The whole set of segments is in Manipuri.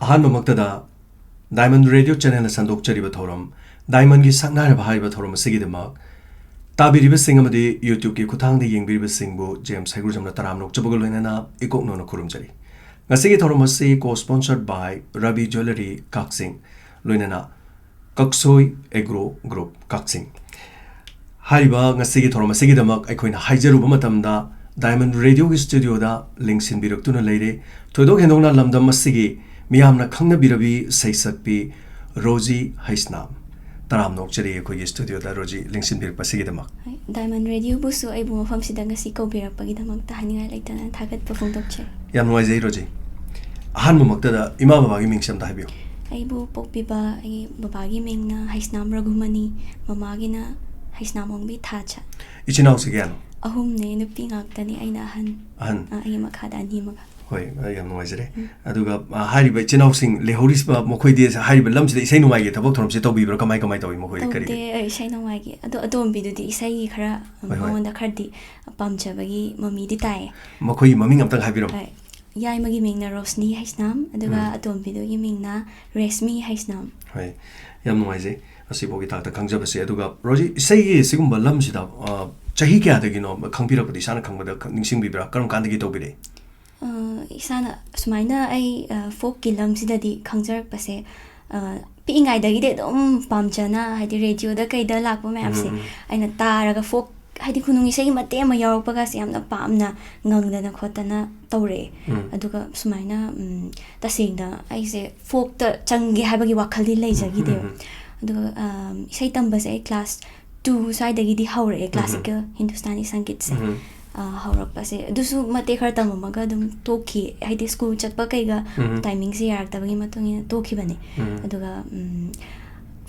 아한노막다다 다이먼드 라디오 채널에 산독저리바 토럼 다이먼드 상나르바 하이바 토럼 시기데막 따비리베싱 아마디 유튜브기 쿠탕데 잉비리베싱부 제임스 해그루점나 따라암록 저버글 레네나 이곡노노 쿠름저리 ngasi 토럼 masi co sponsored by Rabi Jewelry Kaksing loinena Kaksoi Agro Group Kaksing hariba ngasi 토럼 masi damak aikoina haijaruba matamda Diamond Radio Studio da link sinbiruktuna leire thoidok hendongna lamdam masigi miyamna khangna birabi saisakpi Rosie Haisnam taramnok chari khoi studio da Rosie link sinbir pasigi damak Diamond Radio busu ai bu mafam sida ngasi ko birak pagi damak ta haninga laitana thagat perform dokche yam noise Rosie ahan mamakta da ima baba gi mingsam da habiyo ai bu pokpiba ai baba gi mingna Haisnam Raghumani mama gi na Haisnam ongbi thacha ichinau sigyan ahum ne nupi ngaktani aina ahan ai makhada ani maga hoi yam noise aduga hariba ichinau sing lehoris ba mokhoi de hariba lamsi isai numai ge thabok thorom se tobi bro kamai kamai tobi mokhoi kari de isai numai ge adom bi du di isai khara monda khardi pamchabagi mami di tai mokhoi maming amtang habiro yai magi mingna Rosni Haisnam aduga adom bi du gi mingna Resmi Haisnam hoi yam noise asibogi takta kangjabase aduga Rosie isai sigum balam sida chahi kya dagi no khangpirapadi sana khangbada ningsing bibra karam kandagi tobire isana sumaina ai folk kilam sidadi khangjar pase pingai dagi de dom pamjana haidi radio da kaida lakpa mayam se aina taraga folk haidi khunung isai mate ma yaurpaga se amna pamna ngangdana khotana tawre aduga sumaina tasengda ai se folk ta changi habagi wakhaldi leijagi de aduga isai tambase ai class 2 saidagi di haure classical Hindustani Sangeet se haurapase dusu mate khar tamamaga dum toki haidi school chatpa kaiga timing se yaraktabagi matungina toki bane aduga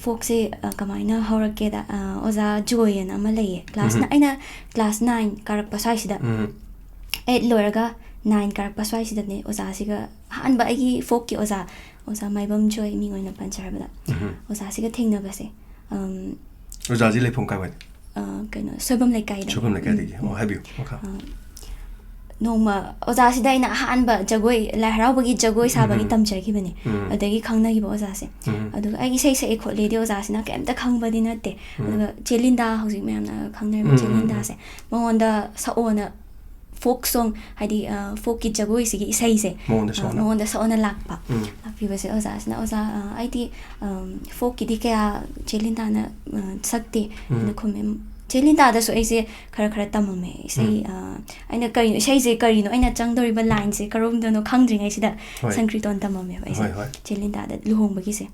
folk se kamaina haurake da oza joy na malaye class na aina class 9 karakpa saisida 8 loraga 9 karakpa saisida ne oza siga hanba agi folk ki oza maibam joy mingoina pancharabada oza siga thengna base oza ji lephom kai wai kaino sobam lekai de oh habiu okay noma oza sida ina hanba jagoi la harabagi jagoi sabagi tamchaki bane adagi khangna gi oza se adu ai sei sei khole de oza sina kemta khangbadi natte adu chelinda hausi memna khangna chelinda se monda saona folk song haidi folk ki jagoi sigi sei se monda saona lakpa lakpi base oza sina oza aiti folk ki dikya chelinda na sakti na khomem chelinda da so aise khara tamame sei aina kari sei se kari no aina changdori ba line se karom do no khangdring aise da sankriton tamame aise chelinda da luhong bagi se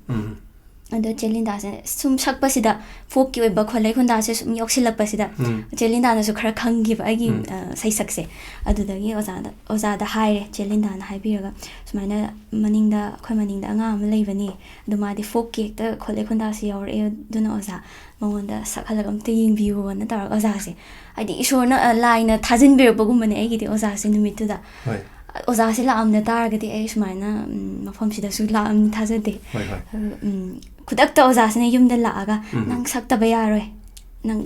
ando chelinda se sum sakpa sida folk ki ba kholai khunda se sum yoksilak pa sida chelinda na so khara khangi ba agi sai sakse adu da gi oza da haire chelinda na haibiraga sumaina maningda khoi maningda anga am leibani adu ma di folk ki ta kholai khunda se yor e duna oza monda sakhala am te ying view na tar oza se adi ishorna line thajin bir bagum mane ai gi di oza se numitu da oza se la amna tar ga di ai sumaina mafam sida su la am thajade kudakta oza se yumda la aga nang sakta ba yaroi nang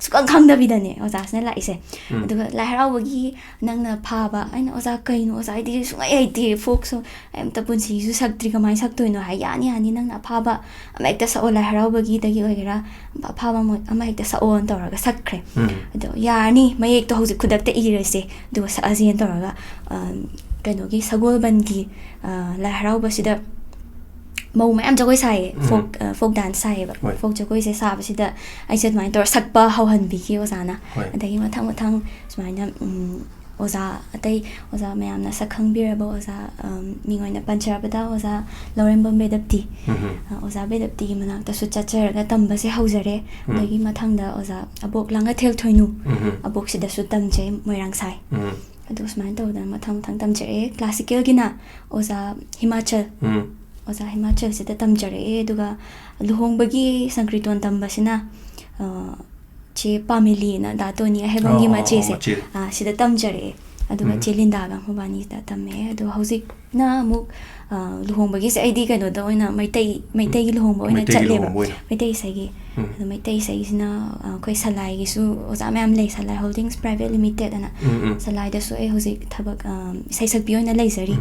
sukang khangda bidane oza se la ise aduga la harawagi nang na phaba aina oza kaino oza idi sungai ai folk so am ta punsi su saktri ka mai sakto no hayani ani nang na phaba amekta sa ola harawagi dagi ogira phaba mo amekta sa on toraga sakre adu yani mayek to hoji kudakta irese du sa azien toraga kaino gi sagol ban gi la harawba sida mau mayam jagoi sai folk dance sai ba folk jagoi se sa ba sida ai set mai tor sakpa hauhan bi ki ozana adagi mathang sumaina oza atai oza mayam na sakhang biraba oza mingoina pancharabada oza Lauren Bombay dapti oza bedapti gi manak ta su chachar ga tamba se haujare adagi mathang da oza abok langa thel thoinu abok sida su tamche moirang sai adu sumaina to da mathang tamche classical gina oza Himachal oza Himachal se ta tamjare duga luhongbagi sankriton tambasina che pamili na datoni hebangi ma che se sida tamjare ꯑꯗꯨꯒ ꯆꯦ ꯂꯤꯟꯗꯥꯒ ꯃꯕꯥꯅꯤꯗ ꯇꯝꯃꯦ ꯑꯗꯣ ꯍꯧꯖꯤꯛꯅ ꯑꯃꯨꯛ ꯂꯨꯍꯣꯡꯕꯒꯤꯁꯦ ꯑꯩꯗꯤ ꯀꯩꯅꯣꯗ ꯑꯣꯏꯅ ꯃꯩꯇꯩꯒꯤ ꯂꯨꯍꯣꯡꯕ ꯑꯣꯏꯅ ꯆꯠꯂꯦꯕ ꯃꯩꯇꯩ ꯏꯁꯩꯒꯤ ꯑꯗꯣ ꯃꯩꯇꯩ ꯏꯁꯩꯁꯤꯅ ꯑꯩꯈꯣꯏ ꯁꯂꯥꯏꯒꯤꯁꯨ ꯑꯣꯖꯥ ꯃꯌꯥꯝ ꯂꯩ ꯁꯂꯥꯏ ꯍꯣꯜꯗꯤꯡꯁ ꯄ꯭ꯔꯥꯏꯚꯦꯠ ꯂꯤꯃꯤꯇꯦꯠ ꯑꯅ ꯁꯂꯥꯏꯗꯁꯨ ꯑꯩ ꯍꯧꯖꯤꯛ ꯊꯕꯛ ꯏꯁꯩ ꯁꯛꯄꯤ ꯑꯣꯏꯅ ꯂꯩꯖꯔꯤ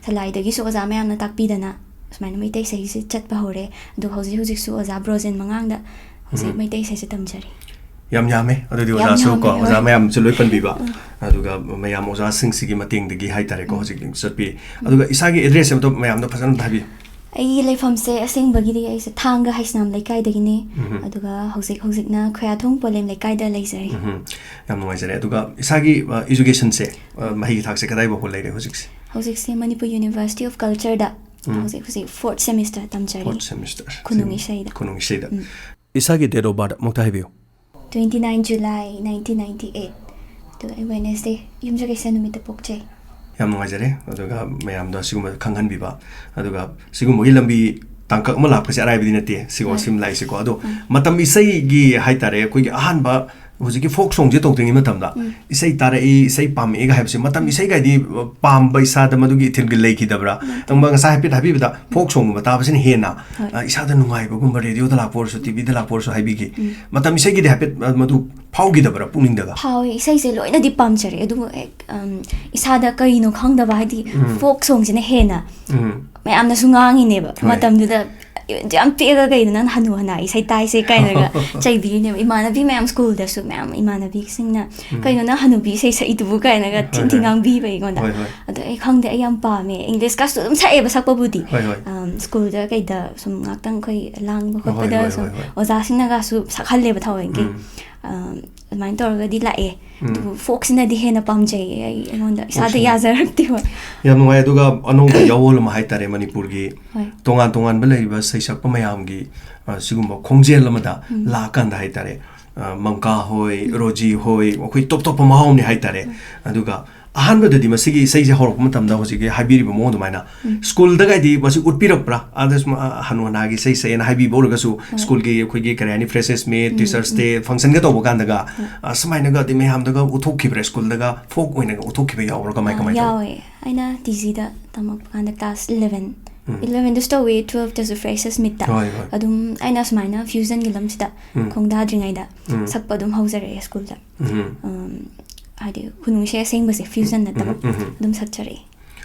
ꯁꯂꯥꯏꯗꯒꯤꯁꯨ ꯑꯣꯖꯥ ꯃꯌꯥꯝꯅ ꯇꯥꯛꯄꯤꯗꯅ ꯁꯨꯃꯥꯏꯅ ꯃꯩꯇꯩ ꯏꯁꯩꯁꯦ ꯆꯠꯄ ꯍꯧꯔꯦ ꯑꯗꯣ ꯍꯧꯖꯤꯛꯁꯨ ꯑꯣꯖꯥ ꯕ꯭ꯔꯣꯖꯦꯟ ꯃꯉꯥꯡꯗ ꯍꯧꯖꯤꯛ ꯃꯩꯇꯩ ꯏꯁꯩꯁꯦ ꯇꯝꯖꯔꯤ ꯌꯥꯝ ꯌꯥꯝꯃꯦ ꯑꯗꯨꯗꯤ ꯑꯣꯖꯥꯁꯨ ꯀꯣ ꯑꯣꯖꯥ ꯃꯌꯥꯝꯁꯨ ꯂꯣꯏ ꯄꯟꯕꯤꯕ ꯑꯗꯨꯒ ꯃꯌꯥꯝ ꯑꯣꯖꯥꯁꯤꯡꯁꯤꯒꯤ ꯃꯇꯦꯡꯗꯒꯤ ꯍꯥꯏꯇꯥꯔꯦꯀꯣ ꯍꯧꯖꯤꯛ ꯆꯠꯄꯤ ꯑꯗꯨꯒ ꯏꯁꯥꯒꯤ ꯑꯦꯗ꯭ꯔꯦꯁ ꯑꯃꯇ ꯃꯌꯥꯝꯗ ꯐꯖꯅ ꯍꯥꯏꯕꯤꯌꯨ ꯑꯩꯒꯤ ꯂꯩꯐꯝꯁꯦ ꯑꯁꯦꯡꯕꯒꯤꯗꯤ ꯑꯩꯁꯦ ꯊꯥꯡꯒ ꯍꯩꯁꯅꯥꯝ ꯂꯩꯀꯥꯏꯗꯒꯤꯅꯤ ꯑꯗꯨꯒ ꯍꯧꯖꯤꯛꯅ ꯈꯣꯌꯥꯊꯣꯡ ꯄꯣꯂꯦꯝ ꯂꯩꯀꯥꯏꯗ ꯂꯩꯖꯔꯤ ꯌꯥꯝ ꯅꯨꯡꯉꯥꯏꯖꯔꯦ ꯑꯗꯨꯒ ꯏꯁꯥꯒꯤ ꯏꯖꯨꯀꯦꯁꯟꯁꯦ ꯃꯍꯩꯒꯤ ꯊꯥꯛꯁꯦ ꯀꯗꯥꯏꯐꯥꯎꯕ ꯂꯩꯔꯦ ꯍꯧꯖꯤꯛꯁꯦ ꯃꯅꯤꯄꯨꯔ ꯌꯨꯅꯤꯚꯔꯁꯤꯇꯤ ꯑꯣꯐ ꯀꯜꯆꯔꯗ ꯍꯧꯖꯤꯛ 4th ꯁꯦꯃꯤꯁꯇꯔ ꯇꯝꯖꯔꯤ ꯈꯨꯅꯨꯡ ꯏꯁꯩꯗ ꯏꯁꯥꯒꯤ ꯗꯦꯠ ꯑꯣꯐ ꯕꯥꯔꯊ ꯑꯃꯨꯛꯇ ꯍꯥꯏꯕꯤꯌꯨ 29 ꯖꯨꯂꯥꯏ 1998 ꯑꯗꯨꯒ ꯑꯩ ꯋꯦꯅꯁꯗꯦ ꯌꯨꯝꯖꯀꯩꯁ ꯅꯨꯃꯤꯠꯇ ꯄꯣꯛꯆꯩ ꯌꯥꯝ ꯅꯨꯡꯉꯥꯏꯖꯔꯦ ꯑꯗꯨꯒ ꯃꯌꯥꯝꯗ ꯁꯤꯒꯨꯝꯕ ꯈꯪꯍꯟꯕꯤꯕ ꯑꯗꯨꯒ ꯁꯤꯒꯨꯝꯕꯒꯤ ꯂꯝꯕꯤ ꯇꯥꯡꯀꯛ ꯑꯃ ꯂꯥꯛꯄꯁꯦ ꯑꯔꯥꯏꯕꯗꯤ ꯅꯠꯇꯦ ꯁꯤꯝ ꯂꯥꯛꯏꯁꯦꯀꯣ ꯑꯗꯣ ꯃꯇꯝ ꯏꯁꯩꯒꯤ ꯍꯥꯏꯇꯥꯔꯦ ꯑꯩꯈꯣꯏꯒꯤ ꯑꯍꯥꯟꯕ ꯍꯧꯖꯤꯛꯀꯤ ꯐꯣꯛ ꯁꯣꯡꯁꯦ ꯇꯧꯗ꯭ꯔꯤꯉꯩ ꯃꯇꯝꯗ ꯏꯁꯩ ꯇꯥꯔꯛꯏ ꯏꯁꯩ ꯄꯥꯝꯃꯛꯏꯒ ꯍꯥꯏꯕꯁꯦ ꯃꯇꯝ ꯏꯁꯩꯒꯥꯏꯗꯤ ꯄꯥꯝꯕ ꯏꯁꯥꯗ ꯃꯗꯨꯒꯤ ꯏꯊꯤꯜꯒꯤ ꯂꯩꯈꯤꯗꯕ꯭ꯔꯥ ꯅꯪꯕ ꯉꯁꯥꯏ ꯍꯥꯏꯐꯦꯠ ꯍꯥꯏꯕꯤꯕꯗ ꯐꯣꯛ ꯁꯣꯡꯒꯨꯝꯕ ꯇꯥꯕꯁꯤꯅ ꯍꯦꯟꯅ ꯏꯁꯥꯗ ꯅꯨꯡꯉꯥꯏꯕꯒꯨꯝꯕ ꯔꯦꯗꯤꯑꯣꯗ ꯂꯥꯛꯄ ꯑꯣꯏꯔꯁꯨ ꯇꯤꯚꯤꯗ ꯂꯥꯛꯄ ꯑꯣꯏꯔꯁꯨ ꯍꯥꯏꯕꯤꯈꯤ ꯃꯇꯝ ꯏꯁꯩꯒꯤꯗꯤ ꯍꯥꯏꯐꯦꯠ ꯃꯗꯨ ꯐꯥꯎꯈꯤꯗꯕ꯭ꯔꯥ ꯄꯨꯛꯅꯤꯡꯗꯒ ꯐꯥꯎꯋꯦ ꯏꯁꯩꯁꯦ ꯂꯣꯏꯅꯗꯤ ꯄꯥꯝꯖꯔꯦ ꯑꯗꯨꯕꯨ ꯏꯁꯥꯗ ꯀꯔꯤꯅꯣ ꯈꯪꯗꯕ ꯍꯥꯏꯗꯤ ꯐꯣꯛ ꯁꯣꯡꯁꯤꯅ ꯍꯦꯟꯅ ꯃꯌꯥꯝꯅꯁꯨ ꯉꯥꯡꯉꯤꯅꯦꯕ ꯃꯇꯝꯗꯨꯗ ꯌꯥꯝ ꯄꯤꯛꯑꯒ ꯀꯩꯅꯣ ꯅꯪ ꯍꯅꯨ ꯍꯅꯥ ꯏꯁꯩ ꯇꯥꯏꯁꯦ ꯀꯥꯏꯅꯒ ꯆꯩꯕꯤꯔꯤꯅꯦꯕ ꯏꯃꯥꯟꯅꯕꯤ ꯃꯌꯥꯝ ꯁ꯭ꯀꯨꯜꯗꯁꯨ ꯃꯌꯥꯝ ꯏꯃꯥꯟꯅꯕꯤꯁꯤꯡꯅ ꯀꯩꯅꯣ ꯅꯪ ꯍꯅꯨꯕꯤ ꯏꯁꯩ ꯁꯛꯏꯗꯨꯕꯨ ꯀꯥꯏꯅꯒ ꯊꯤ ꯉꯥꯡꯕꯤꯕ ꯑꯩꯉꯣꯟꯗ ꯑꯗꯣ ꯑꯩ ꯈꯪꯗꯦ ꯑꯩ ꯌꯥꯝ ꯄꯥꯝꯃꯦ ꯏꯪꯂꯤꯁꯀꯁꯨ ꯑꯗꯨꯝ ꯁꯛꯑꯦꯕ ꯁꯛꯄꯕꯨꯗꯤ ꯁ꯭ꯀꯨꯜꯗ ꯀꯩꯗ ꯁꯨꯝ ꯉꯥꯛꯇꯪ ꯑꯩꯈꯣꯏ ꯂꯥꯡꯕ ꯈꯣꯠꯄꯗ ꯁꯨꯝ ꯑꯣꯖꯥꯁꯤꯡꯅꯒꯁꯨ ꯁꯛꯍꯜꯂꯦꯕ ꯊꯑꯣꯏꯀꯤ ꯑꯗꯨꯃꯥꯏꯅ ꯇꯧꯔꯒꯗꯤ ꯂꯥꯛꯑꯦ ꯑꯗꯨꯕꯨ ꯐꯣꯛꯁꯤꯅꯗꯤ ꯍꯦꯟꯅ ꯄꯥꯝꯖꯩ ꯑꯩꯉꯣꯟꯗ ꯏꯁꯥꯗ ꯌꯥꯖꯔꯛꯇꯦꯕ ꯌꯥꯝ ꯅꯨꯡꯉꯥꯏ ꯑꯗꯨꯒ ꯑꯅꯧꯕ ꯌꯥꯋꯣꯜ ꯑꯃ ꯍꯥꯏꯇꯥꯔꯦ ꯃꯅꯤꯄꯨꯔꯒꯤ ꯇꯣꯉꯥꯟ ꯇꯣꯉꯥꯟꯕ ꯂꯩꯔꯤꯕ ꯁꯩꯁꯛꯄ ꯃꯌꯥꯝꯒꯤ ꯁꯤꯒꯨꯝꯕ ꯈꯣꯡꯖꯦꯜ ꯑꯃꯗ ꯂꯥꯛꯀꯥꯟꯗ ꯍꯥꯏꯇꯥꯔꯦ ꯃꯪꯀꯥ ꯍꯣꯏ ꯔꯣꯖꯤ ꯍꯣꯏ ꯑꯩꯈꯣꯏ ꯇꯣꯞ ꯇꯣꯞꯄ ꯃꯍꯥꯎꯅꯤ ꯍꯥꯏꯇꯥꯔꯦ ꯑꯗꯨꯒ ꯑꯍꯥꯟꯕꯗꯗꯤ ꯃꯁꯤꯒꯤ ꯏꯁꯩꯁꯦ ꯍꯧꯔꯛꯄ ꯃꯇꯝꯗ ꯍꯧꯖꯤꯛꯀꯤ ꯍꯥꯏꯕꯤꯔꯤꯕ ꯃꯑꯣꯡ ꯑꯗꯨꯃꯥꯏꯅ ꯁ꯭ꯀꯨꯜꯗꯒꯗꯤ ꯃꯁꯤ ꯎꯠꯄꯤꯔꯛꯄ꯭ꯔꯥ ꯑꯗ ꯍꯅꯨ ꯍꯅꯥꯒꯤ ꯏꯁꯩ ꯁꯛꯑꯦꯅ ꯍꯥꯏꯕꯤꯕ ꯑꯣꯏꯔꯒꯁꯨ ꯁ꯭ꯀꯨꯜꯒꯤ ꯑꯩꯈꯣꯏꯒꯤ ꯀꯔꯤ ꯍꯥꯏꯅꯤ ꯐ꯭ꯔꯦꯁꯦꯁ ꯃꯤꯠ ꯇꯤꯆꯔꯁ ꯗꯦ ꯐꯪꯁꯟꯒ ꯇꯧꯕ ꯀꯥꯟꯗꯒ ꯁꯨꯃꯥꯏꯅꯒ ꯃꯌꯥꯝꯗꯒ ꯎꯠꯊꯣꯛꯈꯤꯕ꯭ꯔꯥ ꯁ꯭ꯀꯨꯜꯗꯒ ꯐꯣꯛ ꯑꯣꯏꯅꯒ ꯎꯠꯊꯣꯛꯈꯤꯕ ꯌꯥꯎꯕ꯭ꯔꯥ ꯀꯃꯥꯏ ꯇꯧꯋꯤ ꯌꯥꯎꯋꯦ ꯑꯩꯅ ꯇꯤ ꯖꯤꯗ ꯇꯝꯃꯛꯄ ꯀꯥꯟꯗ ꯀ꯭ꯂꯥꯁ 11ꯗꯁꯨ ꯇꯧꯋꯦ 12ꯇꯁꯨ ꯐ꯭ꯔꯦꯁꯦꯁ ꯃꯤꯠꯇ ꯑꯗꯨꯝ ꯑꯩꯅ ꯁꯨꯃꯥꯏꯅ ꯐ꯭ꯌꯨꯖꯟꯒꯤ ꯂꯝꯁꯤꯗ ꯈꯣꯡꯗꯥꯗ꯭ꯔꯤꯉꯩꯗ ꯁꯛꯄ ꯑꯗꯨꯝ ꯍꯧꯖꯔꯛꯑꯦ ꯁ꯭ꯀꯨꯜꯗ ꯍꯥꯏꯗꯤ ꯈꯨꯅꯨꯡꯁꯦ ꯑꯁꯦꯡꯕꯁꯦ ꯐ꯭ꯌꯨꯖꯟ ꯅꯠꯇꯕ ꯑꯗꯨꯝ ꯁꯛꯆꯔꯛꯑꯦ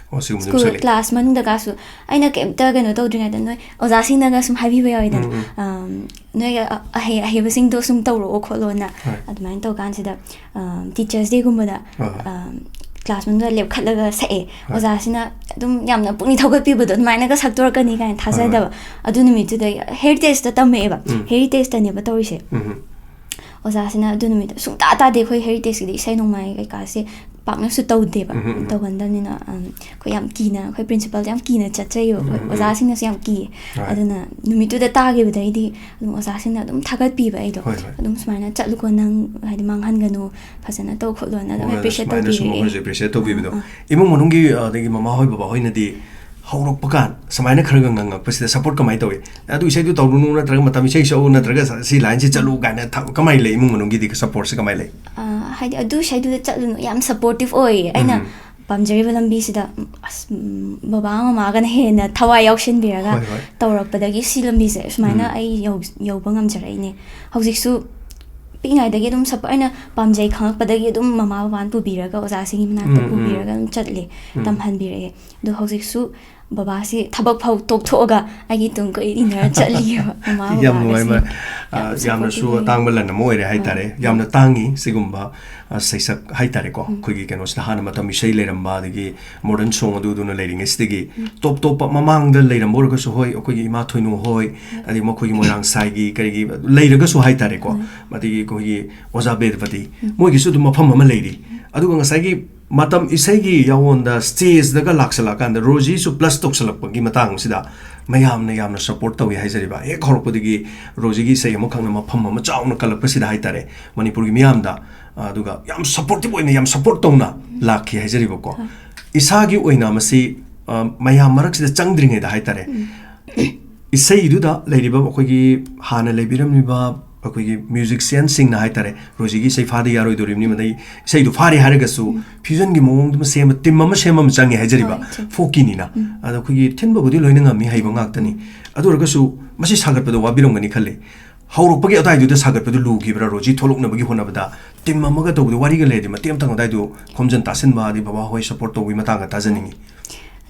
ꯁ꯭ꯀꯨꯜ ꯀ꯭ꯂꯥꯁ ꯃꯅꯨꯡꯗꯒꯁꯨ ꯑꯩꯅ ꯀꯩꯝꯇ ꯀꯩꯅꯣ ꯇꯧꯗ꯭ꯔꯤꯉꯩꯗ ꯅꯣꯏ ꯑꯣꯖꯥꯁꯤꯡꯅꯒ ꯁꯨꯝ ꯍꯥꯏꯕꯤꯕ ꯌꯥꯎꯋꯤꯗꯅ ꯅꯣꯏ ꯑꯍꯩꯕꯁꯤꯡꯗꯣ ꯁꯨꯝ ꯇꯧꯔꯛꯑꯣ ꯈꯣꯠꯂꯣꯅ ꯑꯗꯨꯃꯥꯏꯅ ꯇꯧꯀꯥꯟꯁꯤꯗ ꯇꯤꯆꯔꯁ ꯗꯦꯒꯨꯝꯕꯗ ꯀ꯭ꯂꯥꯁ ꯃꯅꯨꯡꯗ ꯂꯦꯞꯈꯠꯂꯒ ꯁꯛꯑꯦ ꯑꯣꯖꯥꯁꯤꯅ ꯑꯗꯨꯝ ꯌꯥꯝꯅ ꯄꯨꯛꯅꯤꯡ ꯊꯧꯒꯠꯄꯤꯕꯗꯣ ꯑꯗꯨꯃꯥꯏꯅꯒ ꯁꯛꯇꯣꯔꯛꯀꯅꯤ ꯀꯥꯏꯅ ꯊꯥꯖꯗꯕ ꯑꯗꯨ ꯅꯨꯃꯤꯠꯇꯨꯗ ꯍꯦꯔꯤꯇꯦꯖꯇ ꯇꯝꯃꯛꯑꯦꯕ ꯍꯦꯔꯤꯇꯦꯖꯇꯅꯦꯕ ꯇꯧꯔꯤꯁꯦ ꯑꯣꯖꯥꯁꯤꯅ ꯑꯗꯨ ꯅꯨꯃꯤꯠꯇ ꯁꯨꯡꯇꯥ ꯇꯥꯗꯦ ꯑꯩꯈꯣꯏ ꯍꯦꯔꯤꯇꯦꯖꯀꯤꯗꯤ ꯏꯁꯩ ꯅꯣꯡꯃꯥꯏ ꯀꯩꯀꯥꯁꯦ ꯄꯥꯛꯅꯁꯨ ꯇꯧꯗꯦꯕ ꯇꯧꯒꯟꯗꯕꯅꯤꯅ ꯑꯩꯈꯣꯏ ꯌꯥꯝ ꯀꯤꯅ ꯑꯩꯈꯣꯏ ꯄ꯭ꯔꯤꯟꯁꯤꯄꯜꯁꯦ ꯌꯥꯝ ꯀꯤꯅ ꯆꯠꯆꯩꯌꯦꯕ ꯑꯩꯈꯣꯏ ꯑꯣꯖꯥꯁꯤꯡꯅꯁꯨ ꯌꯥꯝ ꯀꯤꯌꯦ ꯑꯗꯨꯅ ꯅꯨꯃꯤꯠꯇꯨꯗ ꯇꯥꯈꯤꯕꯗꯩꯗꯤ ꯑꯗꯨꯝ ꯑꯣꯖꯥꯁꯤꯡꯅ ꯑꯗꯨꯝ ꯊꯥꯒꯠꯄꯤꯕ ꯑꯩꯗꯣ ꯑꯗꯨꯝ ꯁꯨꯃꯥꯏꯅ ꯆꯠꯂꯨꯀꯣ ꯅꯪ ꯍꯥꯏꯗꯤ ꯃꯥꯡꯍꯟꯒꯅꯨ ꯐꯖꯅ ꯇꯧ ꯈꯣꯠꯂꯣꯅ ꯑꯗꯨꯝ ꯑꯦꯄ꯭ꯔꯤꯁꯤꯌꯦꯠ ꯇꯧꯕꯤꯕꯗꯣ ꯏꯃꯨꯡ ꯃꯅꯨꯡꯒꯤ ꯑꯗꯒꯤ ꯃꯃꯥ ꯍꯣꯏ ꯕꯕꯥ ꯍꯣꯏꯅꯗꯤ ꯍꯧꯔꯛꯄ ꯀꯥꯟ ꯁꯨꯃꯥꯏꯅ ꯈꯔꯒ ꯉꯪꯉꯛꯄꯁꯤꯗ ꯁꯞꯄꯣꯔꯠ ꯀꯃꯥꯏꯅ ꯇꯧꯏ ꯑꯗꯨ ꯏꯁꯩꯗꯨ ꯇꯧꯔꯨꯅꯨ ꯅꯠꯇ꯭ꯔꯒ ꯃꯇꯝ ꯏꯁꯩ ꯁꯛꯎ ꯅꯠꯇ꯭ꯔꯒ ꯁꯤ ꯂꯥꯏꯟꯁꯤ ꯆꯠꯂꯨ ꯀꯥꯏꯅ ꯀꯃꯥꯏꯅ ꯂꯩ ꯏꯃꯨꯡ ꯃꯅꯨꯡꯒꯤꯗꯤ ꯁꯞꯄꯣꯔꯠꯁꯦ ꯀꯃꯥꯏꯅ ꯂꯩ ꯍꯥꯏꯗꯤ ꯑꯗꯨ ꯏꯁꯩꯗꯨꯗ ꯆꯠꯂꯨꯅꯨ ꯌꯥꯝ ꯁꯞꯄꯣꯔꯇꯤቭ ꯑꯣꯏꯌꯦ ꯑꯩꯅ ꯄꯥꯝꯖꯔꯤꯕ ꯂꯝꯕꯤꯁꯤꯗ ꯑꯁ ꯕꯕꯥ ꯃꯃꯥꯒꯅ ꯍꯦꯟꯅ ꯊꯋꯥꯏ ꯌꯥꯎꯁꯤꯟꯕꯤꯔꯒ ꯇꯧꯔꯛꯄꯗꯒꯤ ꯁꯤ ꯂꯝꯕꯤꯁꯦ ꯁꯨꯃꯥꯏꯅ ꯑꯩ ꯌꯧꯕ ꯉꯝꯖꯔꯛꯏꯅꯦ ꯍꯧꯖꯤꯛꯁꯨ ꯄꯤꯛꯏꯉꯩꯗꯒꯤ ꯑꯗꯨꯝ ꯑꯩꯅ ꯄꯥꯝꯖꯩ ꯈꯪꯉꯛꯄꯗꯒꯤ ꯑꯗꯨꯝ ꯃꯃꯥ ꯕꯕꯥꯅ ꯄꯨꯕꯤꯔꯒ ꯑꯣꯖꯥꯁꯤꯡꯒꯤ ꯃꯅꯥꯛꯇ ꯄꯨꯕꯤꯔꯒ ꯑꯗꯨꯝ ꯆꯠꯂꯦ ꯇꯝꯍꯟꯕꯤꯔꯛꯑꯦ ꯑꯗꯣ ꯍꯧꯖꯤꯛꯁꯨ ꯕꯕꯥꯁꯤ ꯊꯕꯛ ꯐꯥꯎ ꯇꯣꯛꯊꯣꯛꯑꯒ ꯑꯩꯒꯤ ꯇꯨꯡ ꯀꯣꯏ ꯏꯟꯅꯔ ꯆꯠꯂꯤꯑꯕ ꯃꯃꯥ ꯕꯕꯥꯒꯁꯦ ꯌꯥꯝꯅꯁꯨ ꯑꯇꯥꯡꯕ ꯂꯟ ꯑꯃ ꯑꯣꯏꯔꯦ ꯍꯥꯏꯇꯥꯔꯦ ꯌꯥꯝꯅ ꯇꯥꯡꯉꯤ ꯁꯤꯒꯨꯝꯕ ꯁꯩꯁꯛ ꯍꯥꯏꯇꯥꯔꯦꯀꯣ ꯑꯩꯈꯣꯏꯒꯤ ꯀꯩꯅꯣꯁꯤꯗ ꯍꯥꯟꯅ ꯃꯇꯝ ꯏꯁꯩ ꯂꯩꯔꯝꯕ ꯑꯗꯒꯤ ꯃꯣꯗꯔꯟ ꯁꯣꯡ ꯑꯗꯨꯗꯨꯅ ꯂꯩꯔꯤꯉꯩꯁꯤꯗꯒꯤ ꯇꯣꯞ ꯇꯣꯞꯄ ꯃꯃꯥꯡꯗ ꯂꯩꯔꯝꯕ ꯑꯣꯏꯔꯒꯁꯨ ꯍꯣꯏ ꯑꯩꯈꯣꯏꯒꯤ ꯏꯃꯥ ꯊꯣꯏꯅꯨ ꯍꯣꯏ ꯑꯗꯒꯤ ꯃꯈꯣꯏꯒꯤ ꯃꯣꯏꯔꯥꯡ ꯁꯥꯏꯒꯤ ꯀꯔꯤꯒꯤ ꯂꯩꯔꯒꯁꯨ ꯍꯥꯏꯇꯥꯔꯦꯀꯣ ꯑꯗꯒꯤ ꯑꯩꯈꯣꯏꯒꯤ ꯑꯣꯖꯥ ꯕꯦꯗꯄꯇꯤ ꯃꯣꯏꯒꯤꯁꯨ ꯑꯗꯨꯝ ꯃꯐꯝ ꯑꯃ ꯂꯩꯔꯤ ꯑꯗꯨꯒ ꯉꯁꯥꯏꯒꯤ ꯃꯇꯝ ꯏꯁꯩꯒꯤ ꯌꯥꯋꯣꯟꯗ ꯁ꯭ꯇꯦꯖꯗꯒ ꯂꯥꯛꯁꯜꯂꯛꯑꯀꯥꯟꯗ ꯔꯣꯖꯤꯁꯨ ꯄ꯭ꯂꯁ ꯇꯧꯁꯜꯂꯛꯄꯒꯤ ꯃꯇꯥꯡꯁꯤꯗ ꯃꯌꯥꯝꯅ ꯌꯥꯝꯅ ꯁꯞꯄꯣꯔꯠ ꯇꯧꯏ ꯍꯥꯏꯖꯔꯤꯕ ꯍꯦꯛ ꯍꯧꯔꯛꯄꯗꯒꯤ ꯔꯣꯖꯤꯒꯤ ꯏꯁꯩ ꯑꯃꯈꯛꯅ ꯃꯐꯝ ꯑꯃ ꯆꯥꯎꯅ ꯀꯜꯂꯛꯄꯁꯤꯗ ꯍꯥꯏꯇꯥꯔꯦ ꯃꯅꯤꯄꯨꯔꯒꯤ ꯃꯤꯌꯥꯝꯗ ꯑꯗꯨꯒ ꯌꯥꯝ ꯁꯞꯄꯣꯔꯇꯤቭ ꯑꯣꯏꯅ ꯌꯥꯝ ꯁꯞꯄꯣꯔꯠ ꯇꯧꯅ ꯂꯥꯛꯈꯤ ꯍꯥꯏꯖꯔꯤꯕꯀꯣ ꯏꯁꯥꯒꯤ ꯑꯣꯏꯅ ꯃꯁꯤ ꯃꯌꯥꯝ ꯃꯔꯛꯁꯤꯗ ꯆꯪꯗ꯭ꯔꯤꯉꯩꯗ ꯍꯥꯏꯇꯥꯔꯦ ꯏꯁꯩꯗꯨꯗ ꯂꯩꯔꯤꯕ ꯑꯩꯈꯣꯏꯒꯤ ꯍꯥꯟꯅ ꯂꯩꯕꯤꯔꯝꯂꯤꯕ ꯑꯩꯈꯣꯏꯒꯤ ꯃ꯭ꯌꯨꯖꯤꯛꯁꯤꯌꯟꯁꯤꯡꯅ ꯍꯥꯏꯇꯥꯔꯦ ꯔꯣꯖꯤꯒꯤ ꯏꯁꯩ ꯐꯥꯗ ꯌꯥꯔꯣꯏꯗꯣꯔꯤꯕꯅꯤ ꯃꯗꯩ ꯏꯁꯩꯗꯨ ꯐꯥꯔꯦ ꯍꯥꯏꯔꯒꯁꯨ ꯐ꯭ꯌꯨꯖꯟꯒꯤ ꯃꯑꯣꯡꯗꯨꯃ ꯁꯦꯝꯕ ꯇꯤꯝ ꯑꯃ ꯁꯦꯝꯕ ꯑꯃ ꯆꯪꯉꯦ ꯍꯥꯏꯖꯔꯤꯕ ꯐꯣꯛꯀꯤꯅꯤꯅ ꯑꯗꯣ ꯑꯩꯈꯣꯏꯒꯤ ꯊꯤꯟꯕꯕꯨꯗꯤ ꯂꯣꯏꯅ ꯉꯝꯃꯤ ꯍꯩꯕ ꯉꯥꯛꯇꯅꯤ ꯑꯗꯨ ꯑꯣꯏꯔꯒꯁꯨ ꯃꯁꯤ ꯁꯥꯒꯠꯄꯗ ꯋꯥꯕꯤꯔꯝꯒꯅꯤ ꯈꯜꯂꯤ ꯍꯧꯔꯛꯄꯒꯤ ꯑꯗꯨꯋꯥꯏꯗꯨꯗ ꯁꯥꯒꯠꯄꯗꯨ ꯂꯨꯈꯤꯕ꯭ꯔꯥ ꯔꯣꯖꯤ ꯊꯣꯛꯂꯛꯅꯕꯒꯤ ꯍꯣꯠꯅꯕꯗ ꯇꯤꯝ ꯑꯃꯒ ꯇꯧꯕꯗ ꯋꯥꯔꯤꯒ ꯂꯩꯔꯗꯤ ꯃꯇꯦꯡ ꯑꯃꯇꯪ ꯑꯗꯨꯋꯥꯏꯗꯨ ꯈꯣꯝꯖꯟ ꯇꯥꯁꯤꯟꯕ ꯑꯗꯩ ꯕꯕꯥ ꯍꯣꯏ ꯁꯞꯄꯣꯔꯠ ꯇꯧꯕꯒꯤ ꯃꯇꯥꯡꯗ ꯇꯥꯖꯅꯤꯡꯉꯤ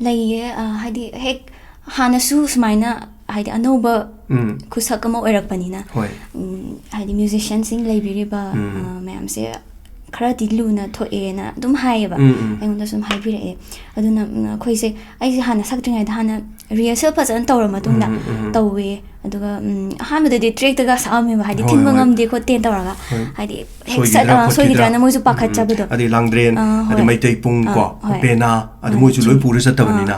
ꯂꯩꯌꯦ ꯍꯥꯏꯗꯤ ꯍꯦꯛ ꯍꯥꯟꯅꯁꯨ ꯁꯨꯃꯥꯏꯅ ꯍꯥꯏꯗꯤ ꯑꯅꯧꯕ ꯈꯨꯁꯛ ꯑꯃ ꯑꯣꯏꯔꯛꯄꯅꯤꯅ ꯍꯥꯏꯗꯤ ꯃ꯭ꯌꯨꯖꯤꯁꯤꯌꯟꯁꯤꯡ ꯂꯩꯕꯤꯔꯤꯕ ꯃꯌꯥꯝꯁꯦ ꯈꯔꯗꯤ ꯂꯨꯅ ꯊꯣꯛꯑꯦꯅ ꯑꯗꯨꯝ ꯍꯥꯏꯌꯦꯕ ꯑꯩꯉꯣꯟꯗ ꯁꯨꯝ ꯍꯥꯏꯕꯤꯔꯛꯑꯦ ꯑꯗꯨꯅ ꯑꯩꯈꯣꯏꯁꯦ ꯑꯩꯁꯦ ꯍꯥꯟꯅ ꯁꯛꯇ꯭ꯔꯤꯉꯩꯗ ꯍꯥꯟꯅ ꯔꯤꯍꯔꯁꯦꯜ ꯐꯖꯅ ꯇꯧꯔ ꯃꯇꯨꯡꯗ ꯇꯧꯋꯦ ꯑꯗꯨꯒ ꯑꯍꯥꯟꯕꯗꯗꯤ ꯇ꯭ꯔꯦꯛꯇꯒ ꯁꯛꯑꯝꯃꯦꯕ ꯍꯥꯏꯗꯤ ꯊꯤꯟꯕ ꯉꯝꯗꯦ ꯈꯣꯠꯇꯦ ꯇꯧꯔꯒ ꯍꯥꯏꯗꯤ ꯍꯦꯛ ꯁꯣꯏꯈꯤꯗ꯭ꯔꯥꯅ ꯃꯣꯏꯁꯨ ꯄꯥꯈꯠꯆꯕꯗꯣ ꯑꯗꯩ ꯂꯥꯡꯗ꯭ꯔꯦꯟ ꯑꯗꯩ ꯃꯩꯇꯩ ꯄꯨꯡ ꯀꯣ ꯄꯦꯅꯥ ꯑꯗꯨ ꯃꯣꯏꯁꯨ ꯂꯣꯏ ꯄꯨꯔ ꯆꯠꯇꯕꯅꯤꯅ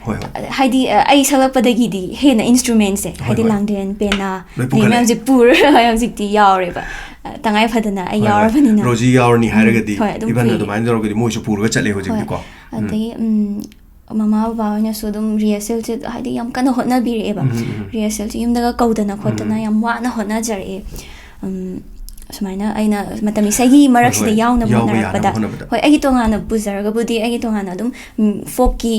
ꯍꯣꯏ ꯍꯣꯏ ꯍꯥꯏꯗꯤ ꯑꯩ ꯁꯛꯂꯛꯄꯗꯒꯤꯗꯤ ꯍꯦꯟꯅ ꯏꯟꯁꯇ꯭ꯔꯨꯃꯦꯟꯁꯦ ꯍꯥꯏꯗꯤ ꯂꯥꯡꯗ꯭ꯔꯦꯟ ꯄꯦꯅꯥ ꯑꯗꯩ ꯃꯌꯥꯝꯁꯦ ꯄꯨꯔꯒ ꯍꯧꯖꯤꯛꯇꯤ ꯌꯥꯎꯔꯦꯕ ꯇꯉꯥꯏ ꯐꯗꯅ ꯑꯩ ꯌꯥꯎꯔꯕꯅꯤꯅ ꯔꯣꯖꯤ ꯌꯥꯎꯔꯅꯤ ꯍꯥꯏꯔꯒꯗꯤ ꯏꯚꯟ ꯑꯗꯨꯃꯥꯏꯅ ꯇꯧꯔꯒꯗꯤ ꯃꯣꯏꯁꯨ ꯄꯨꯔꯒ ꯆꯠꯂꯦ ꯍꯧꯖꯤꯛꯇꯤꯀꯣ ꯑꯗꯒꯤ ꯃꯃꯥ ꯕꯕꯥ ꯍꯣꯏꯅꯁꯨ ꯑꯗꯨꯝ ꯔꯤꯍꯔꯁꯦꯜꯁꯦ ꯍꯥꯏꯗꯤ ꯌꯥꯝ ꯀꯟꯅ ꯍꯣꯠꯅꯕꯤꯔꯛꯑꯦꯕ ꯔꯤꯍꯔꯁꯦꯜꯁꯦ ꯌꯨꯝꯗꯒ ꯀꯧꯗꯅ ꯈꯣꯠꯇꯅ ꯌꯥꯝ ꯋꯥꯅ ꯍꯣꯠꯅꯖꯔꯛꯑꯦ ꯁꯨꯃꯥꯏꯅ ꯑꯩꯅ ꯃꯇꯝ ꯏꯁꯩꯒꯤ ꯃꯔꯛꯁꯤꯗ ꯌꯥꯎꯅꯕ ꯍꯣꯠꯅꯔꯛꯄꯗ ꯍꯣꯏ ꯑꯩꯒꯤ ꯇꯣꯉꯥꯟꯅ ꯄꯨꯖꯔꯒꯕꯨꯗꯤ ꯑꯩꯒꯤ ꯇꯣꯉꯥꯟꯅ ꯑꯗꯨꯝ ꯐꯣꯛꯀꯤ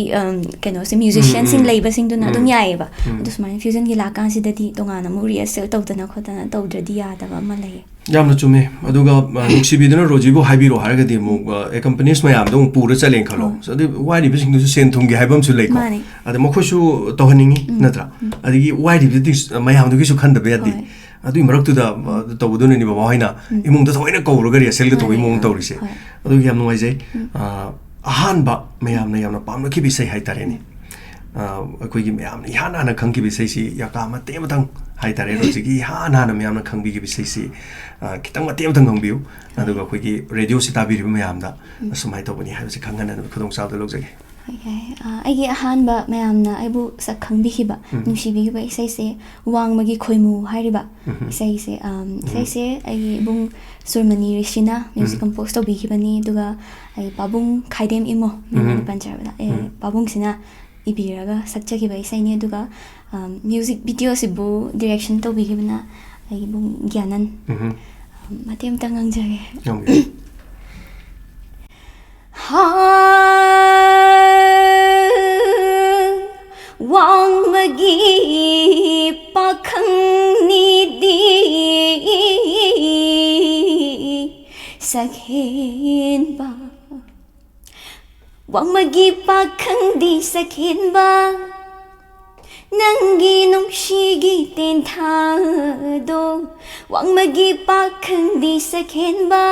ꯀꯩꯅꯣꯁꯦ ꯃ꯭ꯌꯨꯖꯤꯁꯤꯌꯟꯁꯤꯡ ꯂꯩꯕꯁꯤꯡꯗꯨꯅ ꯑꯗꯨꯝ ꯌꯥꯏꯑꯕ ꯑꯗꯣ ꯁꯨꯃꯥꯏꯅ ꯐ꯭ꯌꯨꯖꯟꯒꯤ ꯂꯥꯛꯀꯥꯟꯁꯤꯗꯗꯤ ꯇꯣꯉꯥꯟꯅ ꯑꯃꯨꯛ ꯔꯤꯍꯔꯁꯦꯜ ꯇꯧꯗꯅ ꯈꯣꯠꯇꯅ ꯇꯧꯗ꯭ꯔꯗꯤ ꯌꯥꯗꯕ ꯑꯃ ꯂꯩꯌꯦ ꯌꯥꯝꯅ ꯆꯨꯝꯃꯦ ꯑꯗꯨꯒ ꯅꯨꯡꯁꯤꯕꯤꯗꯨꯅ ꯔꯣꯖꯤꯕꯨ ꯍꯥꯏꯕꯤꯔꯣ ꯍꯥꯏꯔꯒꯗꯤ ꯑꯃꯨꯛ ꯑꯦꯀꯝꯄꯅꯤꯁ ꯃꯌꯥꯝꯗꯣ ꯑꯃꯨꯛ ꯄꯨꯔ ꯆꯠꯂꯦꯅ ꯈꯜꯂꯣ ꯑꯗꯩ ꯋꯥꯏꯔꯤꯕꯁꯤꯡꯗꯨꯁꯨ ꯁꯦꯟ ꯊꯨꯝꯒꯤ ꯍꯥꯏꯕ ꯑꯃꯁꯨ ꯂꯩꯀꯣ ꯑꯗ ꯃꯈꯣꯏꯁꯨ ꯇꯧꯍꯟꯅꯤꯡꯉꯤ ꯅꯠꯇ꯭ꯔꯥ ꯑꯗꯒꯤ ꯋꯥꯏꯔꯤꯕꯗꯨꯗꯤ ꯃꯌꯥꯝꯗꯨꯒꯤꯁꯨ ꯈꯟꯗꯕ ꯌꯥꯗꯦ ꯑꯗꯨꯒꯤ ꯃꯔꯛꯇꯨꯗ ꯇꯧꯕꯗꯨꯅꯅꯤ ꯕꯕꯥ ꯍꯣꯏꯅ ꯏꯃꯨꯡꯗ ꯊꯑꯣꯏꯅ ꯀꯧꯔꯒ ꯔꯤꯍꯔꯁꯦꯜꯒ ꯇꯧꯕꯒꯤ ꯃꯑꯣꯡ ꯇꯧꯔꯤꯁꯦ ꯑꯗꯨꯒꯤ ꯌꯥꯝ ꯅꯨꯡꯉꯥꯏꯖꯩ ꯑꯍꯥꯟꯕ ꯃꯌꯥꯝꯅ ꯌꯥꯝꯅ ꯄꯥꯝꯅꯈꯤꯕ ꯏꯁꯩ ꯍꯥꯏꯇꯥꯔꯦꯅꯦ ꯑꯩꯈꯣꯏꯒꯤ ꯃꯌꯥꯝꯅ ꯏꯍꯥꯟ ꯍꯥꯟꯅ ꯈꯪꯈꯤꯕ ꯏꯁꯩꯁꯤ ꯌꯥꯀꯥ ꯃꯇꯦꯛ ꯑꯃꯇꯪ ꯍꯥꯏꯇꯥꯔꯦ ꯔꯣꯖꯤꯒꯤ ꯏꯍꯥꯟ ꯍꯥꯟꯅ ꯃꯌꯥꯝꯅ ꯈꯪꯕꯤꯈꯤꯕ ꯏꯁꯩꯁꯤ ꯈꯤꯇꯪ ꯃꯇꯦꯛ ꯑꯃꯇꯪ ꯈꯪꯕꯤꯌꯨ ꯑꯗꯨꯒ ꯑꯩꯈꯣꯏꯒꯤ ꯔꯦꯗꯤꯑꯣꯁꯤ ꯇꯥꯕꯤꯔꯤꯕ ꯃꯌꯥꯝꯗ ꯑꯁꯨꯃꯥꯏꯅ ꯇꯧꯕꯅꯤ ꯍꯥꯏꯕꯁꯤ ꯈꯪꯍꯟꯅꯕ ꯈꯨꯗꯣꯡꯆꯥꯕꯗꯨ ꯂꯧꯖꯒꯦ ꯑꯩꯒꯤ ꯑꯍꯥꯟꯕ ꯃꯌꯥꯝꯅ ꯑꯩꯕꯨ ꯁꯛ ꯈꯪꯕꯤꯈꯤꯕ ꯅꯨꯡꯁꯤꯕꯤꯈꯤꯕ ꯏꯁꯩꯁꯦ ꯋꯥꯡꯃꯒꯤ ꯈꯣꯏꯃꯨ ꯍꯥꯏꯔꯤꯕ ꯏꯁꯩꯁꯦ ꯏꯁꯩꯁꯦ ꯑꯩꯒꯤ ꯏꯕꯨꯡ ꯁꯨꯔꯃꯅꯤ ꯔꯤꯁꯤꯅ ꯃ꯭ꯌꯨꯖꯤꯛ ꯀꯝꯄꯣꯁ ꯇꯧꯕꯤꯈꯤꯕꯅꯤ ꯑꯗꯨꯒ ꯑꯩ ꯄꯥꯕꯨꯡ ꯈꯥꯏꯗꯦꯝ ꯏꯃꯣ ꯃꯤꯡ ꯄꯟꯖꯔꯕꯗ ꯄꯥꯕꯨꯡꯁꯤꯅ ꯏꯕꯤꯔꯒ ꯁꯛꯆꯈꯤꯕ ꯏꯁꯩꯅꯤ ꯑꯗꯨꯒ म्यूजिक भिडियोसिबु डायरेक्शन तौबिगिबना अई बुं ज्ञानन मतेम तंगंगजगे वांगमगी पाखंगनिदी सखेनबा वांगमगी पाखंगदी सखेनबा नंगी नुंगशिगी तेंथादो वांगमगी पाखंगदी सखेनबा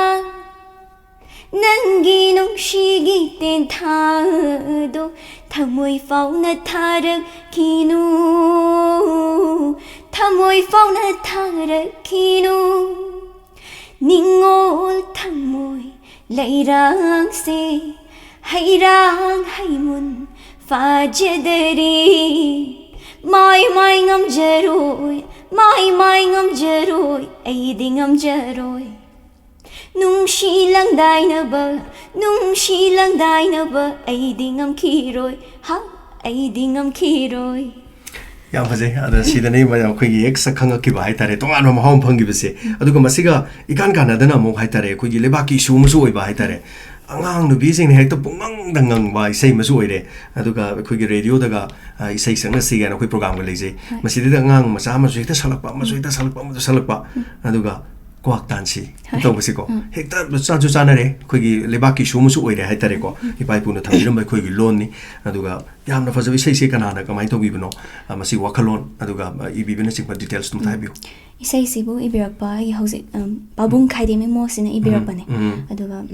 नंगी नुंगशिगी तेंथादो थमोय फाउना थारखिनु थमोय फाउना थारखिनु निंगोल थमोय लैरांग से हैरांग हैमुन फाजदरी माय माय ngамजरोय माय ngамजरोय अयदि ngамजरोय नुंगशिलांगदाइनबा अयदि ngамखिरोय हा अयदि ngамखिरोय याम फजे अद सिदनै मया खोगी एक सखंगकिबा हाइतारे तोंगान महम फंगिबसे अदुगा मसिगा इकान कानादना मो हाइतारे खोगी लेबाकी सुमसु ओइबा हाइतारे angang nu bising hekta pungang dangang ba isai masu oire aduga khoi radio daga isai sangna siga na khoi program ga leje masidi da angang masa masu hekta salakpa masu hekta salakpa aduga kwak tansi to basi ko hekta cha chu chana re khoi lebaki su musu oire hai tare ko ipai pu na thambiram bai khoi lon ni aduga yamna fajabi isai se kana na kamai to bibno masi wakhalon aduga ibibina sikpa details tum thaibiu isai sibu ibirakpa I hausi babung khaidemi mo sina ibirakpa ne aduga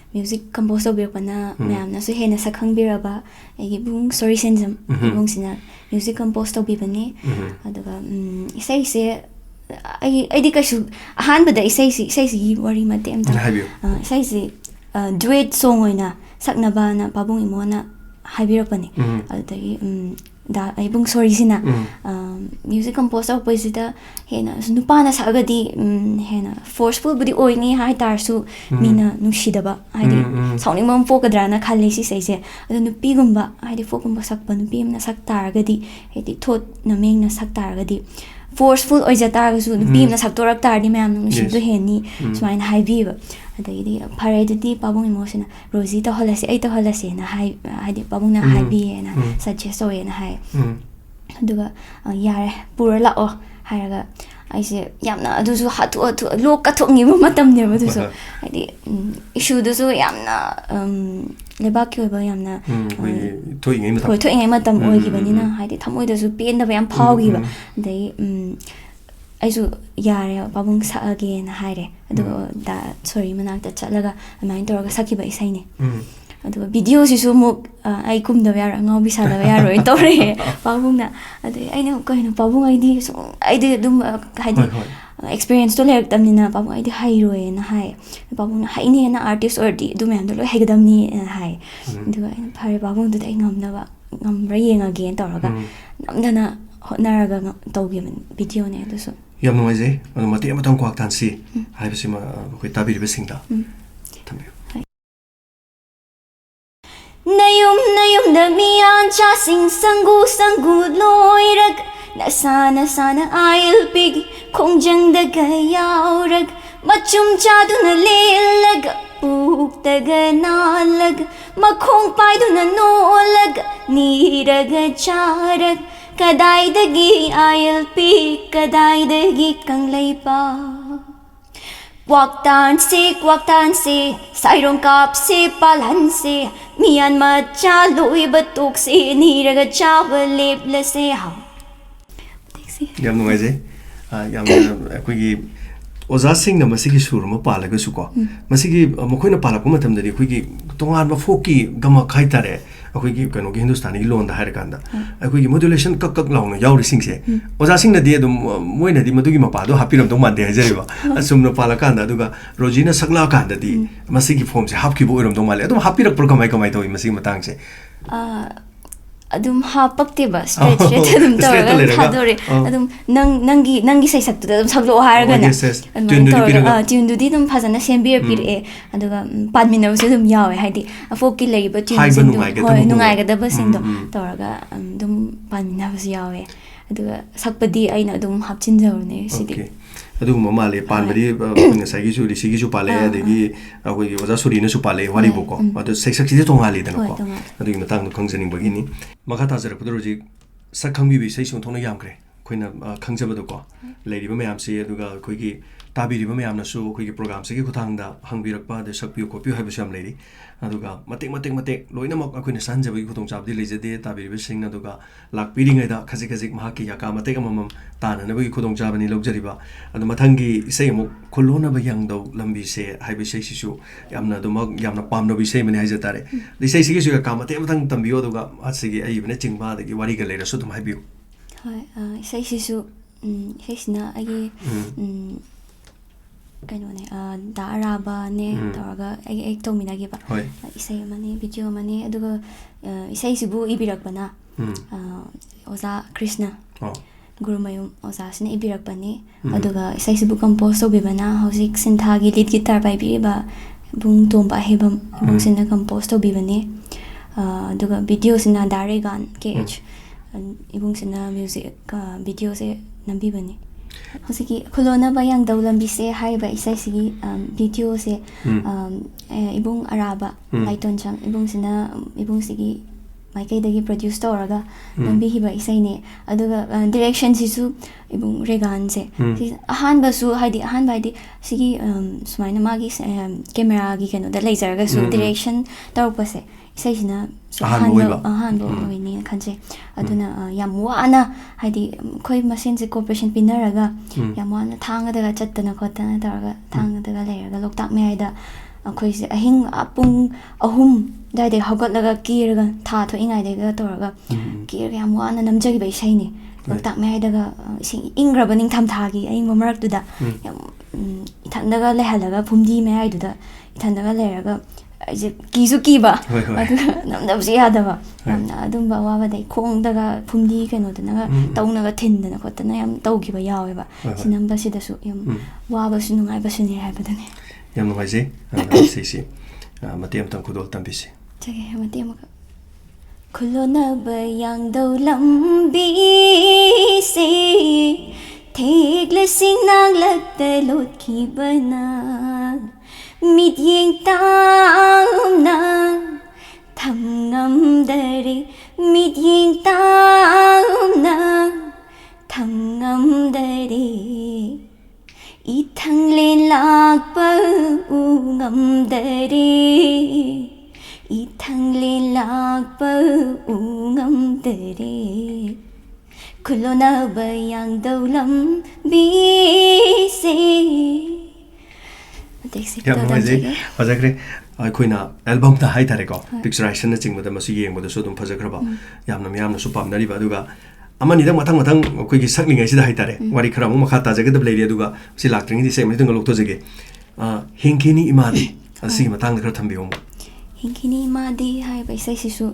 music compose तौबिरपना मैमना सु हेना सखंग बिरबा एगी बुंग सॉरी सेंजम बुंग सिना म्यूजिक कंपोज तौबिबने अदुगा इसै से आइदि कसु अहान बदा इसै सी वरी मते अमता इसै से डुएट सॉन्ग ओइना सकनबा ना पाबुंग इमोना हाइबिरपने अदगी दा आइबुंग सॉरी सिना म्यूजिक कंपोज तौबसिदा हेना नुपाना सागदी हेना फोर्सफुल बुदी ओइनी हाइ तारसु मीना नुसिदबा हाइदि साउनिंगम पोकद्राना खाले सि सैसे अदु नुपीगुम्बा हाइदि फोकुम्बा सकपा नुपीमना सक तारगदी हेदि थोट नमेंगना सक तारगदी forceful oija taragasu nupi amna saktorak tardi mayam nungsimdu heni sumaina haibiba adagidi phare dudi pabung emotion Rosie to holase ai to holase na haidi pabung na haibi na suggest oye na hai aduga yare pura la o haraga aise yamna adusu hatu lok ka thongi ma matam ne adusu haidi issue dusu yamna lebak ki oba yamna thoi ngai matam oigi banina haidi thamoi dasu pen da yam phaugi ba dai aisu yare pabung sa again haire adu da sorry manak ta chalaga amain toraga sakiba isai ne adu video sisu muk ai kum da yar ngau bisa da yar roi tore pabung na adu ai ne ko no pabung ai di so ai de dum haidi experience to lerk tamni na pabung ai di hai roi na hai pabung na hai ne na artist or di dum yam do lo hegdam ni hai adu ai phare pabung du dai ngam na ba ngam ra yeng again toraga namdana hotnaraga tawgi video ne adu so yam nuaise anu mate amatang kwak tan si haibasima khoi tabiri besingda thambiu nayum da miyan cha sing sangu loirag nasana ayil pig khongjang da gayaurag machum chaduna lelag puk daga nalag makhong paiduna nolag niraga charag kadaidagi ayil pig kadaidagi kanglaipa Kwaktan se, sairong kap se, palan se, miyan macha loy batuk se, niraga chawa lepla se ha. Yam nuaise yam akoigi oza sing na masigi suruma palaga suko masigi mokoina palakuma tamdari akoigi tongan ba foki gama khaitare akoigi kano gi hindustani lon da hair kanda akoigi modulation kak launa yauri singse oza sing na de dum moina di madugi mapa do hapiram dum mande hajariba asumna palakanda aduga rojina sakla kanda di masigi form se hapki bo iram dum male adum hapirak por kamai toy masigi matang se adum hapakte ba straight adum tawra thadore adum nangi sai saktu adum saglo haraga na tune du di dum phajana sembir pir e aduga padmina se dum yawe haidi afoki lei ba tune sing du hoi nungai ga da ba sing do tawraga dum padmina ba yawe aduga sakpadi aina dum hapchin jawne sidi aduguma male panbadi ngasagi su risi gi su pale adegi akoigi oza surina su pale wari boko adu seksaki de tongali dana ko adugi matang no khangjaning bagini makha tajara pudroji sakhangbi bi sei sung thona yamkre khoina khangjaba do ko leiriba mayam se aduga khoigi tabiriba mayam na su khoigi program se gi khuthangda hangbirakpa de sakpiu kopiu haiba sam leiri aduga matek loina mak akoina sanjaba gi khutong chabdi leijade tabiriba sing aduga lakpiri ngai da khajik mahaki yaka matek amam tana na bagi khutong chabani logjariba adu mathangi sei mu khulona ba yang do lambi se haiba sei sisu yamna do mak yamna pamno bi sei mani haijatare de sei sigi su ka mate mathang tambiyo aduga asigi ai bne chingba de gi wari ga leira su dum haibiu hoi sei sisu sei sina agi kainone da araba ne tawraga ai tominagi ba isai mani video mani aduga isai sibu ibirak bana oza krishna gurumayum oza sina ibirak bani aduga isai sibu compose to bibana hosik sinthagi lead guitar bai bi ba bung tomba hebam bung sina compose to bibani aduga video sina daregan kh ibung sina music video se nambi bani hosiki khulona bayang daulam bise haiba isai sigi video se ibung araba laiton chang ibung sina ibung sigi maikai dagi produce toraga nambi hiba isai ne aduga direction sisu ibung regan se ahan basu haidi ahan baidi sigi sumaina magi camera gi kano da laser ga su direction tawpa se isai sina ahan bo ni khanse aduna yam wana haidi khoi machine se cooperation pinaraga yam wana thanga daga chattana khotana taraga thanga daga leraga loktak me aida akhoi se ahing apung ahum dai de hogot laga kiraga tha tho ingai daga toraga kiraga yam wana namjagi bai sai ni loktak me aida sing ingraba ning tham thagi ai mamarak tu da yam ithandaga lehalaga phumdi me aidu da ithandaga leraga aje kisu kiba namdabsi yadaba namna adumba wabadai khongdaga phumdi keno dana taunaga thendana khotana yam taugiba yaweba sinamba sidasu yam wabasu nungai basuni haibadane yam nuaise sisi matiam tang khudol tambisi chage matiam khulona bayang do lambi se Theglasing nagladalot kibana Midyeng tam na Thangam dare Midyeng tam na Thangam dare Ithang len lakpa ungam dare Ithang len lakpa ungam dare Kulona bayang daulam bise ꯌꯥꯝ ꯅꯨꯡꯉꯥꯏꯖꯩ ꯐꯖꯈ꯭ꯔꯦ ꯑꯩꯈꯣꯏꯅ 앨ꯕꯝꯗ ꯍꯥꯏꯇꯥꯔꯦꯀꯣ ꯄꯤꯛꯆꯔꯥꯏꯖꯦꯁꯟꯅꯆꯤꯡꯕꯗ ꯃꯁꯤ ꯌꯦꯡꯕꯗꯁꯨ ꯑꯗꯨꯝ ꯐꯖꯈ꯭ꯔꯕ ꯌꯥꯝꯅ ꯃꯌꯥꯝꯅꯁꯨ ꯄꯥꯝꯅꯔꯤꯕ ꯑꯗꯨꯒ ꯑꯃꯅꯤꯗꯪ ꯃꯊꯪ ꯃꯊꯪ ꯑꯩꯈꯣꯏꯒꯤ ꯁꯛꯂꯤꯉꯩꯁꯤꯗ ꯍꯥꯏꯇꯥꯔꯦ ꯋꯥꯔꯤ ꯈꯔ ꯑꯃꯨꯛ ꯃꯈꯥ ꯇꯥꯖꯒꯗꯕ ꯂꯩꯔꯤ ꯑꯗꯨꯒ ꯃꯁꯤ ꯂꯥꯛꯇ꯭ꯔꯤꯉꯩꯗꯤ ꯏꯁꯩ ꯑꯃꯇꯪꯒ ꯂꯧꯊꯣꯛꯆꯒꯦ ꯍꯦꯡꯈꯤꯅꯤ ꯏꯃꯥꯗꯤ ꯑꯁꯤꯒꯤ ꯃꯇꯥꯡꯗ ꯈꯔ ꯊꯝꯕꯤꯌꯨ Hinkini Madi hai by say sisu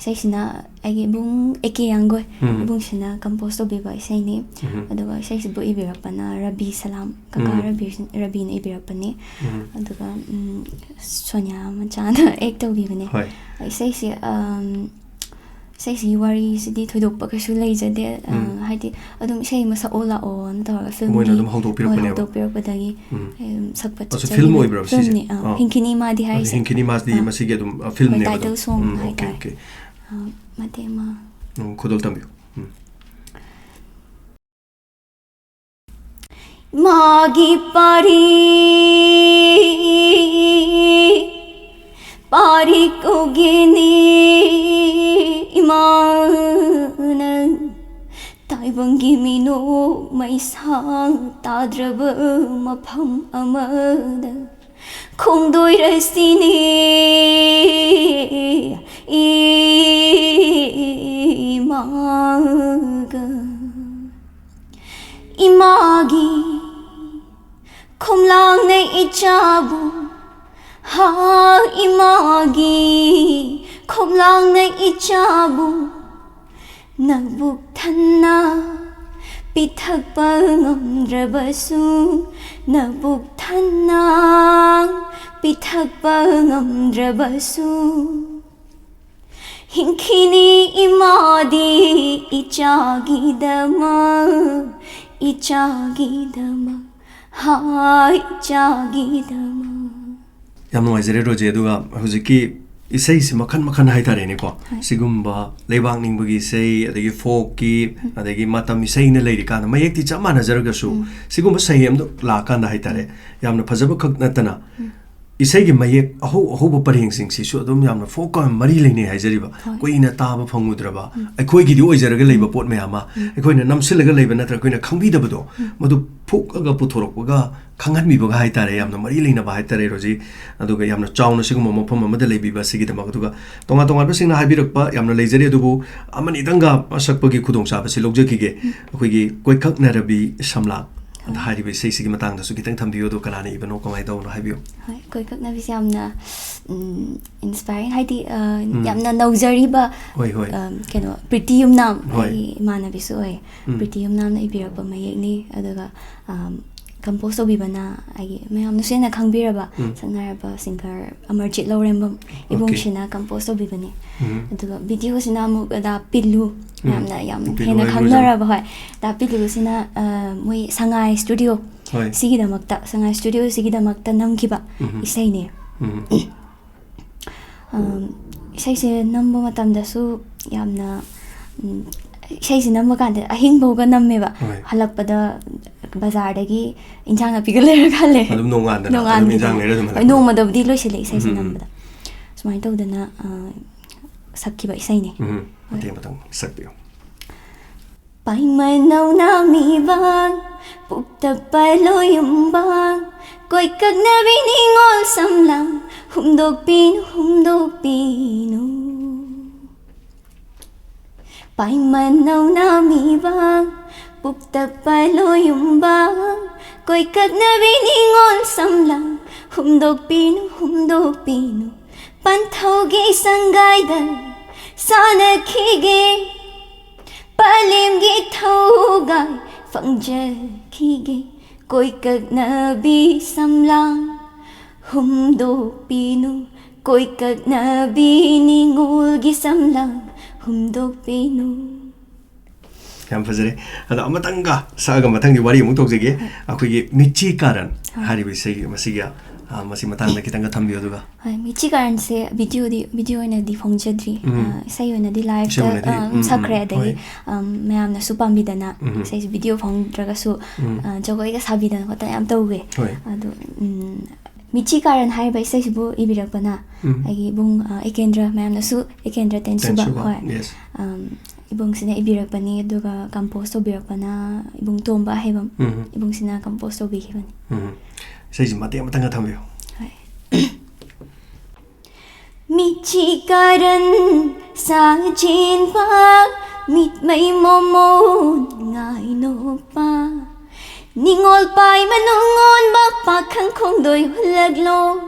say sina I bung eke yangoy bung sina compose to be by say ni aduga say sibu ibirapana Rabi Salam kaka Rabi na ibirapani aduga Sonya Manchana ek to be bane I say si say si wari sidi thoidok pa kasu lay jade haiti adum say masa ola on ta film ni adum hongdok padagi sakpat so film oi bro film ni Hinkini Madi hai Hinkini Madi masigi adum film ne title song hai okay matema khodol tambiu Magi pari ko gini imanan Taiwangi mino may sang tadraba mapam amada Kung do'y rasini imaga Imagi Kung lang na ichabo Ha imagi Kung lang na ichabo Nagbuktan na Pitag pangamdrabasu Nagbuktan na Pitag pangamdrabasu Hinkini imadi ichagidama Ichagidama Ha ichagidama ꯌꯥꯝ ꯅꯨꯡꯉꯥꯏꯖꯔꯦ ꯔꯣꯖꯦ ꯑꯗꯨꯒ ꯍꯧꯖꯤꯛꯀꯤ ꯏꯁꯩꯁꯤ ꯃꯈꯟ ꯃꯈꯟ ꯍꯥꯏꯇꯥꯔꯦꯅꯦꯀꯣ ꯁꯤꯒꯨꯝꯕ ꯂꯩꯕꯥꯛ ꯅꯤꯡꯕꯒꯤ ꯏꯁꯩ ꯑꯗꯒꯤ ꯐꯣꯛꯀꯤ ꯑꯗꯒꯤ ꯃꯇꯝ ꯏꯁꯩꯅ ꯂꯩꯔꯤꯀꯥꯟꯗ ꯃꯌꯦꯛꯇꯤ ꯆꯞ ꯃꯥꯟꯅꯖꯔꯒꯁꯨ ꯁꯤꯒꯨꯝꯕ ꯁꯩꯍꯦꯝꯗꯣ ꯂꯥꯛꯀꯥꯟꯗ ꯍꯥꯏꯇꯥꯔꯦ ꯌꯥꯝꯅ ꯐꯖꯕ ꯈꯛ ꯅꯠꯇꯅ ꯏꯁꯩꯒꯤ ꯃꯌꯦꯛ ꯑꯍꯧꯕ ꯄꯔꯦꯡꯁꯤꯡꯁꯤꯁꯨ ꯑꯗꯨꯝ ꯌꯥꯝꯅ ꯐꯣꯛꯀ ꯃꯔꯤ ꯂꯩꯅꯩ ꯍꯥꯏꯖꯔꯤꯕ ꯀꯨꯏꯅ ꯇꯥꯕ ꯐꯪꯉꯨꯗ꯭ꯔꯕ ꯑꯩꯈꯣꯏꯒꯤꯗꯤ ꯑꯣꯏꯖꯔꯒ ꯂꯩꯕ ꯄꯣꯠ ꯃꯌꯥꯝ ꯑꯃ ꯑꯩꯈꯣꯏꯅ ꯅꯝꯁꯤꯜꯂꯒ ꯂꯩꯕ ꯅꯠꯇ꯭ꯔꯒ ꯑꯩꯈꯣꯏꯅ ꯈꯪꯕꯤꯗꯕꯗꯣ ꯃꯗꯨ ꯐꯣꯛꯑꯒ ꯄꯨꯊꯣꯔꯛꯄꯒ ꯈꯪꯍꯟꯕꯤꯕꯒ ꯍꯥꯏꯇꯥꯔꯦ ꯌꯥꯝꯅ ꯃꯔꯤ ꯂꯩꯅꯕ ꯍꯥꯏꯇꯥꯔꯦ ꯔꯣꯖꯤ ꯑꯗꯨꯒ ꯌꯥꯝꯅ ꯆꯥꯎꯅ ꯁꯤꯒꯨꯝꯕ ꯃꯐꯝ ꯑꯃꯗ ꯂꯩꯕꯤꯕ ꯑꯁꯤꯒꯤꯗꯃꯛ ꯑꯗꯨꯒ ꯇꯣꯉꯥꯟ ꯇꯣꯉꯥꯟꯕꯁꯤꯡꯅ ꯍꯥꯏꯕꯤꯔꯛꯄ ꯌꯥꯝꯅ ꯂꯩꯖꯔꯤ ꯑꯗꯨꯕꯨ ꯑꯃꯅꯤꯗꯪꯒ ꯁꯛꯄꯒꯤ ꯈꯨꯗꯣꯡꯆꯥꯕꯁꯤ ꯂꯧꯖꯈꯤꯒꯦ ꯑꯩꯈꯣꯏꯒꯤ ꯀꯣꯏꯈꯛꯅꯔꯕꯤ ꯁꯝꯂꯥꯛ ꯑꯗ ꯍꯥꯏꯔꯤꯕ ꯏꯁꯩꯁꯤꯒꯤ ꯃꯇꯥꯡꯗꯁꯨ ꯈꯤꯇꯪ ꯊꯝꯕꯤꯌꯨ ꯑꯗꯨ ꯀꯅꯥꯅ ꯏꯕꯅꯣ ꯀꯃꯥꯏꯅ ꯇꯧꯕꯅꯣ ꯍꯥꯏꯕꯤꯌꯨ ꯍꯣꯏ ꯀꯣꯏꯈꯛꯅꯕꯤꯁꯤ ꯌꯥꯝꯅ inspiring ꯍꯥꯏꯗꯤ ꯌꯥꯝꯅ ꯅꯧꯖꯔꯤꯕ ꯀꯩꯅꯣ ꯄ꯭ꯔꯤꯇꯤ ꯌꯨꯝꯅꯥꯝ ꯑꯩꯒꯤ ꯏꯃꯥꯟꯅꯕꯤꯁꯨ ꯑꯣꯏ ꯄ꯭ꯔꯤꯇꯤ ꯌꯨꯝꯅꯥꯝꯅ ꯏꯕꯤꯔꯛꯄ ꯃꯌꯦꯛꯅꯤ ꯑꯗꯨꯒ ꯀꯝꯄꯣꯁ ꯇꯧꯕꯤꯕꯅ ꯑꯩꯒꯤ ꯃꯌꯥꯝꯅꯁꯨ ꯍꯦꯟꯅ ꯈꯪꯕꯤꯔꯕ ꯁꯛꯅꯔꯕ ꯁꯤꯡꯒꯔ ꯑꯃꯔꯖꯤꯠ ꯂꯧꯔꯦꯝꯕꯝ ꯏꯕꯨꯡꯁꯤꯅ ꯀꯝꯄꯣꯁ ꯇꯧꯕꯤꯕꯅꯤ ꯑꯗꯨꯒ ꯚꯤꯗꯤꯑꯣꯁꯤꯅ ꯑꯃꯨꯛ ꯗꯥ ꯄꯤꯜꯂꯨ ꯌꯥꯝꯅ ꯌꯥꯝ ꯍꯦꯟꯅ ꯈꯪꯅꯔꯕ ꯍꯣꯏ ꯗꯥ ꯄꯤꯜꯂꯨꯁꯤꯅ ꯃꯣꯏ ꯁꯉꯥꯏ ꯁ꯭ꯇꯨꯗꯤꯑꯣ ꯁꯤꯒꯤꯗꯃꯛꯇ ꯁꯉꯥꯏ ꯁ꯭ꯇꯨꯗꯤꯑꯣꯁꯤꯒꯤꯗꯃꯛꯇ ꯅꯝꯈꯤꯕ ꯏꯁꯩꯅꯤ ꯏꯁꯩꯁꯦ ꯅꯝꯕ ꯃꯇꯝꯗꯁꯨ ꯌꯥꯝꯅ ꯏꯁꯩꯁꯦ ꯅꯝꯕ ꯀꯥꯟꯗ ꯑꯍꯤꯡꯐꯥꯎꯒ ꯅꯝꯃꯦꯕ ꯍꯜꯂꯛꯄꯗ ꯕꯖꯥꯔꯗꯒꯤ ꯏꯟꯖꯥꯡ ꯅꯥꯄꯤꯒ ꯂꯩꯔꯒ ꯍꯜꯂꯦ ꯑꯗꯨꯝ ꯅꯣꯡꯉꯥꯟꯗꯅ ꯅꯣꯡꯃꯗꯕꯨꯗꯤ ꯂꯣꯏꯁꯤꯜꯂꯦ ꯏꯁꯩꯁꯦ ꯅꯝꯕꯗ ꯁꯨꯃꯥꯏꯅ ꯇꯧꯗꯅ ꯁꯛꯈꯤꯕ ꯏꯁꯩꯅꯤ ꯃꯇꯦꯡ ꯃꯇꯪ ꯁꯛꯄꯤꯌꯨ Paimanaw namibang Pugta paloyumbang Ko'y kagnabiningol samlang Humdog pino Paimanaw namibang Pugta paloyumbang Ko'y kagnabiningol samlang Humdog pino Pantawgi sanggayda Sana kigi Palim githaugai Phangja kige Koi kagnabi samlang Humdo pinu Koi kagnabi ningul gi samlang Humdo pinu ꯌꯥꯝ ꯐꯖꯔꯦ ꯑꯗꯣ ꯑꯃꯇꯪꯒ ꯁꯛꯑꯒ ꯃꯊꯪꯗꯤ ꯋꯥꯔꯤ ꯑꯃꯨꯛ ꯇꯧꯖꯒꯦ ꯑꯩꯈꯣꯏꯒꯤ ꯃꯤꯆꯤ ꯀꯥꯔꯟ ꯍꯥꯏꯔꯤꯕ ꯏꯁꯩ ꯃꯁꯤꯒꯤ ꯃꯁꯤ ꯃꯇꯥꯡꯗ ꯈꯤꯇꯪꯒ ꯊꯝꯕꯤꯌꯨ ꯑꯗꯨꯒ ꯃꯤꯆꯤ ꯀꯥꯔꯟꯁꯦ ꯚꯤꯗꯤꯑꯣ ꯑꯣꯏꯅꯗꯤ ꯐꯣꯡꯖꯗ꯭ꯔꯤ ꯏꯁꯩ ꯑꯣꯏꯅꯗꯤ ꯂꯥꯏꯚꯇ ꯁꯛꯈ꯭ꯔꯦ ꯑꯗꯒꯤ ꯃꯌꯥꯝꯅꯁꯨ ꯄꯥꯝꯕꯤꯗꯅ ꯏꯁꯩꯁꯤ ꯚꯤꯗꯤꯑꯣ ꯐꯣꯡꯗ꯭ꯔꯒꯁꯨ ꯖꯒꯣꯏꯒ ꯁꯥꯕꯤꯗꯅ ꯈꯣꯠꯇꯅ ꯌꯥꯝ ꯇꯧꯋꯦ ꯑꯗꯣ 미치 가른 하이바 이세시부 이비락바나 아기 붕 에켄드라 마ям나수 에켄드라 텐수바 호 이붕시나 이비락바니 아두가 컴포스트 비락바나 이붕 톰바 해밤 이붕시나 컴포스트 비히바니 세지 마테 아무tan가 담요 미치 가른 상진바 밑메이 모모 나이노파 Ningol pai manungon bakpakang kong doy hulaglo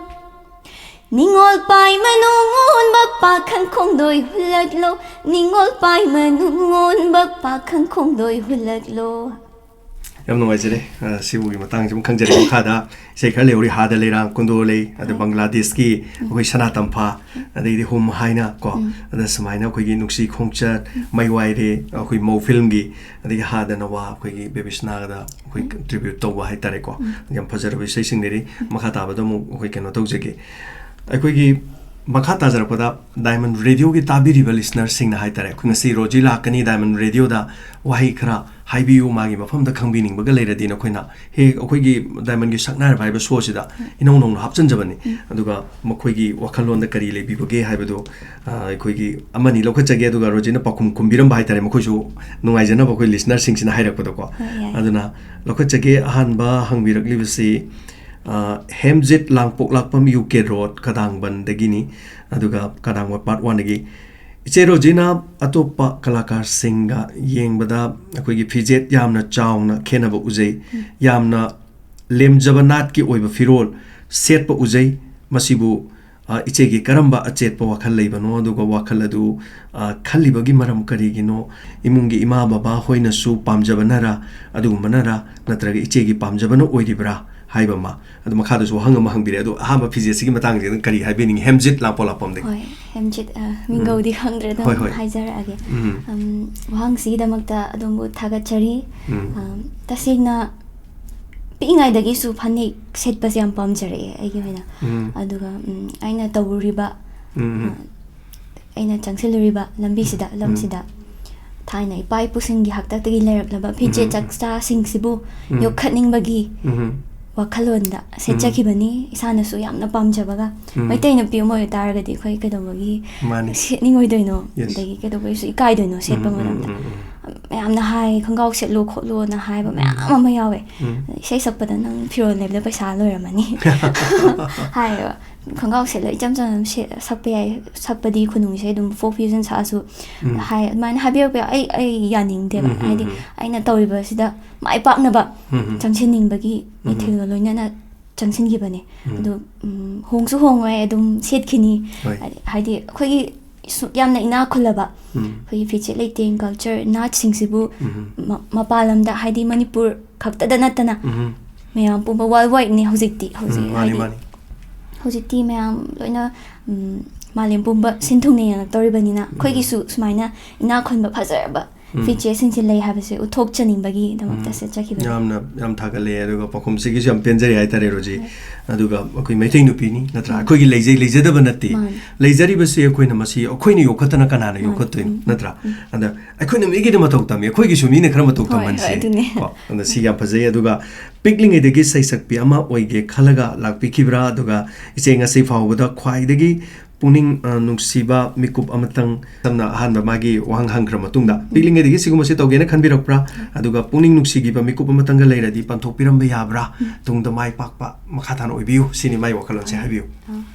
Ningol pai manungon bakpakang kong doy hulaglo Ningol pai manungon bakpakang kong doy hulaglo ꯌꯥꯝ ꯅꯨꯡꯉꯥꯏꯖꯔꯦ ꯁꯤꯕꯨꯒꯤ ꯃꯇꯥꯡꯁꯤ ꯑꯃꯨꯛ ꯈꯪꯖꯔꯦ ꯃꯈꯥꯗ ꯏꯁꯩ ꯈꯔ ꯂꯩꯍꯧꯔꯤ ꯍꯥꯗ ꯂꯩꯔꯥꯡ ꯀꯨꯟꯗꯣ ꯂꯩ ꯑꯗ ꯕꯪꯒ꯭ꯂꯥꯗꯦꯁꯀꯤ ꯑꯩꯈꯣꯏ ꯁꯅꯥꯇꯝꯐꯥ ꯑꯗꯩꯗꯤ ꯍꯨꯝ ꯍꯥꯏꯅ ꯀꯣ ꯑꯗ ꯁꯨꯃꯥꯏꯅ ꯑꯩꯈꯣꯏꯒꯤ ꯅꯨꯡꯁꯤ ꯈꯣꯡꯆꯠ ꯃꯩꯋꯥꯏꯔꯦ ꯑꯩꯈꯣꯏ ꯃꯧ ꯐꯤꯜꯝꯒꯤ ꯑꯗꯒꯤ ꯍꯥꯗ ꯅꯋꯥ ꯑꯩꯈꯣꯏꯒꯤ ꯕꯦꯕꯤꯁꯅꯥꯒꯗ ꯑꯩꯈꯣꯏ ꯇ꯭ꯔꯤꯕ꯭ꯌꯨꯠ ꯇꯧꯕ ꯍꯥꯏꯇꯥꯔꯦꯀꯣ ꯌꯥꯝ ꯐꯖꯔꯕ ꯏꯁꯩꯁꯤꯡ ꯂꯩꯔꯤ ꯃꯈꯥ ꯇꯥꯕꯗ ꯑꯃꯨꯛ ꯑꯩꯈꯣꯏ ꯀꯩꯅꯣ ꯇꯧꯖꯒꯦ ꯑꯩꯈꯣꯏꯒꯤ ꯃꯈꯥ ꯇꯥꯖꯔꯛꯄꯗ ꯗꯥꯏꯃꯟ ꯔꯦꯗꯤꯑꯣꯒꯤ ꯇꯥꯕꯤꯔꯤꯕ ꯂꯤꯁꯅꯔꯁꯤꯡꯅ ꯍꯥꯏꯇꯥꯔꯦ ꯑꯩꯈꯣꯏ ꯉꯁꯤ ꯔꯣꯖꯤ ꯂꯥꯛꯀꯅꯤ ꯗꯥꯏꯃꯟ ꯔꯦꯗꯤꯑꯣꯗ ꯋꯥꯍꯩ ꯈꯔ ꯍꯥꯏꯕꯤꯌꯨ ꯃꯥꯒꯤ ꯃꯐꯝꯗ ꯈꯪꯕꯤꯅꯤꯡꯕꯒ ꯂꯩꯔꯗꯤ ꯅꯈꯣꯏꯅ ꯍꯦꯛ ꯑꯩꯈꯣꯏꯒꯤ ꯗꯥꯏꯃꯟꯒꯤ ꯁꯛꯅꯥꯏꯔꯕ ꯍꯥꯏꯕ ꯁꯣꯁꯤꯗ ꯏꯅꯧ ꯅꯧꯅ ꯍꯥꯞꯆꯤꯟꯖꯕꯅꯤ ꯑꯗꯨꯒ ꯃꯈꯣꯏꯒꯤ ꯋꯥꯈꯜꯂꯣꯟꯗ ꯀꯔꯤ ꯂꯩꯕꯤꯕꯒꯦ ꯍꯥꯏꯕꯗꯨ ꯑꯩꯈꯣꯏꯒꯤ ꯑꯃꯅꯤ ꯂꯧꯈꯠꯆꯒꯦ ꯑꯗꯨꯒ ꯔꯣꯖꯤꯅ ꯄꯥꯎꯈꯨꯝ ꯈꯨꯝꯕꯤꯔꯝꯕ ꯍꯥꯏꯇꯥꯔꯦ ꯃꯈꯣꯏꯁꯨ ꯅꯨꯡꯉꯥꯏꯖꯅꯕ ꯑꯩꯈꯣꯏ ꯂꯤꯁꯅꯔꯁꯤꯡꯁꯤꯅ ꯍꯥꯏꯔꯛꯄꯗꯀꯣ ꯑꯗꯨꯅ ꯂꯧꯈꯠꯆꯒꯦ ꯑꯍꯥꯟꯕ ꯍꯪꯕꯤꯔꯛꯂꯤꯕꯁꯤ ꯍꯦꯝꯖꯤꯠ ꯂꯥꯡꯄꯣꯛꯂꯥꯛꯄꯝ ꯌꯨ ꯀꯦ ꯔꯣꯗ ꯀꯗꯥꯡꯕꯟꯗꯒꯤꯅꯤ ꯑꯗꯨꯒ ꯀꯗꯥꯡꯕ ꯄꯥꯔꯠ 1ꯗꯒꯤ ꯏꯆꯦ ꯔꯣꯖꯤꯅ ꯑꯇꯣꯞꯄ ꯀꯂꯥꯀꯥꯔꯁꯤꯡꯒ ꯌꯦꯡꯕꯗ ꯑꯩꯈꯣꯏꯒꯤ ꯐꯤꯖꯦꯠ ꯌꯥꯝꯅ ꯆꯥꯎꯅ ꯈꯦꯠꯅꯕ ꯎꯖꯩ ꯌꯥꯝꯅ ꯂꯦꯝꯖꯕ ꯅꯥꯠꯀꯤ ꯑꯣꯏꯕ ꯐꯤꯔꯣꯜ ꯁꯦꯠꯄ ꯎꯖꯩ ꯃꯁꯤꯕꯨ ꯏꯆꯦꯒꯤ ꯀꯔꯝꯕ ꯑꯆꯦꯠꯄ ꯋꯥꯈꯜ ꯂꯩꯕꯅꯣ ꯑꯗꯨꯒ ꯋꯥꯈꯜ ꯑꯗꯨ ꯈꯜꯂꯤꯕꯒꯤ ꯃꯔꯝ ꯀꯔꯤꯒꯤꯅꯣ ꯏꯃꯨꯡꯒꯤ ꯏꯃꯥ ꯕꯕꯥ ꯍꯣꯏꯅꯁꯨ ꯄꯥꯝꯖꯕꯅꯔꯥ ꯑꯗꯨꯒꯨꯝꯕꯅꯔꯥ ꯅꯠꯇ꯭ꯔꯒ ꯏꯆꯦꯒꯤ ꯄꯥꯝꯖꯕꯅ ꯑꯣꯏꯔꯤꯕ꯭ꯔꯥ ꯍꯥꯏꯕ ꯑꯃ ꯑꯗꯨ ꯃꯈꯥꯗꯁꯨ ꯋꯥꯍꯪ ꯑꯃ ꯍꯪꯕꯤꯔꯦ ꯑꯗꯣ ꯑꯍꯥꯟꯕ ꯐꯤꯖꯦꯠꯁꯤꯒꯤ ꯃꯇꯥꯡꯁꯤꯗ ꯀꯔꯤ ꯍꯥꯏꯕꯤꯅꯤꯡꯉꯤ ꯍꯦꯝꯖꯤꯠ ꯂꯥꯡꯄꯣꯛꯂꯥꯛꯄꯝꯗꯒꯤ ꯍꯣꯏ ꯍꯦꯝꯖꯤꯠ ꯃꯤꯡꯒꯧꯗꯤ ꯈꯪꯗ꯭ꯔꯦ ꯑꯗꯨꯝ ꯍꯥꯏꯖꯔꯛꯑꯒꯦ ꯋꯥꯍꯪꯁꯤꯒꯤꯗꯃꯛꯇ ꯑꯗꯣꯝꯕꯨ ꯊꯥꯒꯠꯆꯔꯤ ꯇꯁꯦꯡꯅ ꯄꯤꯛꯏꯉꯩꯗꯒꯤꯁꯨ ꯐꯅꯦꯛ ꯁꯦꯠꯄꯁꯦ ꯌꯥꯝ ꯄꯥꯝꯖꯔꯛꯑꯦ ꯑꯩꯒꯤ ꯑꯣꯏꯅ ꯑꯗꯨꯒ ꯑꯩꯅ ꯇꯧꯔꯨꯔꯤꯕ ꯑꯩꯅ ꯆꯪꯁꯤꯜꯂꯨꯔꯤꯕ ꯂꯝꯕꯤꯁꯤꯗ ꯂꯝꯁꯤꯗ ꯊꯥꯏꯅ ꯏꯄꯥ ꯏꯄꯨꯁꯤꯡꯒꯤ ꯍꯥꯛꯇꯛꯇꯒꯤ ꯂꯩꯔꯛꯂꯕ ꯐꯤꯖꯦꯠ ꯆꯥꯛꯆꯥꯁꯤꯡꯁꯤꯕꯨ ꯌꯣꯛꯈꯠꯅꯤꯡꯕꯒꯤ ꯋꯥꯈꯜꯂꯣꯟꯗ ꯁꯦꯠꯆꯈꯤꯕꯅꯤ ꯏꯁꯥꯅꯁꯨ ꯌꯥꯝꯅ ꯄꯥꯝꯖꯕꯒ ꯃꯩꯇꯩ ꯅꯨꯄꯤ ꯑꯃ ꯑꯣꯏꯇꯥꯔꯒꯗꯤ ꯑꯩꯈꯣꯏ ꯀꯩꯗꯧꯕꯒꯤ ꯁꯦꯠꯅꯤꯡꯉꯣꯏꯗꯣꯏꯅꯣ ꯑꯗꯒꯤ ꯀꯩꯗꯧꯕꯒꯤꯁꯨ ꯏꯀꯥꯏꯗꯣꯏꯅꯣ ꯁꯦꯠꯄ ꯃꯇꯝꯗ ꯃꯌꯥꯝꯅ ꯍꯥꯏ ꯈꯣꯡꯒ꯭ꯔꯥꯎ ꯁꯦꯠꯂꯣ ꯈꯣꯠꯂꯣꯅ ꯍꯥꯏꯕ ꯃꯌꯥꯝ ꯑꯃ ꯌꯥꯎꯋꯦ ꯏꯁꯩ ꯁꯛꯄꯗ ꯅꯪ ꯐꯤꯔꯣꯜ ꯂꯩꯕꯗ ꯄꯩꯁꯥ ꯂꯣꯏꯔꯝꯃꯅꯤ ꯍꯥꯏꯌꯦꯕ ꯈꯣꯡꯒ꯭ꯔꯥꯎ ꯁꯦꯠꯂ ꯏꯆꯝ ꯆꯝꯅ ꯁꯛꯄ ꯌꯥꯏ ꯁꯛꯄꯗꯤ ꯈꯨꯅꯨꯡ ꯏꯁꯩ ꯑꯗꯨꯝ ꯐꯣꯛ ꯐ꯭ꯌꯨꯖꯟ ꯁꯛꯑꯁꯨ ꯍꯥꯏ ꯑꯗꯨꯃꯥꯏꯅ ꯍꯥꯏꯕꯤꯔꯛꯄ ꯌꯥꯎ ꯑꯩ ꯌꯥꯅꯤꯡꯗꯦꯕ ꯍꯥꯏꯗꯤ ꯑꯩꯅ ꯇꯧꯔꯤꯕꯁꯤꯗ ꯃꯥꯏ ꯄꯥꯛꯅꯕ ꯆꯪꯁꯤꯟꯅꯤꯡꯕꯒꯤ ꯏꯊꯤꯜꯒ ꯂꯣꯏꯅꯅ ꯆꯪꯁꯤꯟꯈꯤꯕꯅꯦ ꯑꯗꯣ ꯍꯣꯡꯁꯨ ꯍꯣꯡꯉꯣꯏ ꯑꯗꯨꯝ ꯁꯦꯠꯈꯤꯅꯤ ꯍꯥꯏꯗꯤ ꯑꯩꯈꯣꯏꯒꯤ ꯌꯥꯝꯅ ꯏꯅꯥꯛ ꯈꯨꯜꯂꯕ ꯑꯩꯈꯣꯏꯒꯤ ꯐꯤꯖꯦꯠ ꯂꯩꯇꯦꯡ ꯀꯜꯆꯔ ꯅꯥꯠꯁꯤꯡꯁꯤꯕꯨ ꯃꯄꯥꯟ ꯂꯝꯗ ꯍꯥꯏꯗꯤ ꯃꯅꯤꯄꯨꯔ ꯈꯛꯇꯗ ꯅꯠꯇꯅ ꯃꯌꯥꯝ ꯄꯨꯝꯕ ꯋꯥꯔꯜ ꯋꯥꯏꯗꯅꯤ ꯍꯧꯖꯤꯛꯇꯤ ꯍꯧꯖꯤꯛꯇꯤ ꯃꯌꯥꯝ ꯂꯣꯏꯅ ꯃꯥꯂꯦꯝ ꯄꯨꯝꯕ ꯁꯤꯟ ꯊꯨꯡꯅ ꯌꯦꯡꯉꯛꯇꯧꯔꯤꯕꯅꯤꯅ ꯑꯩꯈꯣꯏꯒꯤꯁꯨ ꯁꯨꯃꯥꯏꯅ ꯏꯅꯥꯛ ꯈꯨꯟꯕ ꯐꯖꯔꯕ ꯐꯤꯆꯦꯠꯁꯤꯡꯁꯤ ꯂꯩ ꯍꯥꯏꯕꯁꯦ ꯎꯠꯊꯣꯛꯆꯅꯤꯡꯕꯒꯤꯗꯃꯛꯇ ꯁꯦꯠꯆꯈꯤꯕꯅꯤ ꯌꯥꯝ ꯊꯥꯒꯠꯂꯦ ꯑꯗꯨꯒ ꯄꯥꯎꯈꯨꯝꯁꯤꯒꯤꯁꯨ ꯌꯥꯝ ꯄꯦꯟꯖꯔꯦ ꯍꯥꯏꯇꯥꯔꯦ ꯔꯣꯖꯤ ꯑꯗꯨꯒ ꯑꯩꯈꯣꯏ ꯃꯩꯇꯩ ꯅꯨꯄꯤꯅꯤ ꯅꯠꯇ꯭ꯔꯥ ꯑꯩꯈꯣꯏꯒꯤ ꯂꯩꯖꯗꯕ ꯅꯠꯇꯦ ꯂꯩꯖꯔꯤꯕꯁꯤ ꯑꯩꯈꯣꯏꯅ ꯃꯁꯤ ꯑꯩꯈꯣꯏꯅ ꯌꯣꯛꯈꯠꯇꯅ ꯀꯅꯥꯅ ꯌꯣꯛꯈꯠꯇꯣꯏꯅꯣ ꯅꯠꯇ꯭ꯔꯥ ꯑꯗ ꯑꯩꯈꯣꯏꯅ ꯃꯤꯒꯤꯗ ꯃꯇꯧ ꯇꯝꯃꯤ ꯑꯩꯈꯣꯏꯒꯤꯁꯨ ꯃꯤꯅ ꯈꯔ ꯃꯇꯧ ꯇꯝꯍꯟꯁꯤ ꯀꯣ ꯑꯗ ꯁꯤ ꯌꯥꯝ ꯐꯖꯩ ꯑꯗꯨꯒ ꯄꯤꯛꯂꯤꯉꯩꯗꯒꯤ ꯁꯩꯁꯛꯄꯤ ꯑꯃ ꯑꯣꯏꯒꯦ ꯈꯜꯂꯒ ꯂꯥꯛꯄꯤꯈꯤꯕ꯭ꯔꯥ ꯑꯗꯨꯒ ꯏꯆꯦ ꯉꯁꯤ ꯐꯥꯎꯕꯗ ꯈ꯭ꯋꯥꯏꯗꯒꯤ ꯄꯨꯛꯅꯤꯡ ꯅꯨꯡꯁꯤꯕ ꯃꯤꯀꯨꯞ ꯑꯃꯇꯪ ꯁꯝꯅ ꯑꯍꯥꯟꯕ ꯃꯥꯒꯤ ꯋꯥꯍꯪ ꯍꯪꯈ꯭ꯔ ꯃꯇꯨꯡꯗ ꯄꯤꯛꯂꯤꯉꯩꯗꯒꯤ ꯁꯤꯒꯨꯝꯕꯁꯤ ꯇꯧꯒꯦꯅ ꯈꯟꯕꯤꯔꯛꯄ꯭ꯔꯥ ꯑꯗꯨꯒ ꯄꯨꯛꯅꯤꯡ ꯅꯨꯡꯁꯤꯈꯤꯕ ꯃꯤꯀꯨꯞ ꯑꯃꯇꯪꯒ ꯂꯩꯔꯗꯤ ꯄꯟꯊꯣꯛꯄꯤꯔꯝꯕ ꯌꯥꯕ꯭ꯔꯥ ꯇꯨꯡꯗ ꯃꯥꯏ ꯄꯥꯛꯄ ꯃꯈꯥ ꯇꯥꯅ ꯑꯣꯏꯕꯤꯌꯨ ꯁꯤꯅꯤ ꯃꯥꯏ ꯋꯥꯈꯜꯂꯣꯟꯁꯦ ꯍꯥꯏꯕꯤꯌꯨ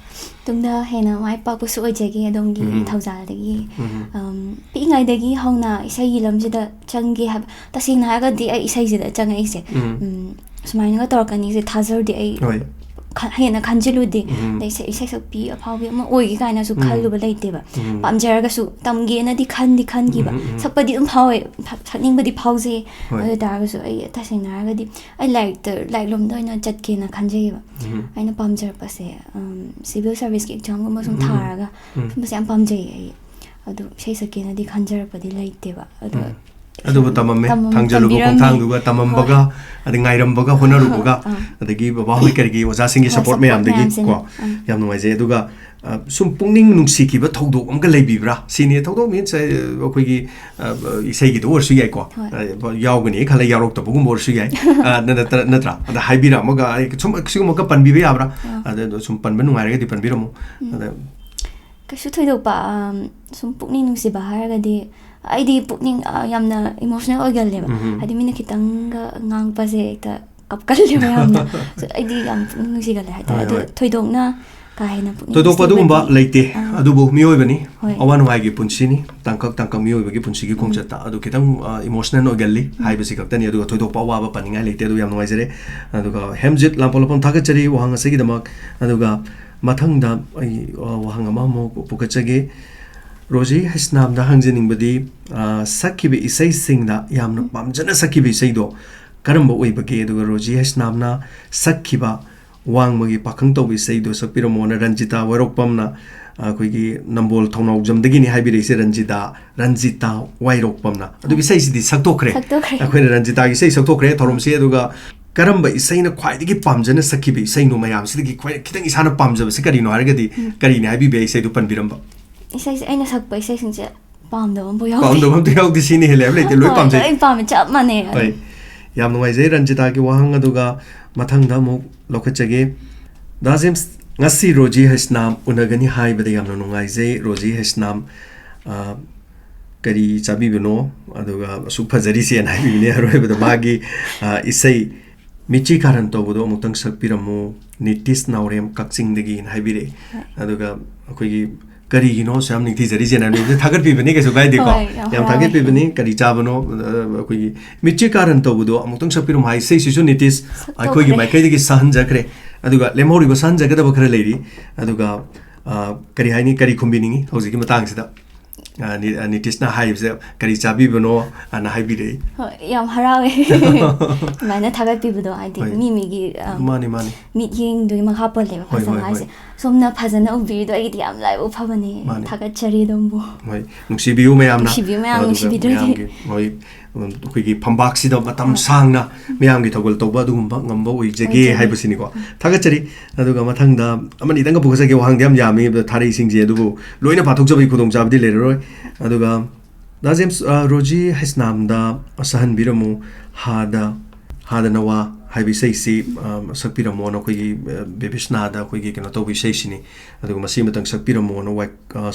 ꯇꯨꯡꯗ ꯍꯦꯟꯅ ꯃꯥꯏ ꯄꯥꯛꯄꯁꯨ ꯑꯣꯏꯖꯒꯦ ꯑꯗꯣꯝꯒꯤ ꯊꯧꯖꯥꯜꯗꯒꯤ ꯄꯤꯛꯏꯉꯩꯗꯒꯤ ꯍꯧꯅ ꯏꯁꯩꯒꯤ ꯂꯝꯁꯤꯗ ꯆꯪꯒꯦ ꯍꯥꯏꯕ ꯇꯁꯦꯡꯅ ꯍꯥꯏꯔꯒꯗꯤ ꯑꯩ ꯏꯁꯩꯁꯤꯗ ꯆꯪꯉꯛꯏꯁꯦ ꯁꯨꯃꯥꯏꯅꯒ ꯇꯧꯔꯛꯀꯅꯤꯁꯦ ꯊꯥꯖꯔꯨꯗꯦ ꯑꯩ ꯍꯦꯟꯅ ꯈꯟꯖꯤꯜꯂꯨꯗꯦ ꯑꯗꯩ ꯏꯁꯩ ꯁꯛꯄꯤ ꯑꯐꯥꯎꯕꯤ ꯑꯃ ꯑꯣꯏꯒꯦ ꯀꯥꯏꯅꯁꯨ ꯈꯜꯂꯨꯕ ꯂꯩꯇꯦꯕ ꯄꯥꯝꯖꯔꯒꯁꯨ ꯇꯝꯒꯦꯅꯗꯤ ꯈꯟꯈꯤꯕ ꯁꯛꯄꯗꯤ ꯑꯗꯨꯝ ꯐꯥꯎꯋꯦ ꯁꯛꯅꯤꯡꯕꯗꯤ ꯐꯥꯎꯖꯩ ꯑꯗꯨ ꯑꯣꯏꯇꯥꯔꯒꯁꯨ ꯑꯩ ꯇꯁꯦꯡꯅ ꯍꯥꯏꯔꯒꯗꯤ ꯑꯩ ꯂꯥꯏꯔꯤꯛꯂꯣꯝꯗ ꯑꯣꯏꯅ ꯆꯠꯀꯦꯅ ꯈꯟꯖꯩꯌꯦꯕ ꯑꯩꯅ ꯄꯥꯝꯖꯔꯛꯄꯁꯦ ꯁꯤꯚꯤꯜ ꯁꯥꯔꯚꯤꯁꯀꯤ ꯑꯦꯛꯖꯥꯝꯒꯨꯝꯕ ꯁꯨꯝ ꯊꯥꯔꯒ ꯁꯨꯝꯕꯁꯦ ꯌꯥꯝ ꯄꯥꯝꯖꯩꯌꯦ ꯑꯩ ꯑꯗꯨ ꯏꯁꯩ ꯁꯛꯀꯦꯅꯗꯤ ꯈꯟꯖꯔꯛꯄꯗꯤ ꯂꯩꯇꯦꯕ ꯑꯗꯣ ꯑꯗꯨꯕꯨ ꯇꯝꯃꯝꯃꯦ ꯇꯝꯃꯝ- ꯊꯥꯡꯖꯜꯂꯨꯕ ꯇꯝꯕꯤꯔꯝꯃꯤ. ꯈꯣꯡꯊꯥꯡꯗꯨꯒ ꯇꯝꯃꯝꯕꯒ ꯑꯗꯩ ꯉꯥꯏꯔꯝꯕꯒ ꯍꯣꯠꯅꯔꯨꯕꯒ ꯑꯗꯒꯤ ꯕꯕꯥ ꯍꯣꯏ ꯀꯔꯤꯒꯤ ꯑꯣꯖꯥꯁꯤꯡꯒꯤ ꯍꯣꯏ, ꯁꯄꯣꯔꯠ support ꯃꯌꯥꯝꯗꯒꯤ ꯃꯌꯥꯝꯁꯤꯅ. ꯀꯣ ꯌꯥꯝ ꯅꯨꯡꯉꯥꯏꯖꯩ ꯑꯗꯨꯒ ꯁꯨꯝ ꯄꯨꯛꯅꯤꯡ ꯅꯨꯡꯁꯤꯈꯤꯕ ꯊꯧꯗꯣꯛ ꯑꯃꯒ ꯂꯩꯕꯤꯕ꯭ꯔꯥ ꯁꯤꯅꯤ ꯊꯧꯗꯣꯛ ꯃꯤꯟꯁ ꯑꯩꯈꯣꯏꯒꯤ ꯏꯁꯩꯒꯤꯗ ꯑꯣꯏꯔꯁꯨ ꯌꯥꯏꯀꯣ ꯌꯥꯎꯒꯅꯤ ꯈꯜꯂ ꯌꯥꯎꯔꯛꯇꯕꯒꯨꯝꯕ ꯑꯣꯏꯔꯁꯨ ꯌꯥꯏ ꯅꯠꯇ꯭ꯔꯥ ꯑꯗ ꯍꯥꯏꯕꯤꯔꯛꯑꯃꯒ ꯑꯩ ꯁꯨꯝ ꯁꯤꯒꯨꯝꯕꯒ ꯄꯟꯕꯤꯕ ꯌꯥꯕ꯭ꯔꯥ ꯑꯗ ꯁꯨꯝ ꯄꯟꯕ ꯅꯨꯡꯉꯥꯏꯔꯒꯗꯤ ꯄꯟꯕꯤꯔꯝꯃꯨ ꯑꯗ ꯀꯩꯁꯨ ꯊꯣꯏꯗꯣꯛꯄ ꯁꯨꯝ ꯄꯨꯛꯅꯤꯡ ꯅꯨꯡꯁꯤꯕ ꯍꯥꯏꯔꯒꯗꯤ ꯑꯩꯗꯤ ꯄꯨꯛꯅꯤꯡ ꯌꯥꯝꯅ ꯏꯃꯣꯁꯅꯦꯜ ꯑꯣꯏꯒꯜꯂꯦꯕ ꯍꯥꯏꯗꯤ ꯃꯤꯅ ꯈꯤꯇꯪꯒ ꯉꯥꯡꯉꯛꯄꯁꯦ ꯍꯦꯛꯇ ꯀꯞꯀꯜꯂꯦꯕ ꯌꯥꯝꯅ ꯑꯩꯗꯤ ꯌꯥꯝ ꯄꯨꯛꯅꯤꯡ ꯅꯨꯡꯁꯤꯒꯜꯂꯦ ꯍꯥꯏꯇꯥꯔꯦ ꯍꯣꯏ, ꯑꯗꯨ ꯍꯣꯏ. ꯊꯣꯏꯗꯣꯛꯅ ꯀꯥ ꯍꯦꯟꯅ ꯄꯨꯛꯅꯤꯡ ꯊꯣꯏꯗꯣꯛꯄ ꯑꯗꯨꯒꯨꯝꯕ ꯅꯨꯡꯁꯤꯕꯗꯤ, ꯂꯩꯇꯦ ꯑꯗꯨꯕꯨ ꯃꯤꯑꯣꯏꯕꯅꯤ ꯍꯣꯏ. ꯑꯋꯥ ꯅꯨꯡꯉꯥꯏꯒꯤ ꯄꯨꯟꯁꯤꯅꯤ ꯇꯥꯡꯀꯛ ꯇꯥꯡꯀꯛ ꯃꯤꯑꯣꯏꯕꯒꯤ ꯄꯨꯟꯁꯤꯒꯤ ꯈꯣꯡꯆꯠꯇ ꯑꯗꯨ ꯈꯤꯇꯪ ꯏꯃꯣꯁꯅꯦꯜ ꯑꯣꯏꯒꯜꯂꯤ ꯍꯥꯏꯕꯁꯤ ꯈꯛꯇꯅꯤ ꯑꯗꯨꯒ ꯊꯣꯏꯗꯣꯛꯄ ꯑꯋꯥꯕ ꯄꯟꯅꯤꯡꯉꯥꯏ ꯂꯩꯇꯦ ꯑꯗꯨ ꯌꯥꯝ ꯅꯨꯡꯉꯥꯏꯖꯔꯦ ꯑꯗꯨꯒ ꯍꯦꯝꯖꯤꯠ ꯂꯥꯡꯄꯣꯛ ꯂꯥꯛꯐꯝ ꯊꯥꯒꯠꯆꯔꯤ ꯋꯥꯍꯪ ꯑꯁꯤꯒꯤꯗꯃꯛ ꯑꯗꯨꯒ ꯃꯊꯪꯗ ꯑꯩ ꯋꯥꯍꯪ ꯑꯃ ꯑꯃꯨꯛ ꯄꯨꯈꯠꯆꯒꯦ ꯔꯣꯖꯤ ꯍꯩꯁꯅꯥꯝꯗ ꯍꯪꯖꯅꯤꯡꯕꯗꯤ ꯁꯛꯈꯤꯕ ꯏꯁꯩꯁꯤꯡꯗ ꯌꯥꯝꯅ ꯄꯥꯝꯖꯅ ꯁꯛꯈꯤꯕ ꯏꯁꯩꯗꯣ ꯀꯔꯝꯕ ꯑꯣꯏꯕꯒꯦ ꯑꯗꯨꯒ ꯔꯣꯖꯤ ꯍꯩꯁꯅꯥꯝꯅ ꯁꯛꯈꯤꯕ ꯋꯥꯡꯃꯒꯤ ꯄꯥꯈꯪ ꯇꯧꯕ ꯏꯁꯩꯗꯣ ꯁꯛꯄꯤꯔꯝꯃꯣꯅ ꯔꯟꯖꯤꯇꯥ ꯋꯥꯏꯔꯣꯛꯄꯝꯅ ꯑꯩꯈꯣꯏꯒꯤ ꯅꯝꯕꯣꯜ ꯊꯧꯅꯥꯎꯖꯝꯗꯒꯤꯅꯤ ꯍꯥꯏꯕꯤꯔꯛꯏꯁꯦ ꯔꯟꯖꯤꯇꯥ ꯋꯥꯏꯔꯣꯛꯄꯝꯅ ꯑꯗꯨꯒ ꯏꯁꯩꯁꯤꯗꯤ ꯁꯛꯇꯣꯛꯈ꯭ꯔꯦ ꯁꯛꯇꯣꯛꯈ꯭ꯔꯦ. ꯑꯩꯈꯣꯏꯅ ꯔꯟꯖꯤꯇꯥꯒꯤ ꯏꯁꯩ ꯁꯛꯇꯣꯛꯈ꯭रे ꯊꯧꯔꯝꯁꯤ ꯑꯗꯨꯒ ꯀꯔꯝꯕ ꯏꯁꯩꯅ ꯈ꯭ꯋꯥꯏꯗꯒꯤ ꯄꯥꯝꯖꯅ ꯁꯛꯈꯤꯕ ꯏꯁꯩꯅꯣ ꯃꯌꯥꯝꯁꯤꯗꯒꯤ ꯈꯤꯇꯪ ꯏꯁꯥꯅ ꯄꯥꯝꯖꯕꯁꯤ ꯀꯔꯤꯅꯣ ꯍꯥꯏꯔꯒꯗꯤ ꯀꯔꯤꯅꯤ ꯍꯥꯏꯕꯤꯕ ꯏꯁꯩꯗꯨ ꯄꯟꯕꯤꯔꯝꯕ ꯏꯁꯩꯁꯦ ꯑꯩꯅ ꯁꯛꯄ ꯏꯁꯩꯁꯤꯡꯁꯦ ꯄꯥꯝꯗꯕ ꯑꯃꯐꯥꯎ ꯌꯥꯎꯗꯦ. ꯄꯥꯝꯗꯕ ꯑꯝꯇ ꯌꯥꯎꯗꯦ ꯁꯤꯅꯤ ꯍꯦꯜꯂꯦ ꯍꯥꯏꯕ ꯂꯩꯇꯦ ꯂꯣꯏ ꯍꯣꯏ, ꯄꯥꯝꯖꯩ ꯂꯣꯏ ꯄꯥꯝꯃꯦ ꯆꯞ ꯃꯥꯟꯅꯩ ꯍꯣꯏ ꯌꯥꯝ ꯅꯨꯡꯉꯥꯏꯖꯩ ꯔꯟꯖꯤꯇꯥꯒꯤ ꯋꯥꯍꯪ ꯑꯗꯨꯒ ꯃꯊꯪꯗ ꯑꯃꯨꯛ ꯂꯧꯈꯠꯆꯒꯦ ꯗꯥ ꯖꯦꯝꯁ ꯉꯁꯤ ꯔꯣꯖꯤ ꯍꯩꯁꯅꯥꯝ ꯎꯅꯒꯅꯤ ꯍꯥꯏꯕꯗ ꯌꯥꯝꯅ ꯅꯨꯡꯉꯥꯏꯖꯩ ꯔꯣꯖꯤ ꯍꯩꯁꯅꯥꯝ ꯀꯔꯤ ꯆꯥꯕꯤꯕꯅꯣ ꯑꯗꯨꯒ ꯑꯁꯨꯛ ꯐꯖꯔꯤꯁꯦꯅ ꯍꯥꯏꯕꯤꯕꯅꯤ ꯑꯔꯣꯏꯕꯗ ꯃꯥꯒꯤ ꯏꯁꯩ ꯃꯤꯆꯤ ꯀꯥꯔꯟ ꯇꯧꯕꯗꯣ ꯑꯃꯨꯛꯇꯪ ꯁꯛꯄꯤꯔꯝꯃꯨ ꯅꯤꯇꯤꯁ ꯅꯥꯎꯔꯦꯝ ꯀꯛꯆꯤꯡꯗꯒꯤꯅ ꯍꯥꯏꯕꯤꯔꯛꯏ ꯑꯗꯨꯒ ꯑꯩꯈꯣꯏꯒꯤ ꯀꯔꯤꯒꯤꯅꯣ ꯁꯨ ꯌꯥꯝ ꯅꯤꯡꯊꯤꯖꯔꯤꯁꯦꯅ ꯊꯥꯒꯠꯄꯤꯕꯅꯤ ꯀꯩꯁꯨ ꯀꯥꯏꯗꯦꯀꯣ ꯍꯣꯏ, ꯌꯥꯝ ꯌꯥꯝ ꯍꯔꯥꯎꯋꯦ. ꯊꯥꯒꯠꯄꯤꯕꯅꯤ ꯀꯔꯤ ꯆꯥꯕꯅꯣ ꯑꯩꯈꯣꯏꯒꯤ ꯃꯤꯆꯤ ꯀꯥꯔꯟ ꯇꯧꯕꯗꯣ ꯑꯃꯨꯛꯇꯪ ꯁꯛꯄꯤꯔꯝꯃꯨ ꯍꯥꯏ ꯏꯁꯩꯁꯤꯁꯨ ꯅꯤꯇꯤꯁ ꯑꯩꯈꯣꯏꯒꯤ ꯃꯥꯏꯀꯩꯗꯒꯤ ꯁꯍꯟꯖꯈ꯭ꯔꯦ ꯑꯗꯨꯒ ꯂꯦꯝꯍꯧꯔꯤꯕ ꯁꯍꯟꯖꯒꯗꯕ ꯈꯔ ꯂꯩꯔꯤ ꯑꯗꯨꯒ ꯀꯔꯤ ꯍꯥꯏꯅꯤ ꯀꯔꯤ ꯈꯨꯝꯕꯤꯅꯤꯡꯉꯤ ꯍꯧꯖꯤꯛꯀꯤ ꯃꯇꯥꯡꯁꯤꯗ ꯅꯤꯇꯤꯁꯅ ꯍꯥꯏꯔꯤꯕꯁꯦ ꯀꯔꯤ ꯆꯥꯕꯤꯕꯅꯣ ꯍꯥꯏꯅ ꯍꯥꯏꯕꯤꯔꯛꯏ ꯍꯣꯏ ꯌꯥꯝ ꯍꯔꯥꯎꯋꯦ ꯑꯗꯨꯃꯥꯏꯅ ꯊꯥꯒꯠꯄꯤꯕꯗꯣ ꯍꯥꯏꯗꯤ ꯍꯣꯏ. ꯃꯤꯒꯤ ꯃꯥꯅꯤ ꯃꯥꯅꯤ ꯃꯤꯠꯌꯦꯡꯗꯨꯒꯤ ꯃꯈꯥ ꯄꯣꯜꯂꯦꯕ ꯍꯣꯏ, ꯐꯖꯕ ꯍꯣꯏ, ꯍꯥꯏꯁꯦ ꯍꯣꯏ. ꯁꯣꯝꯅ ꯐꯖꯅ ꯎꯕꯤꯔꯤꯗꯣ ꯑꯩꯒꯤꯗꯤ ꯌꯥꯝ ꯂꯥꯏꯕꯛ ꯐꯕꯅꯦ ꯃꯥꯅꯤ. ꯊꯥꯒꯠꯆꯔꯤ ꯑꯗꯨꯝꯕꯨ ꯍꯣꯏ ꯅꯨꯡꯁꯤꯕꯤꯌꯨ ꯃꯌꯥꯝꯅ ꯅꯨꯡꯁꯤꯕꯤꯌꯨ ꯃꯌꯥꯝ ꯑꯗꯨꯒ ꯅꯨꯡꯁꯤꯕꯤꯗ꯭ꯔꯗꯤ ꯃꯌꯥꯝꯒꯤ ꯍꯣꯏ ꯑꯩꯈꯣꯏꯒꯤ ꯐꯝꯕꯥꯛꯁꯤꯗ ꯃꯇꯝ ꯁꯥꯡꯅ ꯃꯌꯥꯝꯒꯤ ꯊꯧꯒꯜ ꯇꯧꯕ ꯑꯗꯨꯒꯨꯝꯕ ꯉꯝꯕ ꯑꯣꯏꯖꯒꯦ ꯑꯣꯏꯖꯒꯦ. ꯍꯥꯏꯕꯁꯤꯅꯤꯀꯣ ꯊꯥꯒꯠꯆꯔꯤ ꯑꯗꯨꯒ ꯃꯊꯪꯗ ꯑꯃꯅꯤꯗꯪꯒ ꯄꯨꯈꯠꯆꯒꯦ ꯋꯥꯍꯪꯗꯤ ꯌꯥꯝ ꯌꯥꯝꯃꯤ ꯊꯥꯔꯛꯏꯁꯤꯡꯁꯦ ꯑꯗꯨꯕꯨ ꯂꯣꯏꯅ ꯄꯥꯊꯣꯛꯆꯕꯒꯤ ꯈꯨꯗꯣꯡꯆꯥꯕꯗꯤ ꯂꯩꯔꯔꯣꯏ ꯑꯗꯨꯒ ꯗꯥ ꯖꯦꯝꯁ ꯔꯣꯖꯤ ꯍꯩꯁꯅꯥꯝꯗ ꯁꯍꯟꯕꯤꯔꯝꯃꯨ ꯍꯥꯗ ꯅꯋꯥ ꯍꯥꯏꯕ ꯏꯁꯩꯁꯤ ꯁꯛꯄꯤꯔꯝꯃꯣꯅ ꯑꯩꯈꯣꯏꯒꯤ ꯕꯦꯕꯤꯁꯅꯥꯗ ꯑꯩꯈꯣꯏꯒꯤ ꯀꯩꯅꯣ ꯇꯧꯕ ꯏꯁꯩꯁꯤꯅꯤ ꯑꯗꯨꯒ ꯃꯁꯤ ꯑꯃꯇꯪ ꯁꯛꯄꯤꯔꯝꯃꯣꯅ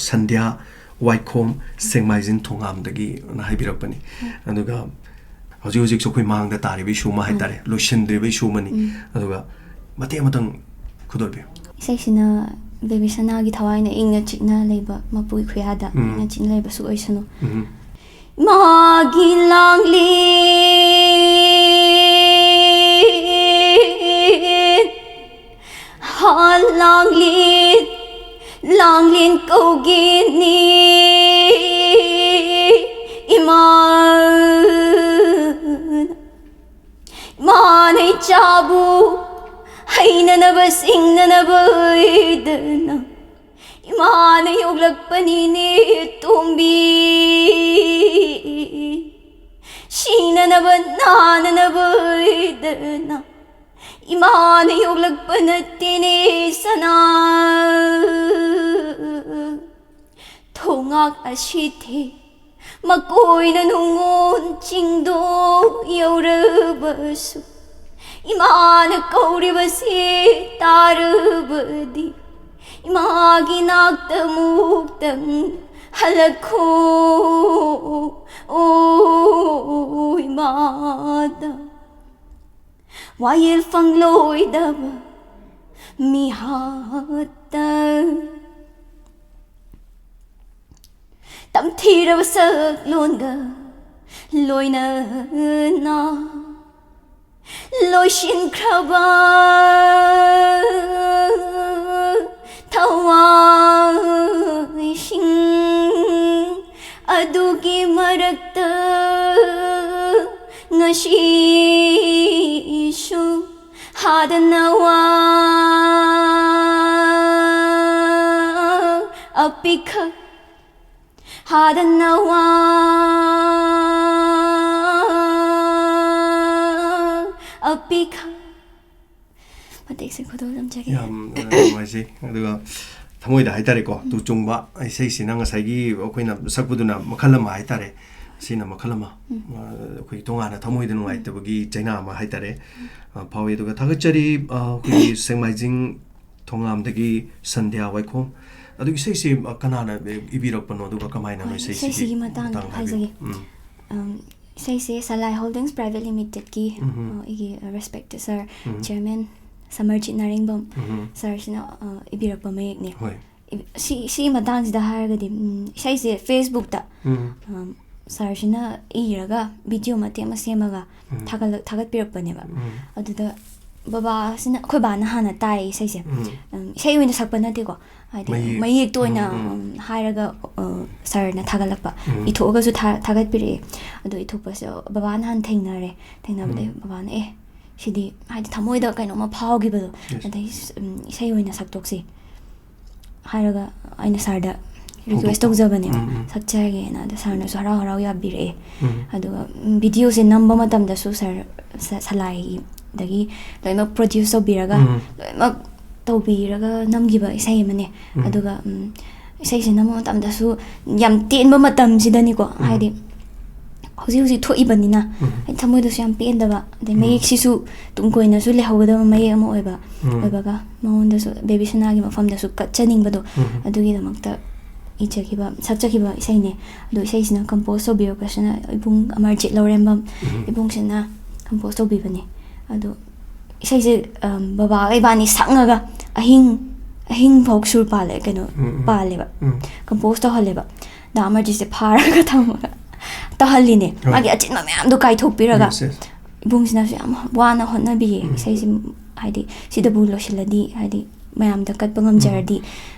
ꯁꯟꯙ꯭ꯌꯥ ꯋꯥꯏꯈꯣꯝ ꯁꯦꯡꯃꯥꯏꯖꯤꯟ ꯊꯣꯉꯥꯝꯗꯒꯤꯅ ꯍꯥꯏꯕꯤꯔꯛꯄꯅꯤ ꯑꯗꯨꯒ ꯍꯧꯖꯤꯛ ꯍꯧꯖꯤꯛꯁꯨ ꯑꯩꯈꯣꯏ ꯃꯥꯡꯗ ꯇꯥꯔꯤꯕ ꯏꯁꯨ ꯑꯃ ꯍꯥꯏꯇꯥꯔꯦ ꯂꯣꯏꯁꯤꯟꯗ꯭ꯔꯤꯕ ꯏꯁꯨ ꯑꯃꯅꯤ ꯑꯗꯨꯒ ꯃꯇꯦꯛ ꯑꯃꯇꯪ ꯈꯨꯗꯣꯜꯕꯤꯌꯨ ꯏꯁꯩꯁꯤꯅ ꯕꯦꯕꯤ ꯁꯅꯥꯒꯤ ꯊꯋꯥꯏꯅ ꯏꯪꯅ ꯆꯤꯛꯅ ꯂꯩꯕ ꯃꯄꯨꯒꯤ ꯈꯨꯌꯥꯗ ꯏꯪꯅ ꯆꯤꯛꯅ ꯂꯩꯕꯁꯨ ꯑꯣꯏꯁꯅꯨ ꯃꯥꯒꯤ ꯂꯥꯡꯂꯦꯟ ꯂꯥꯡꯂꯦꯟ ꯀꯧꯒꯦꯅꯤ ꯏꯃꯥꯅ ꯏꯆꯥꯕꯨ ꯍꯩꯅꯅꯕ ꯁꯤꯡꯅꯅꯕ ꯍꯩꯗꯅ ꯏꯃꯥꯅ ꯌꯣꯛꯂꯛꯄꯅꯤꯅꯦ ꯇꯣꯝꯕꯤ ꯁꯤꯅꯅꯕ ꯅꯥꯅꯅꯕ ꯍꯩꯗꯅ 이만의 욕락번호띠니 사나 통학 아시티 막고 있는 홍온 징도 여러버수 이만의 거리버시 따르버디 이마기 낙다 묵당 할라코 오 이마다 While phang lôi đập mi hát tâm thi đâu sợ luôn gờ lôi nơ na lôi xin khao ba thao xin adugi marakta ngasisu hada nawa apika hada nawa ꯇꯥꯕꯤ ꯃꯇꯦꯛꯁꯦ ꯈꯨꯗꯣꯜ ꯂꯝꯖꯒꯦ ꯌꯥꯝ ꯅꯨꯡꯉꯥꯏꯖꯩ ꯑꯗꯨꯒ ꯊꯃꯣꯏꯗ ꯍꯥꯏꯇꯥꯔꯦꯀꯣ ꯇꯨ ꯆꯨꯡꯕ ꯏꯁꯩꯁꯤꯅ ꯉꯁꯥꯏꯒꯤ ꯑꯩꯈꯣꯏꯅ ꯁꯛꯄꯗꯨꯅ ꯃꯈꯜ ꯑꯃ ꯍꯥꯏꯇꯥꯔꯦ ꯁꯤꯅ ꯃꯈꯜ ꯑꯃ ꯑꯩꯈꯣꯏ ꯇꯣꯉꯥꯟꯅ ꯊꯃꯣꯏꯗ ꯅꯨꯡꯉꯥꯏꯇꯕꯒꯤ ꯆꯩꯅꯥ ꯑꯃ ꯍꯥꯏꯇꯥꯔꯦ ꯐꯥꯎꯏ ꯑꯗꯨꯒ ꯊꯥꯒꯠꯆꯔꯤ ꯑꯩꯈꯣꯏꯒꯤ ꯁꯦꯡꯃꯥꯏꯖꯤꯡ ꯊꯣꯡꯉꯥꯝꯗꯒꯤ ꯁꯟꯙ꯭ꯌꯥ ꯋꯥꯏꯈꯣꯝ ꯑꯗꯨ ꯏꯁꯩꯁꯤ ꯀꯅꯥꯅ ꯏꯕꯤꯔꯛꯄꯅꯣ ꯑꯗꯨꯒ ꯀꯃꯥꯏꯅ ꯏꯁꯩꯁꯤꯒꯤ ꯃꯇꯥꯡꯗ ꯍꯥꯏꯖꯒꯦ ꯏꯁꯩꯁꯦ ꯁꯂꯥꯏ ꯍꯣꯜꯗꯤꯡꯁ ꯄ꯭ꯔꯥꯏꯚꯦꯠ ꯂꯤꯃꯤꯇꯦꯠꯀꯤ ꯑꯩꯒꯤ ꯔꯦꯁꯄꯦꯛꯇꯦꯠ ꯁꯔ ꯆꯤꯌꯔꯃꯦꯟ ꯁꯃꯔꯖꯤꯠ ꯅꯥꯔꯦꯡꯕꯝ ꯁꯔꯁꯤꯅ ꯏꯕꯤꯔꯛꯄ ꯃꯌꯦꯛꯅꯦ ꯁꯤꯒꯤ ꯃꯇꯥꯡꯁꯤꯗ ꯍꯥꯏꯔꯒꯗꯤ ꯏꯁꯩꯁꯦ ꯐꯦꯁꯕꯨꯛꯇ ꯁꯔꯁꯤꯅ ꯏꯔꯒ ꯚꯤꯗꯤꯑꯣ ꯃꯇꯦꯛ ꯑꯃ ꯁꯦꯝꯃꯒ ꯊꯥꯒꯠꯄꯤꯔꯛꯄꯅꯦꯕ ꯑꯗꯨꯗ ꯕꯕꯥꯁꯤꯅ ꯑꯩꯈꯣꯏ ꯕꯥꯅ ꯍꯥꯟꯅ ꯇꯥꯏ ꯏꯁꯩꯁꯦ ꯏꯁꯩ ꯑꯣꯏꯅ ꯁꯛꯄ ꯅꯠꯇꯦꯀꯣ ꯍꯥꯏꯗꯤ ꯃꯌꯦꯛꯇ ꯑꯣꯏꯅ ꯍꯥꯏꯔꯒ ꯁꯔꯅ ꯊꯥꯒꯠꯂꯛꯄ ꯏꯊꯣꯛꯑꯒꯁꯨ ꯊꯥꯒꯠꯄꯤꯔꯛꯑꯦ ꯑꯗꯣ ꯏꯊꯣꯛꯄꯁꯦ ꯕꯕꯥꯅ ꯍꯥꯟꯅ ꯊꯦꯡꯅꯕꯗꯩ ꯕꯕꯥꯅ ꯁꯤꯗꯤ ꯍꯥꯏꯗꯤ ꯊꯃꯣꯏꯗ ꯀꯩꯅꯣꯝꯃ ꯐꯥꯎꯈꯤꯕꯗꯣ ꯑꯗꯩ ꯏꯁꯩ ꯑꯣꯏꯅ ꯁꯛꯇꯣꯛꯁꯤ ꯍꯥꯏꯔꯒ ꯑꯩꯅ ꯁꯔꯗ ꯔꯤꯀ꯭ꯋꯦꯁ ꯇꯧꯖꯕꯅꯦꯕ ꯁꯛꯆꯔꯒꯦꯅ ꯑꯗꯣ ꯁꯔꯅꯁꯨ ꯍꯔꯥꯎ ꯍꯔꯥꯎ ꯌꯥꯕꯤꯔꯛꯑꯦ ꯑꯗꯨꯒ ꯚꯤꯗꯤꯑꯣꯁꯦ ꯅꯝꯕ ꯃꯇꯝꯗꯁꯨ ꯁꯔ ꯁꯂꯥꯏꯗꯒꯤ ꯂꯣꯏꯅꯃꯛ ꯄ꯭ꯔꯣꯗ꯭ꯌꯨꯁ ꯇꯧꯕꯤꯔꯒ ꯂꯣꯏꯅꯃꯛ ꯇꯧꯕꯤꯔꯒ ꯅꯝꯈꯤꯕ ꯏꯁꯩ ꯑꯃꯅꯦ ꯑꯗꯨꯒ ꯏꯁꯩꯁꯦ ꯅꯝꯕ ꯃꯇꯝꯗꯁꯨ ꯌꯥꯝ ꯇꯦꯟꯕ ꯃꯇꯝꯁꯤꯗꯅꯤꯀோ ꯍꯥꯏꯗꯤ ꯍꯧꯖꯤꯛ ꯊꯣꯛꯏꯕꯅꯤꯅ ꯍꯥꯏꯗꯤ ꯊꯃꯣꯏꯗꯁꯨ ꯌꯥꯝ ꯄꯦꯟꯗꯕ ꯑꯗꯩ ꯃꯌꯦꯛꯁꯤꯁꯨ ꯇꯨꯡ ꯀꯣꯏꯅꯁꯨ ꯂꯩꯍꯧꯒꯗꯕ ꯃꯌꯦꯛ ꯑꯃ ꯑꯣꯏꯕꯒ ꯃꯉꯣꯟꯗꯁꯨ ꯕꯦꯕꯤ ꯁꯅꯥꯒꯤ ꯃꯐꯝꯗꯁꯨ ꯀꯠꯆꯅꯤꯡꯕꯗꯣ ꯑꯗꯨꯒꯤꯗꯃꯛꯇ ꯁꯛꯆꯈꯤꯕ ꯏꯁꯩꯅꯦ ꯑꯗꯣ ꯏꯁꯩꯁꯤꯅ ꯀꯝꯄꯣꯖ ꯇꯧꯕꯤꯔꯛꯄꯁꯤꯅ ꯏꯕꯨꯡ ꯑꯃꯔꯖꯤꯠ ꯂꯧꯔꯦꯝꯕꯝ ꯏꯕꯨꯡꯁꯤꯅ ꯀꯝꯄꯣꯖ ꯇꯧꯕꯤꯕꯅꯦ ꯑꯗꯣ ꯏꯁꯩꯁꯦ ꯕꯕꯥꯒ ꯏꯕꯥꯅꯤ ꯁꯛꯉꯒ ꯑꯍꯤꯡ ꯐꯥꯎ ꯁꯨꯔ ꯄꯥꯜꯂꯦꯕ ꯀꯝꯄꯣꯖ ꯇꯧꯍꯜꯂꯦꯕ ꯗꯥ ꯑꯃꯔꯖꯤꯠꯁꯦ ꯐꯥꯔꯒ ꯊꯝꯃꯒ ꯇꯧꯍꯜꯂꯤꯅꯦ ꯃꯥꯒꯤ ꯑꯆꯤꯟꯕ ꯃꯌꯥꯝꯗꯣ ꯀꯥꯏꯊꯣꯛꯄꯤꯔꯒ ꯏꯕꯨꯡꯁꯤꯅꯁꯨ ꯌꯥꯝ ꯋꯥꯅ ꯍꯣꯠꯅꯕꯤꯌꯦ ꯏꯁꯩꯁꯤ ꯍꯥꯏꯗꯤ ꯁꯤꯗꯕꯨ ꯂꯣꯏꯁꯤꯜꯂꯗꯤ ꯍꯥꯏꯗꯤ ꯃꯌꯥꯝꯗ ꯀꯠꯄ ꯉꯝꯖꯔꯗꯤ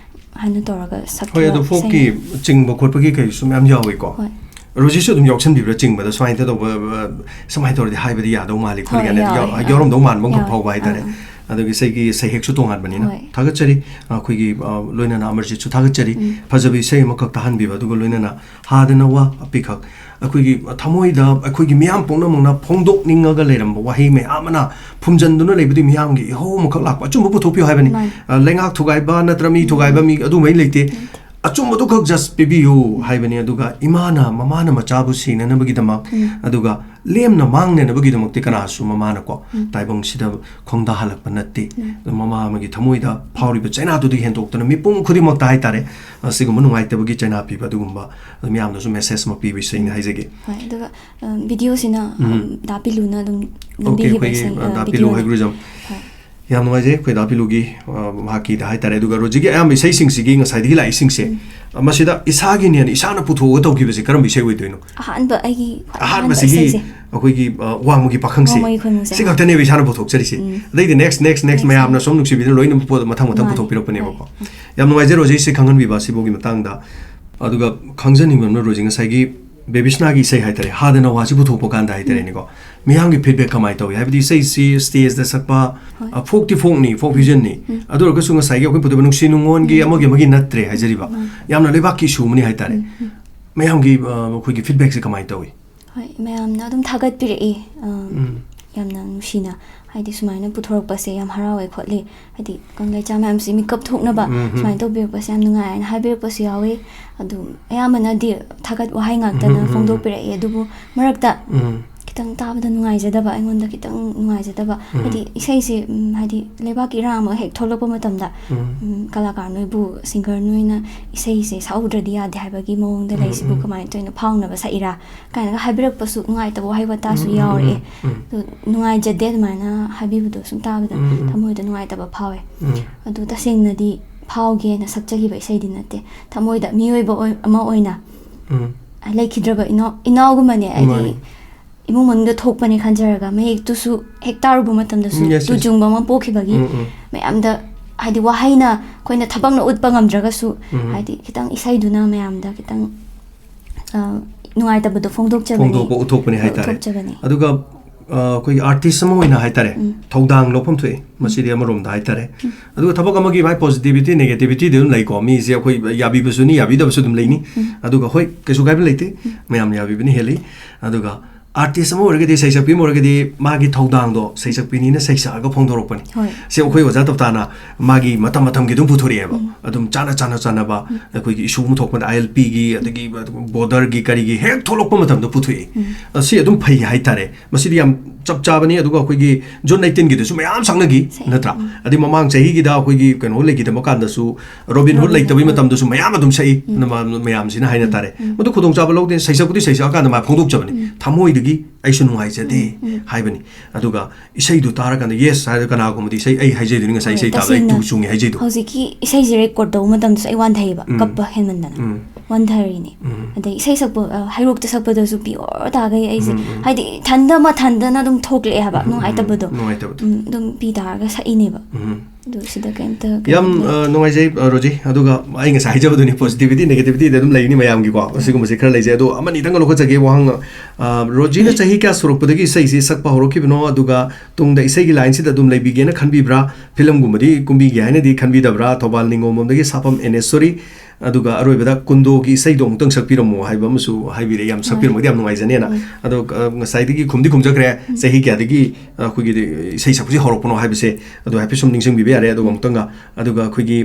ꯍꯥꯏꯅ ꯇꯧꯔꯒ ꯁꯛꯈꯤꯕ ꯍꯣꯏ ꯑꯗꯣ ꯐꯣꯛꯀꯤ ꯆꯤꯡꯕ ꯈꯣꯠꯄꯒꯤ ꯀꯩꯁꯨ ꯃꯌꯥꯝ ꯌꯥꯎꯏꯀꯣ ꯔꯣꯖꯤꯁꯨ ꯑꯗꯨꯝ ꯌꯥꯎꯁꯟꯕꯤꯕ꯭ꯔꯥ ꯆꯤꯡꯕꯗ ꯁꯨꯃꯥꯏꯅ ꯇꯧꯕ ꯁꯨꯃꯥꯏꯅ ꯇꯧꯔꯗꯤ ꯍꯥꯏꯕꯗꯤ ꯌꯥꯗꯧ ꯃꯥꯜꯂꯤ ꯈꯣꯠꯂꯤ ꯀꯥꯏꯅ ꯌꯥꯎꯔꯝꯗꯧ ꯃꯥꯟꯕ ꯑꯃꯈꯛ ꯐꯥꯎꯕ ꯍꯥꯏꯇꯥꯔꯦ ꯑꯗꯨꯒꯤ ꯏꯁꯩꯒꯤ ꯁꯩꯍꯦꯛꯁꯨ ꯇꯣꯉꯥꯟꯕꯅꯤꯅ ꯊꯥꯒꯠꯆꯔꯤ ꯑꯩꯈꯣꯏꯒꯤ ꯂꯣꯏꯅꯅ ꯑꯃꯔꯖꯤꯠꯁꯨ ꯊꯥꯒꯠꯆꯔꯤ ꯐꯖꯕ ꯏꯁꯩ ꯑꯃꯈꯛ ꯇꯥꯍꯟꯕꯤꯕ ꯑꯗꯨꯒ ꯂꯣꯏꯅꯅ ꯍꯥꯗꯅ ꯋꯥ ꯑꯄꯤꯈꯛ ꯑꯩꯈꯣꯏꯒꯤ ꯊꯃꯣꯏꯗ ꯑꯩꯈꯣꯏꯒꯤ ꯃꯤꯌꯥꯝ ꯄꯨꯝꯅꯃꯛꯅ ꯐꯣꯡꯗꯣꯛꯅꯤꯡꯉꯒ ꯂꯩꯔꯝꯕ ꯋꯥꯍꯩ ꯃꯌꯥꯝ ꯑꯃꯅ ꯐꯨꯝꯖꯟꯗꯨꯅ ꯂꯩꯕꯗꯤ ꯃꯤꯌꯥꯝꯒꯤ ꯏꯍꯧ ꯑꯃꯈꯛ ꯂꯥꯛꯄ ꯑꯆꯨꯝꯕ ꯄꯨꯊꯣꯛꯄꯤꯌꯨ ꯍꯥꯏꯕꯅꯤ ꯂꯩꯉꯥꯛ ꯊꯨꯒꯥꯏꯕ ꯅꯠꯇ꯭ꯔꯒ ꯃꯤ ꯊꯨꯒꯥꯏꯕ ꯃꯤ ꯑꯗꯨꯃꯥꯏ ꯂꯩꯇꯦ ꯑꯆꯨꯝꯕꯗꯨ ꯈꯛ ꯖꯁ ꯄꯤꯕꯤꯌꯨ ꯍꯥꯏꯕꯅꯤ ꯑꯗꯨꯒ ꯃꯃꯥꯅ ꯃꯆꯥꯕꯨ ꯁꯤꯅꯅꯕꯒꯤꯗꯃꯛ ꯑꯗꯨꯒ ꯂꯦꯝꯅ ꯃꯥꯡꯅꯅꯕꯒꯤꯗꯃꯛꯇꯤ ꯀꯅꯥꯁꯨ ꯃꯃꯥꯅꯀꯣ ꯇꯥꯏꯕꯪꯁꯤꯗ ꯈꯣꯡꯗꯥꯍꯜꯂꯛꯄ ꯅꯠꯇꯦ ꯃꯃꯥ ꯑꯃꯒꯤ ꯊꯃꯣꯏꯗ ꯐꯥꯎꯔꯤꯕ ꯆꯩꯅꯥꯗꯨꯗꯒꯤ ꯍꯦꯟꯗꯣꯛꯇꯅ ꯃꯤꯄꯨꯝ ꯈꯨꯗꯤꯡꯃꯛꯇ ꯍꯥꯏꯇꯥꯔꯦ ꯑꯁꯤꯒꯨꯝꯕ ꯅꯨꯡꯉꯥꯏꯇꯕꯒꯤ ꯆꯩꯅꯥ ꯄꯤꯕ ꯑꯗꯨꯒꯨꯝꯕ ꯃꯌꯥꯝꯗꯁꯨ ꯃꯦꯁꯦꯖ ꯑꯃ ꯄꯤꯕ ꯏꯁꯩꯅꯤ ꯍꯥꯏꯖꯒꯦ ꯍꯣꯏ ꯑꯗꯨꯒ ꯚꯤꯗꯤꯑꯣꯁꯤꯅ ꯗꯥ ꯄꯤꯂꯨꯅ ꯑꯗꯨꯝ ꯑꯣꯀꯦ ꯑꯩꯈꯣꯏꯒꯤ ꯗꯥ ꯄꯤꯂꯨ ꯍꯩꯒ꯭ꯔꯨꯖꯝ ꯌꯥꯝ ꯅꯨꯡꯉꯥꯏꯖꯩ ꯑꯩꯈꯣꯏ ꯗꯥ ꯄꯤꯂꯨꯒꯤ ꯃꯍꯥꯛꯀꯤꯗ ꯍꯥꯏꯇꯥꯔꯦ ꯑꯗꯨꯒ ꯔꯣꯖꯤꯒꯤ ꯑꯌꯥꯝꯕ ꯏꯁꯩꯁꯤꯡꯁꯤꯒꯤ ꯉꯁꯥꯏꯗꯒꯤ ꯂꯥꯛꯏꯁꯤꯡꯁꯦ ꯃꯁꯤꯗ ꯏꯁꯥꯒꯤꯅꯦꯅ ꯏꯁꯥꯅ ꯄꯨꯊꯣꯛꯑꯒ ꯇꯧꯈꯤꯕꯁꯦ ꯀꯔꯝꯕ ꯏꯁꯩ ꯑꯣꯏꯗꯣꯏꯅꯣ ꯑꯍꯥꯟꯕꯁꯤꯒꯤ ꯑꯩꯈꯣꯏꯒꯤ ꯋꯥꯡꯃꯒꯤ ꯄꯥꯈꯪꯁꯦ ꯁꯤ ꯈꯛꯇꯅꯦꯕ ꯏꯁꯥꯅ ꯄꯨꯊꯣꯛꯆꯔꯤꯁꯦ ꯑꯗꯩꯗꯤ ꯅꯦꯛꯁ ꯃꯌꯥꯝꯅ ꯁꯨꯝ ꯅꯨꯡꯁꯤꯕꯤꯗꯅ ꯂꯣꯏꯅ ꯃꯊꯪ ꯄꯨꯊꯣꯛꯄꯤꯔꯛꯄꯅꯦꯕꯀꯣ ꯌꯥꯝ ꯅꯨꯡꯉꯥꯏꯖꯩ ꯔꯣꯖꯤ ꯁꯤ ꯈꯪꯍꯟꯕꯤꯕ ꯑꯁꯤꯐꯥꯎꯒꯤ ꯃꯇꯥꯡꯗ ꯑꯗꯨꯒ ꯈꯪꯖꯅꯤꯡꯕ ꯑꯃꯅ ꯔꯣꯖꯤ ꯉꯁꯥꯏꯒꯤ ꯕꯦꯕꯤꯁꯅꯥꯒꯤ ꯏꯁꯩ ꯍꯥꯏꯇꯥꯔꯦ ꯍꯥꯗꯅ ꯋꯥꯁꯤ ꯄꯨꯊꯣꯛꯄ ꯀꯥꯟꯗ ꯍꯥꯏꯇꯥꯔꯦꯅꯦꯀꯣ ꯃꯤꯌꯥꯝꯒꯤ ꯐꯤꯗꯕꯦꯛ ꯀꯃꯥꯏꯅ ꯇꯧꯏ ꯍꯥꯏꯕꯗꯤ ꯏꯁꯩꯁꯤ ꯁ꯭ꯇꯦꯖꯗ ꯁꯛꯄ ꯐꯣꯛꯇꯤ ꯐꯣꯛꯅꯤ ꯐꯣꯛ ꯐ꯭ꯌꯨꯖꯟꯅꯤ ꯑꯗꯨ ꯑꯣꯏꯔꯒꯁꯨ ꯉꯁꯥꯏꯒꯤ ꯑꯩꯈꯣꯏ ꯄꯨꯊꯣꯛꯄ ꯅꯨꯡꯁꯤ ꯅꯨꯡꯉꯣꯟꯒꯤ ꯑꯃꯒꯤ ꯅꯠꯇ꯭ꯔꯦ ꯍꯥꯏꯖꯔꯤꯕ ꯌꯥꯝꯅ ꯂꯩꯕꯥꯛꯀꯤ ꯏꯁꯨ ꯑꯃꯅꯤ ꯍꯥꯏꯇꯥꯔꯦ ꯃꯌꯥꯝꯒꯤ ꯑꯩꯈꯣꯏꯒꯤ ꯐꯤꯗꯕꯦꯛꯁꯦ ꯀꯃꯥꯏꯅ ꯇꯧꯏ ꯍꯣꯏ ꯃꯌꯥꯝꯅ ꯑꯗꯨꯝ ꯊꯥꯒꯠꯄꯤꯔꯛꯏ ꯌꯥꯝꯅ ꯅꯨꯡꯁꯤꯅ ꯍꯥꯏꯗꯤ ꯁꯨꯃꯥꯏꯅ ꯄꯨꯊꯣꯔꯛꯄꯁꯦ ꯌꯥꯝ ꯍꯔꯥꯎꯋꯦ ꯈꯣꯠꯂꯤ ꯍꯥꯏꯗꯤ ꯀꯪꯂꯩꯆꯥ ꯃꯌꯥꯝꯁꯤ ꯃꯤꯀꯞ ꯊꯣꯛꯅꯕ ꯁꯨꯃꯥꯏꯅ ꯇꯧꯕꯤꯔꯛꯄꯁꯦ ꯌꯥꯝ ꯅꯨꯡꯉꯥꯏꯅ ꯍꯥꯏꯕꯤꯔꯛꯄꯁꯨ ꯌꯥꯎꯋꯤ ꯑꯗꯨ ꯑꯌꯥꯝꯕꯅꯗꯤ ꯊꯥꯒꯠ ꯋꯥꯍꯩ ꯉꯥꯛꯇꯅ ꯐꯣꯡꯗꯣꯛꯄꯤꯔꯛꯏ ꯑꯗꯨꯕꯨ ꯃꯔꯛꯇ khitang tabada nungaijadaba aingonda khitang nungaijadaba hadi isaise hadi lebak irama hek tholokpa matamda kalakar noibu singer noina isaise saudradi ya dhaibagi mongda laisibu kamai toina phaungna ba saira kaina habirak pasu nungai tabo haiwata su yaure nungaijade maina habibudo sum tabada thamoida nungai taba phawe adu tasengnadi phauge na sakchagiba isaidi nate thamoida miyoiba ama oina laikhidraba inaugumane ai imong mangda thokpani khanjaraga mek tusu hektar bu matamdasu tujungba ma pokhibagi mayamda hadi wahaina koina thabangna utpa ngamdraga su hadi kitang isaiduna mayamda kitang nungai tabado phongdok chabani phongdok uthokpani haitare aduga koi artist sama hoina haitare thodang lopam thoi masidi amarom da haitare aduga thabak amagi bai positivity negativity de lai ko mi je koi yabi basuni yabi da basudum leini aduga hoi kesu gai leite mayam yabi bini heli aduga artist mo orgadi sei sakpi mo orgadi magi thodang do sei sakpi ni na sei sa ga phongdorok pani se khoi oja top na magi matam matam gi dum puthori ba adum chana ba khoi gi issue mu thok ma ILP gi adagi border gi kari gi hek tholok pa matam do puthui si adum phai hai tare masidi yam chap cha bani aduga khoi gi John 19 gi du mayam sangna gi natra adi mamang chahi gi da khoi gi keno le gi da makan da su Robin Hood like tabi matam do su mayam adum sai na mayam sina haina tare mudu khudong cha ba lok den sei sakudi sei sa ka na ma phongdok chabani thamoi gi aishu nungai jade haibani aduga isai du tara kan yes sai kana ko mudi sai ai haije du nga sai sai ta lai tu chungi haije du hoziki isai je record do madam sai wan thai ba kappa hen man wan thari ni adai isai sak hairok ta sak da su pi or ta ga ai haidi thanda ma thanda na dum thokle ha ba nung ai ta do dum pi da ga sai ni ba do sida kan ta yam nungai jai roji aduga ai nga sai jabu du ni positivity negativity da dum lai ni mayam gi ko sigum se khar lai jai do amani dang lo ko jage wang roji na chahi kya suruk padagi isai se sak pa horo ki bino aduga tung da isai gi line si da dum lai bi ge na khan bi bra film gumadi kumbi gi haina di khan bi da bra thobal ningo mom dagi sapam enesori aduga aroi beda kundo gi isai dong tang sak piramo haiba musu haibi re yam sak piramo di am nungai jane na ado ngasai digi khumdi khumja kre chahi kya digi khu gi isai sak ji horok pono haibi se ado happy som ningsing bi be are ado mongtanga aduga khu gi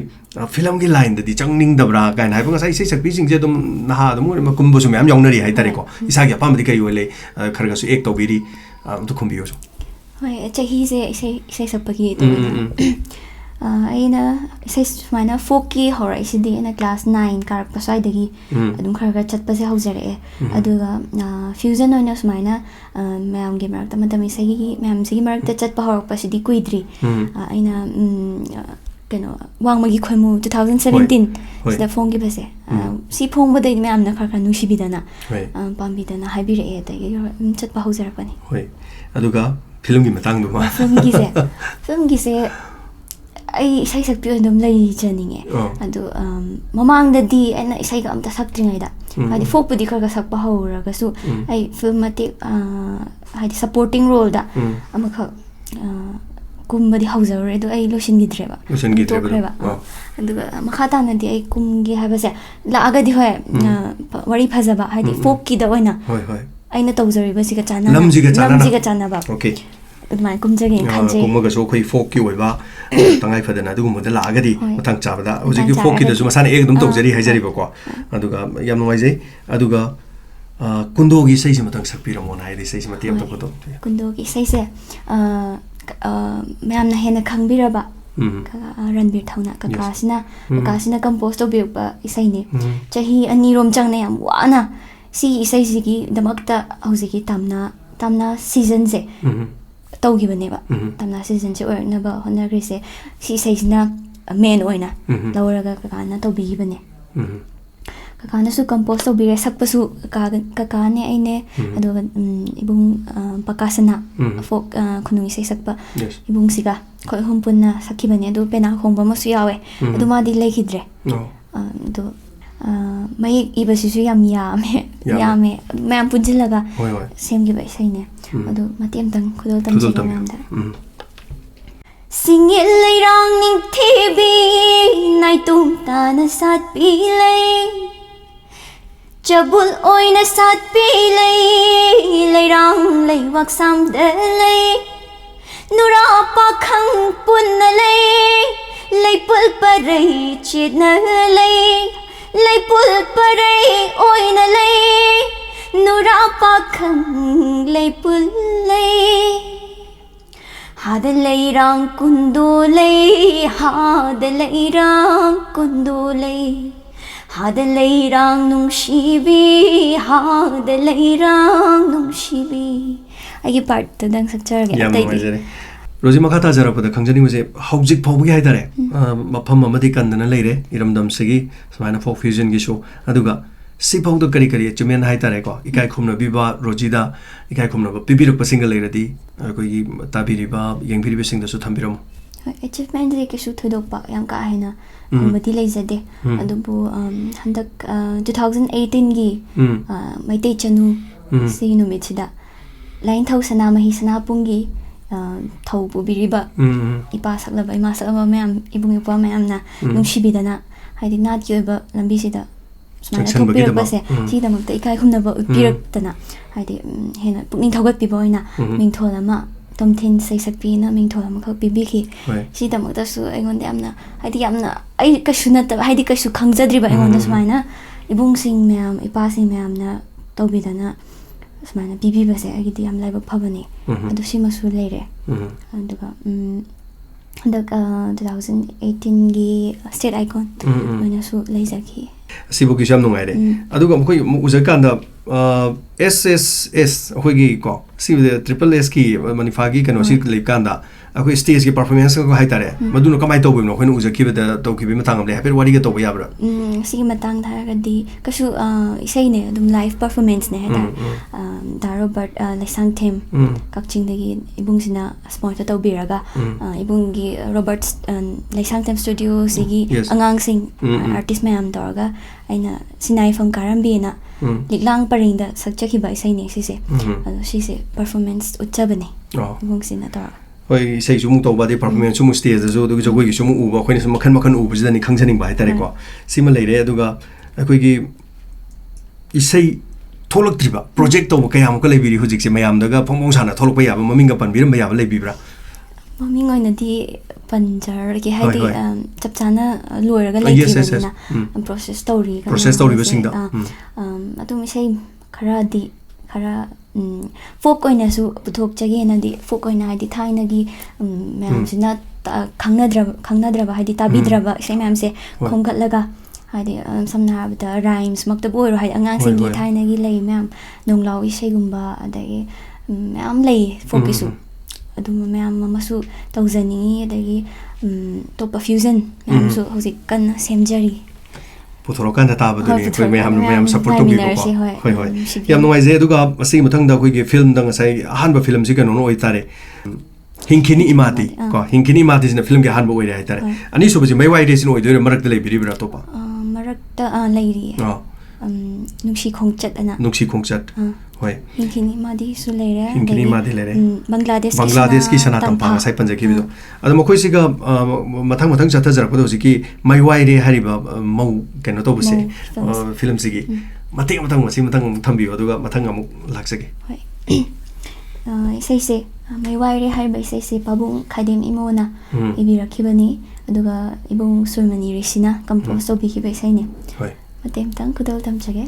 film gi line da di changning da bra kain haiba ngasai isai sak pi sing je dum na ha dum kumbo su myam yong nari hai tare ko isa gi apam di kai wele kharga su ek to biri to khumbi yo hoi chahi se isai sak pagi aina isai smaina folky hora isidi na class 9 karak pasai dagi adum khara chat pa se haujare aduga fusion oina smaina mayam gi marak tamata me sai gi mayam sigi marak ta chat pa hora pa sidi kuidri aina keno wangmagi khoimu 2017 sida phone gi base si phone ba dei mayam na khara nusi bidana pambi dana haibire e dagi chat pa haujare pani hoi aduga film gi matang du ma film gi se ai isai sak pi dum lai janinge adu mamang da di ana isai ga amta sak tringai da hadi folk pudi kha ga sak pa hawra ga su ai filmatic hadi supporting role da amakha kumbadi hawzar edu ai losin gidre ba adu makha ta na di ai kumgi haba se la aga di hoy wari phaja ba hadi folk ki da oina aina tawzari ba siga chana lamji ga chana ba okay admai kumjage khanje kumga so khoi folk ki oiba tangai phadana du mo da la ga di matang cha ba da hoji ki folk ki da su masana ek dum tawjari haijari ba ko aduga yam noi jai aduga kundo gi sai se matang sakpi ro mon hai di sai se matiam to ko to kundo gi sai se ma'am ना हेना खंगबिरबा रणबीर थौना काकासिना कंपोज तो बिरबा इसैने चाही अनि रोम चंगने याम वाना सी इसै सिगी दमकता हौजिकी तामना सीजन से तौगिबनेबा तामना सीजन से ओरनबा होनग्रिसे सी इसैसिना main ओइना लौरगा Kakana तौबिगिबने kakana su compose to bire sakpasu kakane aine adu ibung pakasana folk khunung isai sakpa ibung siga khoi humpunna sakibane adu pena khongba masu yawe adu ma di lekhidre adu mai ibasi su yam yame mayam punjilaga sem gi bai sai ne adu matem tang khudol tam namda singil leirang ning thibi nai tum ta na sat pi lei Jabul oina sat pi lei rang lei wak sam de lei nura pa khang pun na lei pul parai chit na lei pul parai oina lei nura pa khang lei pul lei had lei rang kundo lei had lei rang kundo lei had leirang nungsibi had leirang nungsibi agi part to dang sakcharge atai roji makata jara pada khangjani muje haujik phawgi haidare mafam amadi kandana leire iramdam segi smaina folk fusion gi show aduga si phawdo kari kari chumen haitare ko ikai khumna biba roji da ikai khumna bibi ruk single leire di koi gi tabiri ba yengbiri be singda su thambiram achievement de ke su thodok pa yang ka haina mati lei jade adubu handak 2018 gi maitei chanu se numechida line thau sana mahi sana pungi thau bu biriba ipa sakla bai ma sakla mayam ibung ipa mayam na nungshibidana haidi nat yoba lambi sida ꯁꯨꯃꯥꯏꯅ ꯊꯣꯛꯄꯤꯔꯛꯄꯁꯦ ꯁꯤꯒꯤꯗꯃꯛꯇ ꯏꯀꯥꯏ ꯈꯨꯝꯅꯕ ꯎꯠꯄꯤꯔꯛꯇꯅ ꯍꯥꯏꯗꯤ ꯍꯦꯟꯅ ꯄꯨꯛꯅꯤꯡ ꯊꯧꯒꯠꯄꯤꯕ ꯑꯣꯏꯅ ꯃꯤꯡꯊꯣꯜ ꯑꯃ ꯇꯣꯝꯊꯤꯟ ꯁꯩꯁꯛꯄꯤꯅ ꯃꯤꯡꯊꯣꯜ ꯑꯃꯈꯛ ꯄꯤꯕꯤꯈꯤ ꯁꯤꯒꯤꯗꯃꯛꯇꯁꯨ ꯑꯩꯉꯣꯟꯗ ꯌꯥꯝꯅ ꯍꯥꯏꯗꯤ ꯌꯥꯝꯅ ꯑꯩ ꯀꯩꯁꯨ ꯅꯠꯇꯕ ꯍꯥꯏꯗꯤ ꯀꯩꯁꯨ ꯈꯪꯖꯗ꯭ꯔꯤꯕ ꯑꯩꯉꯣꯟꯗ ꯁꯨꯃꯥꯏꯅ ꯏꯕꯨꯡꯁꯤꯡ ꯃꯌꯥꯝ ꯏꯄꯥꯁꯤꯡ ꯃꯌꯥꯝꯅ ꯇꯧꯕꯤꯗꯅ ꯁꯨꯃꯥꯏꯅ ꯄꯤꯕꯤꯕꯁꯦ ꯑꯩꯒꯤꯗꯤ ꯌꯥꯝ ꯂꯥꯏꯕꯛ ꯐꯕꯅꯤ ꯑꯗꯨ ꯁꯤꯃꯁꯨ ꯂꯩꯔꯦ ꯑꯗꯨꯒ ꯍꯟꯗꯛ 2018ꯒꯤ ꯁ꯭ꯇꯦꯠ ꯑꯥꯏꯀꯣꯟ ꯑꯣꯏꯅꯁꯨ ꯂꯩꯖꯈꯤ ꯑꯁꯤꯕꯨꯒꯤꯁꯨ ꯌꯥꯝ ꯅꯨꯡꯉꯥꯏꯔꯦ ꯑꯗꯨꯒ ꯑꯩꯈꯣꯏ ꯎꯖꯀꯥꯟꯗ SSS ꯑꯩꯈꯣꯏꯒꯤ ꯀꯣ ꯁꯤꯕꯨꯗꯤ ꯇ꯭ꯔꯤꯄꯜ ꯑꯦꯁꯀꯤ ꯃꯅꯤꯐꯥꯒꯤ ꯀꯩꯅꯣꯁꯤ ꯂꯩꯀꯥꯟꯗ ꯑꯩꯈꯣꯏ ꯁ꯭ꯇꯦꯖꯀꯤ ꯄꯔꯐꯣꯔꯃꯦꯟꯁ ꯍꯥꯏꯇꯥꯔꯦ ꯃꯗꯨꯅ ꯀꯃꯥꯏꯅ ꯇꯧꯕꯤꯕꯅꯣ ꯑꯩꯈꯣꯏꯅ ꯎꯖꯈꯤꯕꯗ ꯇꯧꯈꯤꯕꯒꯤ ꯃꯇꯥꯡ ꯑꯃ ꯂꯩ ꯍꯥꯏꯐꯦꯠ ꯋꯥꯔꯤꯒ ꯇꯧꯕ ꯌꯥꯕ꯭ꯔꯥ ꯁꯤꯒꯤ ꯃꯇꯥꯡꯗ ꯍꯥꯏꯔꯒꯗꯤ ꯀꯩꯁꯨ ꯏꯁꯩꯅꯦ ꯑꯗꯨꯝ ꯂꯥꯏꯚ ꯄꯔꯐꯣꯔꯃꯦꯟꯁꯅꯦ ꯍꯥꯏꯇꯥꯔꯦ ꯗꯥ ꯔꯣꯕꯔꯠ ꯂꯩꯁꯥꯡꯊꯦꯝ ꯀꯛꯆꯤꯡꯗꯒꯤ ꯏꯕꯨꯡꯁꯤꯅ ꯁ꯭ꯄꯣꯟꯁꯔ ꯇꯧꯕꯤꯔꯒ ꯏꯕꯨꯡꯒꯤ ꯔꯣꯕꯔꯠ ꯂꯩꯁꯥꯡꯊꯦꯝ ꯁ꯭ꯇꯨꯗꯤꯑꯣꯁꯤꯒꯤ ꯑꯉꯥꯡꯁꯤꯡ ꯑꯥꯔꯇꯤꯁ ꯃꯌꯥꯝ ꯇꯧꯔꯒ ꯑꯩꯅ ꯁꯤꯅꯥꯏꯐꯝ ꯀꯥꯔꯝꯕꯤꯅ ꯂꯤꯛꯂꯥꯡ ꯄꯔꯦꯡꯗ ꯁꯛꯆꯈꯤꯕ ꯏꯁꯩꯅꯦ ꯁꯤꯁꯦ ꯑꯗꯣ ꯁꯤꯁꯦ ꯄꯔꯐꯣꯔꯃꯦꯟꯁ ꯎꯠꯆꯕꯅꯦ ꯏꯕꯨꯡꯁꯤꯅ ꯇꯧꯔꯒ ꯍꯣꯏ ꯏꯁꯩꯁꯨ ꯑꯃꯨꯛ ꯇꯧꯕ ꯑꯗꯩ ꯄꯔꯐꯣꯔꯃꯦꯟꯁꯁꯨ ꯑꯃꯨꯛ ꯁ꯭ꯇꯦꯖꯗꯁꯨ ꯑꯗꯨꯒ ꯖꯒꯣꯏꯒꯤꯁꯨ ꯑꯃꯨꯛ ꯎꯕ ꯑꯩꯈꯣꯏꯅꯁꯨ ꯃꯈꯟ ꯃꯈꯟ ꯎꯕꯁꯤꯗꯅꯤ ꯈꯪꯖꯅꯤꯡꯕ ꯍꯥꯏꯇꯥꯔꯦꯀꯣ ꯁꯤꯃ ꯂꯩꯔꯦ ꯑꯗꯨꯒ ꯑꯩꯈꯣꯏꯒꯤ ꯏꯁꯩ ꯊꯣꯛꯂꯛꯇ꯭ꯔꯤꯕ ꯄ꯭ꯔꯣꯖꯦꯛ ꯇꯧꯕ ꯀꯌꯥꯃꯨꯛꯀ ꯂꯩꯕꯤꯔꯤ ꯍꯧꯖꯤꯛꯁꯦ ꯃꯌꯥꯝꯗꯒ ꯐꯣꯡ ꯐꯣꯡ ꯁꯥꯅ ꯊꯣꯛꯂꯛꯄ ꯌꯥꯕ ꯃꯃꯤꯡꯒ ꯄꯟꯕꯤꯔꯝꯕ ꯌꯥꯕ ꯂꯩꯕꯤꯕ꯭ꯔꯥ ꯃꯃꯤꯡ ꯑꯣꯏꯅꯗꯤ ꯄꯟꯖꯔꯒꯦ ꯍꯥꯏꯗꯤ ꯆꯞ ꯆꯥꯅ ꯂꯣꯏꯔꯒ ꯂꯩꯇ꯭ꯔꯤꯕꯅꯤꯅ ꯄ꯭ꯔꯣꯁꯦꯁ ꯇꯧꯔꯤ ꯄ꯭ꯔꯣꯁꯦꯁ ꯇꯧꯔꯤꯕꯁꯤꯡꯗ ꯑꯗꯨꯝ ꯏꯁꯩ ꯈꯔꯗꯤ ꯈꯔ ꯐꯣꯛ ꯑꯣꯏꯅꯁꯨ ꯄꯨꯊꯣꯛꯆꯒꯦꯅꯗꯤ ꯐꯣꯛ ꯑꯣꯏꯅ ꯍꯥꯏꯗꯤ ꯊꯥꯏꯅꯒꯤ ꯃꯌꯥꯝꯁꯤꯅ ꯈꯪꯅꯗ꯭ꯔꯕ ꯍꯥꯏꯗꯤ ꯇꯥꯕꯤꯗ꯭ꯔꯕ ꯏꯁꯩ ꯃꯌꯥꯝꯁꯦ ꯈꯣꯝꯒꯠꯂꯒ ꯍꯥꯏꯗꯤ ꯁꯝꯅ ꯍꯥꯏꯔꯕꯗ ꯔꯥꯏꯝꯁꯃꯛꯇꯕꯨ ꯑꯣꯏꯔꯣ ꯍꯥꯏꯗꯤ ꯑꯉꯥꯡꯁꯤꯡꯒꯤ ꯊꯥꯏꯅꯒꯤ ꯂꯩ ꯃꯌꯥꯝ ꯅꯣꯡꯂꯥꯎ ꯏꯁꯩꯒꯨꯝꯕ ꯑꯗꯒꯤ ꯃꯌꯥꯝ ꯂꯩ ꯐꯣꯛꯀꯤꯁꯨ ꯑꯗꯨꯝꯕ ꯃꯌꯥꯝ ꯑꯃꯁꯨ ꯇꯧꯖꯅꯤꯡꯉꯤ ꯑꯗꯒꯤ ꯑꯇꯣꯞꯄ ꯐ꯭ꯌꯨꯖꯟ ꯃꯌꯥꯝꯁꯨ ꯍꯧꯖꯤꯛ ꯀꯟꯅ ꯁꯦꯝꯖꯔꯤ ꯄꯨꯊꯣꯔꯛꯀꯥꯟꯗ ꯇꯥꯕꯗꯨꯅꯤ ꯑꯩꯈꯣꯏ ꯃꯌꯥꯝ ꯁꯞꯄꯣꯔꯠ ꯇꯧꯕꯤꯕꯀꯣ ꯍꯣꯏ ꯍꯣꯏ ꯌꯥꯝ ꯅꯨꯡꯉꯥꯏꯖꯩ ꯑꯗꯨꯒ ꯃꯁꯤꯒꯤ ꯃꯊꯪꯗ ꯑꯩꯈꯣꯏꯒꯤ ꯐꯤꯜꯝꯗ ꯉꯁꯥꯏ ꯑꯍꯥꯟꯕ ꯐꯤꯜꯝꯁꯤ ꯀꯩꯅꯣꯅ ꯑꯣꯏꯇꯥꯔꯦ ꯍꯤꯡꯈꯤꯅꯤ ꯏꯃꯥꯗꯤ ꯀꯣ ꯍꯤꯡꯈꯤꯅꯤ ꯏꯃꯥꯗꯤꯁꯤꯅ ꯐꯤल्मꯒꯤ ꯑꯍꯥꯟꯕ ꯑꯣꯏꯔꯦ ꯍꯥꯏꯇꯥꯔꯦ ꯑꯅꯤꯁꯨꯕꯁꯤ ꯃꯩꯋꯥꯏꯔꯦꯁꯤꯅ ꯑꯣꯏꯗꯣꯏꯔꯥ ꯃꯔꯛꯇ ꯂꯩꯕꯤꯔꯤꯕ꯭ꯔꯥ ꯑꯇꯣꯞꯄ ꯃꯔꯛꯇ ꯂꯩꯔꯤꯌꯦ ꯅꯨꯡꯁꯤ ꯈꯣꯡꯆꯠ ꯑꯅ ꯅꯨꯡꯁꯤ ꯈꯣꯡꯆꯠ ꯍꯣꯏ ꯍꯤꯡꯈꯤꯅꯤ ꯏꯃꯥꯗꯤꯁꯨ ꯂꯩꯔꯦ ꯍꯤꯡꯈꯤꯅꯤ ꯏꯃꯥꯗꯤ ꯂꯩꯔꯦ ꯕꯪꯒ꯭ꯂꯥꯗꯦꯁꯀꯤ ꯁꯅꯥ ꯇꯝꯐꯥ ꯉꯁꯥꯏ ꯄꯟꯖꯈꯤꯕꯗꯣ ꯑꯗꯣ ꯃꯈꯣꯏꯁꯤꯒ ꯃꯊꯪ ꯃꯊꯪ ꯆꯠꯊꯖꯔꯛꯄꯗ ꯍꯧꯖꯤꯛꯀꯤ ꯃꯩꯋꯥꯏꯔꯦ ꯍꯥꯏꯔꯤꯕ ꯃꯧ ꯀꯩꯅꯣ ꯇꯧꯕꯁꯦ ꯐꯤल्मꯁꯤꯒꯤ ꯃꯇꯦꯛ ꯃꯊꯪ ꯑꯃꯨꯛ ꯊꯝꯕꯤꯌꯨ ꯑꯗꯨꯒ ꯃꯊꯪ ꯑꯃꯨꯛ ꯂꯥꯛꯆꯒꯦ ꯍꯣꯏ ꯏꯁꯩꯁꯦ ꯃꯩꯋꯥꯏꯔꯦ ꯍꯥꯏꯔꯤꯕ ꯏꯁꯩꯁꯦ ꯄꯥꯕꯨꯡ ꯈꯥꯏꯗꯦꯝ ꯏꯃꯣꯅ ꯏꯕꯤꯔꯛꯈꯤꯕꯅꯤ ꯑꯗꯨꯒ ꯏꯕꯨꯡ ꯁꯨꯔꯃꯅꯤ ꯔꯤꯁꯤꯅ ꯀꯝꯄꯣꯁ ꯇꯧꯕꯤꯈꯤꯕ ꯏꯁꯩꯅꯤ ꯃꯇꯦꯛ ꯑꯃꯇꯪ ꯈꯨꯗꯣꯜ ꯇꯝꯖꯒꯦ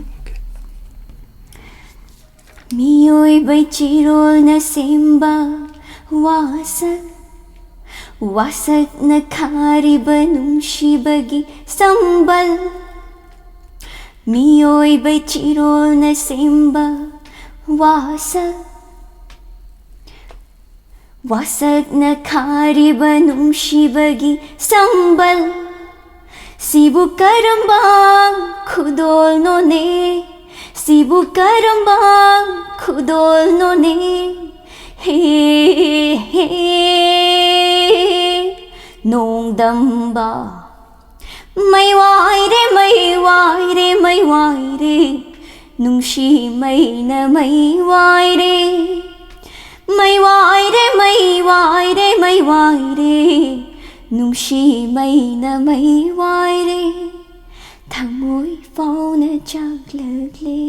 ꯃꯤꯑꯣꯏꯕꯩ ꯆꯤꯔꯣꯜꯅ ꯁꯦꯝꯕ ꯋꯥꯁꯛꯅ ꯈꯥꯔꯤꯕ ꯅꯨꯡꯁꯤꯕꯒꯤ ꯁꯝꯕꯜ ꯃꯤꯑꯣꯏꯕꯩ ꯆꯤꯔꯣꯜꯅ ꯁꯦꯝꯕ ꯋꯥꯁꯛꯅ ꯈꯥꯔꯤꯕ ꯅꯨꯡꯁꯤꯕꯒꯤ ꯁꯝꯕꯜ ꯁꯤꯕꯨ ꯀꯔꯝꯕ ꯈꯨꯗꯣꯜꯅꯣꯅꯦ Sibu karambang khudol no ne he nong damba mai wai re nungshi mai na mai wai re nungshi mai na mai wai re ꯊꯃꯣꯏ ꯐꯥꯎꯅ ꯆꯥꯛꯂꯛꯂꯦ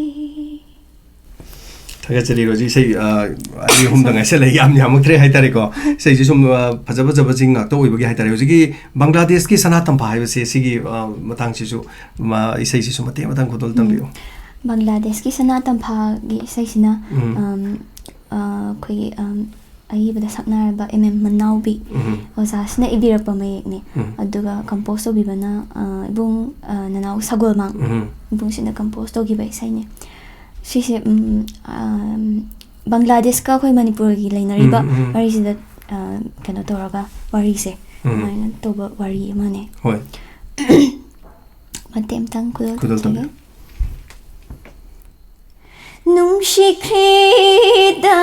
ꯊꯥꯒꯠꯆꯔꯤ ꯔꯣꯖꯤ ꯏꯁꯩ ꯑꯅꯤ ꯑꯍꯨꯝꯗ ꯉꯥꯏꯁꯜꯂꯦ ꯌꯥꯝꯃꯛꯇ꯭ꯔꯦ ꯍꯥꯏꯇꯥꯔꯦꯀꯣ ꯏꯁꯩꯁꯤ ꯁꯨꯝ ꯐꯖ ꯐꯖꯕꯁꯤꯡ ꯉꯥꯛꯇ ꯑꯣꯏꯕꯒꯤ ꯍꯥꯏꯇꯥꯔꯦ ꯍꯧꯖꯤꯛꯀꯤ ꯕꯪꯒ꯭ꯂꯥꯗꯦꯁꯀꯤ ꯁꯅꯥ ꯇꯝꯐꯥ ꯍꯥꯏꯕꯁꯦ ꯁꯤꯒꯤ ꯃꯇꯥꯡꯁꯤꯁꯨ ꯏꯁꯩꯁꯤꯁꯨ ꯃꯇꯦꯛ ꯃꯇꯥꯡ ꯈꯨꯗꯣꯜ ꯇꯝꯕꯤꯌꯨ ꯕꯪꯒ꯭ꯂꯥꯗꯦꯁꯀꯤ ꯁꯅꯥ ꯇꯝꯐꯥꯒꯤ ꯏꯁꯩꯁꯤꯅ ꯑꯩꯈꯣꯏꯒꯤ ꯑꯏꯕꯗ ꯁꯛꯅꯔꯕ ꯃꯅꯥꯎꯕꯤ ꯑꯣꯖꯥꯁꯤꯅ ꯏꯕꯤꯔꯛꯄ ꯃꯌꯦꯛꯅꯦ ꯑꯗꯨꯒ ꯀꯝꯄꯣꯁ ꯇꯧꯕꯤꯕꯅ ꯏꯕꯨꯡ ꯅꯅꯥꯎ ꯁꯒꯣꯜꯃꯥꯡ ꯏꯕꯨꯡꯁꯤꯅ ꯀꯝꯄꯣꯁ ꯇꯧꯈꯤꯕ ꯏꯁꯩꯅꯦ ꯁꯤꯁꯦ ꯕꯪꯒ꯭ꯂꯥꯗꯦꯁꯀ ꯑꯩꯈꯣꯏ ꯃꯅꯤꯄꯨꯔꯒꯤ ꯂꯩꯅꯔꯤꯕ ꯋꯥꯔꯤꯁꯤꯗ ꯀꯩꯅꯣ ꯇꯧꯔꯒ ꯋꯥꯔꯤꯁꯦ ꯑꯗꯨꯃꯥꯏꯅ ꯇꯧꯕ ꯋꯥꯔꯤ ꯑꯃꯅꯦ ꯍꯣꯏ ꯃꯇꯦꯛ ꯑꯃꯇꯪ ꯈꯨꯗꯣꯜ ꯇꯝꯖꯒꯦ ꯅꯨꯡꯁꯤꯈ꯭ꯔꯦꯗ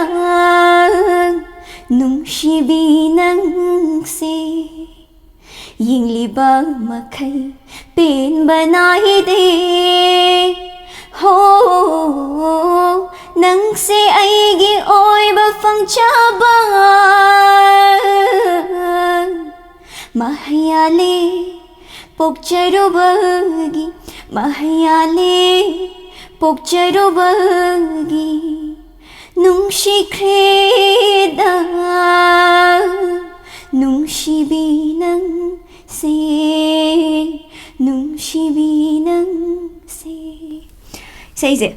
ꯅꯨꯡꯁꯤꯕꯤ ꯅꯪꯁꯦ ꯌꯦꯡꯂꯤꯕ ꯃꯈꯩ ꯄꯦꯟꯕ ꯅꯥꯏꯗꯦ ꯍꯣ ꯅꯪꯁꯦ ꯑꯩꯒꯤ ꯑꯣꯏꯕ ꯐꯪꯖꯕ ꯃꯍꯩꯌꯥꯜꯂꯦ ꯄꯣꯛꯆꯔꯨꯕꯒꯤ mahayali pokcharubagi nungsikreda nungsibinang se nungsibinang se say